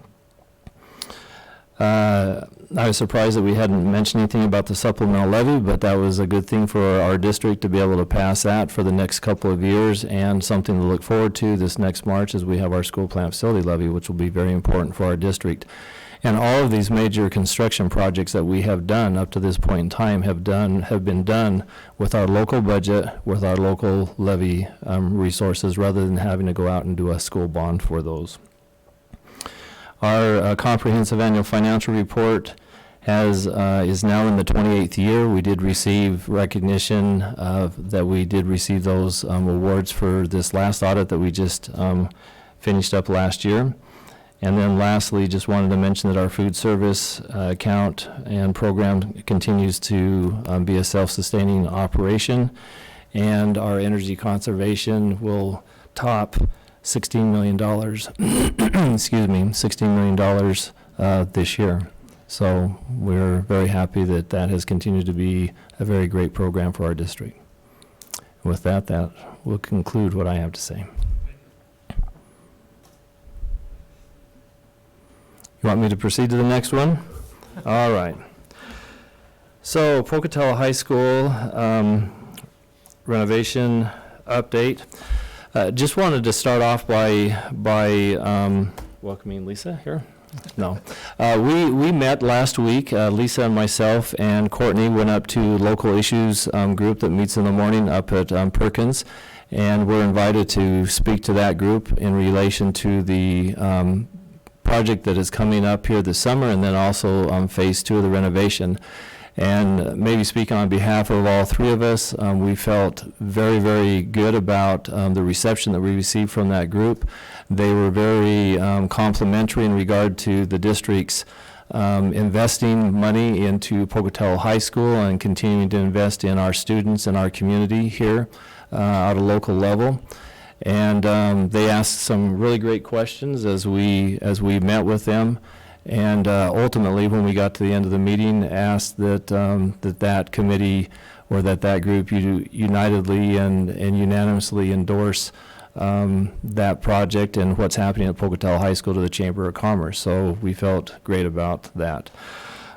I was surprised that we hadn't mentioned anything about the supplemental levy, but that was a good thing for our district to be able to pass that for the next couple of years, and something to look forward to this next March as we have our school plant facility levy, which will be very important for our district. And all of these major construction projects that we have done up to this point in time have been done with our local budget, with our local levy resources, rather than having to go out and do a school bond for those. Our comprehensive annual financial report is now in the 28th year. We did receive recognition that we did receive those awards for this last audit that we just finished up last year. And then lastly, just wanted to mention that our food service account and program continues to be a self-sustaining operation, and our energy conservation will top $16 million, excuse me, $16 million this year. So we're very happy that that has continued to be a very great program for our district. With that, that will conclude what I have to say. You want me to proceed to the next one? All right. So Pocatello High School renovation update. Just wanted to start off by welcoming Lisa here. No. We met last week, Lisa and myself and Courtney went up to local issues group that meets in the morning up at Perkins, and we're invited to speak to that group in relation to the project that is coming up here this summer, and then also phase 2 of the renovation. And maybe speaking on behalf of all three of us, we felt very, very good about the reception that we received from that group. They were very complimentary in regard to the district's investing money into Pocatello High School and continuing to invest in our students and our community here at a local level. And they asked some really great questions as we met with them. And ultimately, when we got to the end of the meeting, asked that that committee or that group unitedly and unanimously endorse that project and what's happening at Pocatello High School to the Chamber of Commerce. So we felt great about that.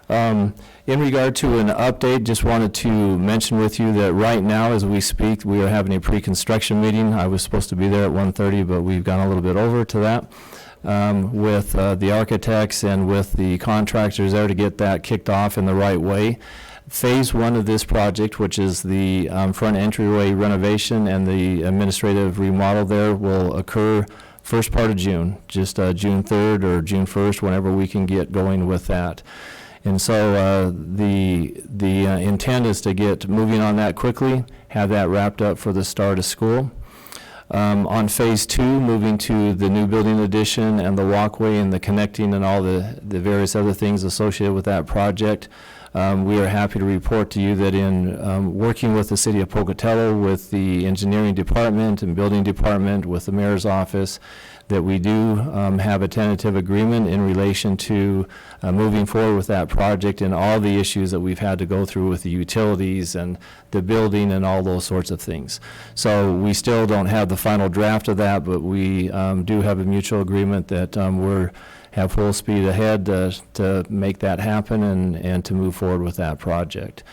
In regard to an update, just wanted to mention with you that right now as we speak, we are having a pre-construction meeting. I was supposed to be there at 1:30, but we've gone a little bit over to that. With the architects and with the contractors there to get that kicked off in the right way. Phase 1 of this project, which is the front entryway renovation and the administrative remodel there, will occur first part of June, just June 3rd or June 1st, whenever we can get going with that. And so the intent is to get moving on that quickly, have that wrapped up for the start of school. On phase 2, moving to the new building addition and the walkway and the connecting and all the various other things associated with that project, we are happy to report to you that in working with the city of Pocatello, with the engineering department and building department, with the mayor's office, that we do have a tentative agreement in relation to moving forward with that project and all the issues that we've had to go through with the utilities and the building and all those sorts of things. So we still don't have the final draft of that, but we do have a mutual agreement that we have full speed ahead to make that happen and to move forward with that project.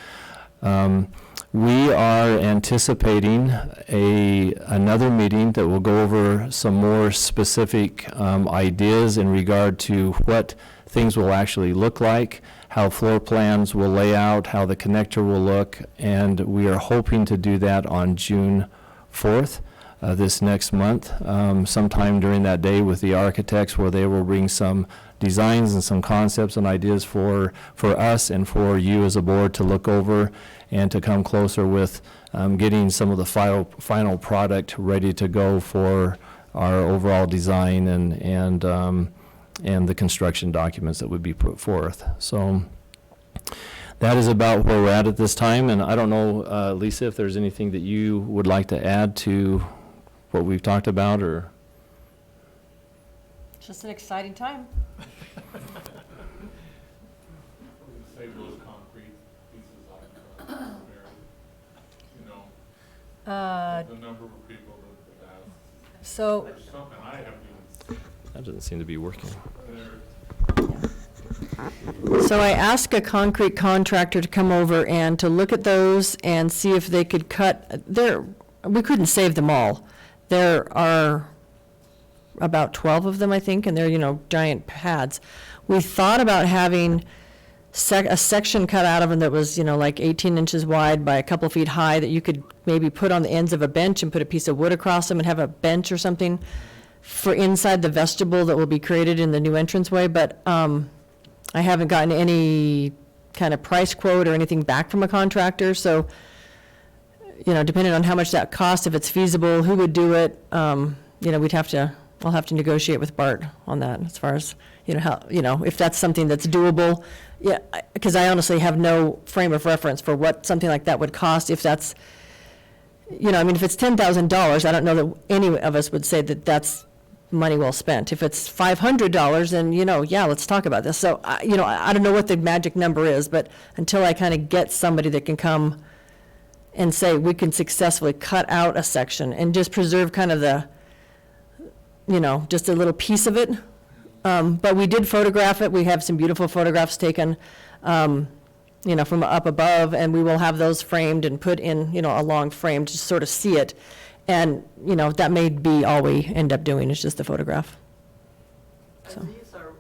We are anticipating another meeting that will go over some more specific ideas in regard to what things will actually look like, how floor plans will lay out, how the connector will look, and we are hoping to do that on June 4th, this next month, sometime during that day with the architects, where they will bring some designs and some concepts and ideas for us and for you as a board to look over and to come closer with getting some of the final product ready to go for our overall design and the construction documents that would be put forth. So that is about where we're at this time, and I don't know, Lisa, if there's anything that you would like to add to what we've talked about, or? Just an exciting time. Save those concrete pieces out there, you know, the number of people that have. So. There's something I have to. That doesn't seem to be working. So I asked a concrete contractor to come over and to look at those and see if they could cut, we couldn't save them all. There are about 12 of them, I think, and they're, giant pads. We thought about having a section cut out of them that was, like 18 inches wide by a couple feet high that you could maybe put on the ends of a bench and put a piece of wood across them and have a bench or something for inside the vestibule that will be created in the new entranceway, but I haven't gotten any kind of price quote or anything back from a contractor, so, depending on how much that costs, if it's feasible, who would do it, I'll have to negotiate with Bart on that as far as, if that's something that's doable. Yeah, because I honestly have no frame of reference for what something like that would cost, if that's, if it's $10,000, I don't know that any of us would say that that's money well spent. If it's $500, then, yeah, let's talk about this. So, I don't know what the magic number is, but until I kind of get somebody that can come and say, we can successfully cut out a section and just preserve kind of the, just a little piece of it. But we did photograph it. We have some beautiful photographs taken, from up above, and we will have those framed and put in, a long frame to sort of see it. And, that may be all we end up doing, is just the photograph. So. And these are,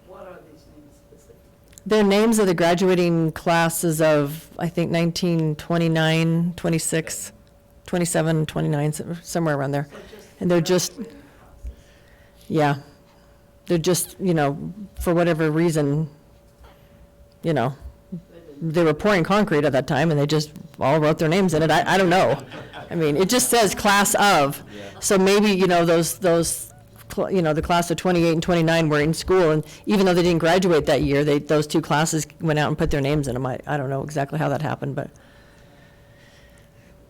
what are these names specifically? They're names of the graduating classes of, I think, 1929, 26, 27, 29, somewhere around there. And they're just, yeah, they're just, for whatever reason, they were pouring concrete at that time, and they just all wrote their names in it. I don't know. I mean, it just says class of. So maybe, those the class of 28 and 29 were in school, and even though they didn't graduate that year, those two classes went out and put their names in them. I don't know exactly how that happened, but.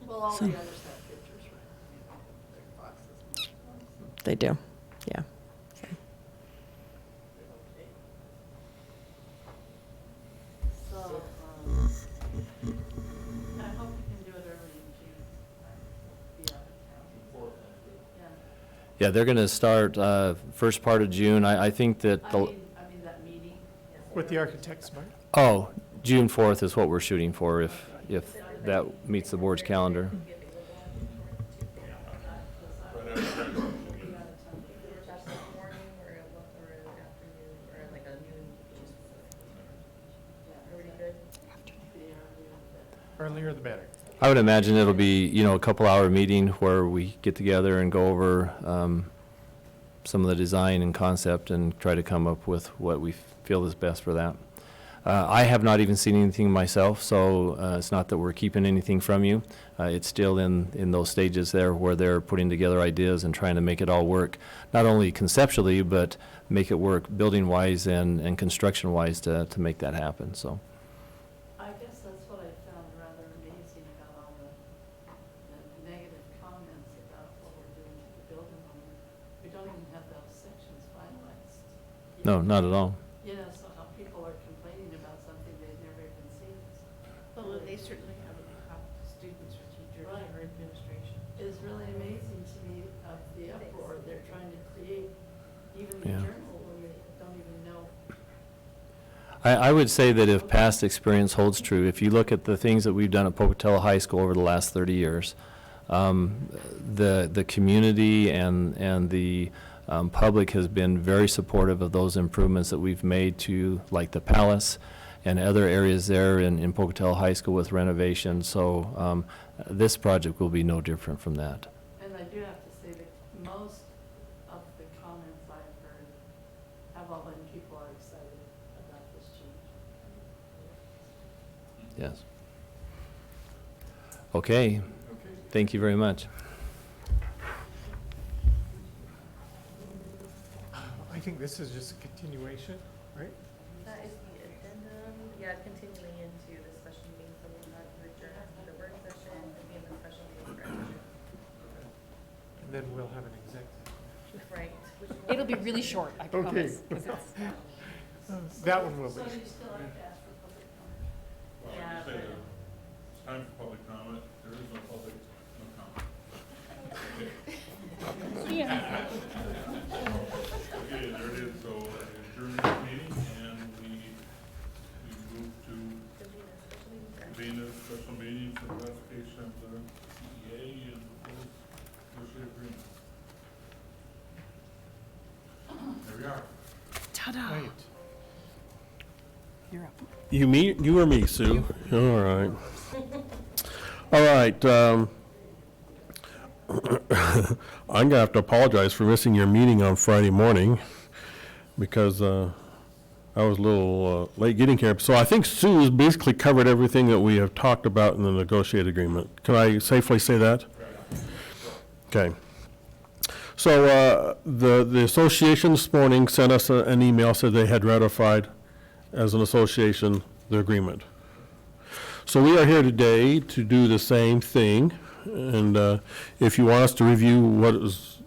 Well, all So. the others have pictures, right? Their boxes. They do, yeah. So, I hope you can do it early in June. Be out of town. Yeah. Yeah, they're going to start first part of June. I think that I the, mean that meeting. With the architects, Mark? oh, June 4th is what we're shooting for, if that meets the board's calendar. Earlier the better. I would imagine it'll be, a couple-hour meeting where we get together and go over some of the design and concept and try to come up with what we feel is best for that. I have not even seen anything myself, so it's not that we're keeping anything from you. It's still in those stages there where they're putting together ideas and trying to make it all work, not only conceptually, but make it work building-wise and construction-wise to make that happen, so. I guess that's what I found rather amazing about all the negative comments about what we're doing to the building. We don't even have those sections finalized. No, not at all. So how people are complaining about something they've never even seen. Well, they certainly haven't talked to students or teachers Right. or administration. It's really amazing to me of the uproar they're trying to create, even the Yeah. journal when they don't even know. I would say that if past experience holds true, if you look at the things that we've done at Pocatello High School over the last 30 years, the community and the public has been very supportive of those improvements that we've made to, like the Palace and other areas there in Pocatello High School with renovation. So this project will be no different from that. And I do have to say that most of the comments I've heard have all been people are excited about this change. Yes. Okay. Thank you very much. I think this is just a continuation, right? That is the addendum, yeah, continuing into the special meeting from the work session, and being the special meeting for action. And then we'll have an executive. Right. It'll be really short, I Okay. promise. 'Cause it's- That one will be. So you still have to ask for public comment? Well, Yeah, you say but- it's time for public comment, there is no public, no comment. Yeah. Okay, there it is, so adjourn this meeting, and we move to convene a special meeting for ratification of the CEA and proposed negotiated agreement. There we are. Ta-da. Right. You're up. You or me, Sue? All right. All right, I'm gonna have to apologize for missing your meeting on Friday morning because I was a little late getting here. So I think Sue's basically covered everything that we have talked about in the negotiated agreement. Can I safely say that? Okay. So the association this morning sent us an email, said they had ratified as an association the agreement. So we are here today to do the same thing, and if you want us to review what is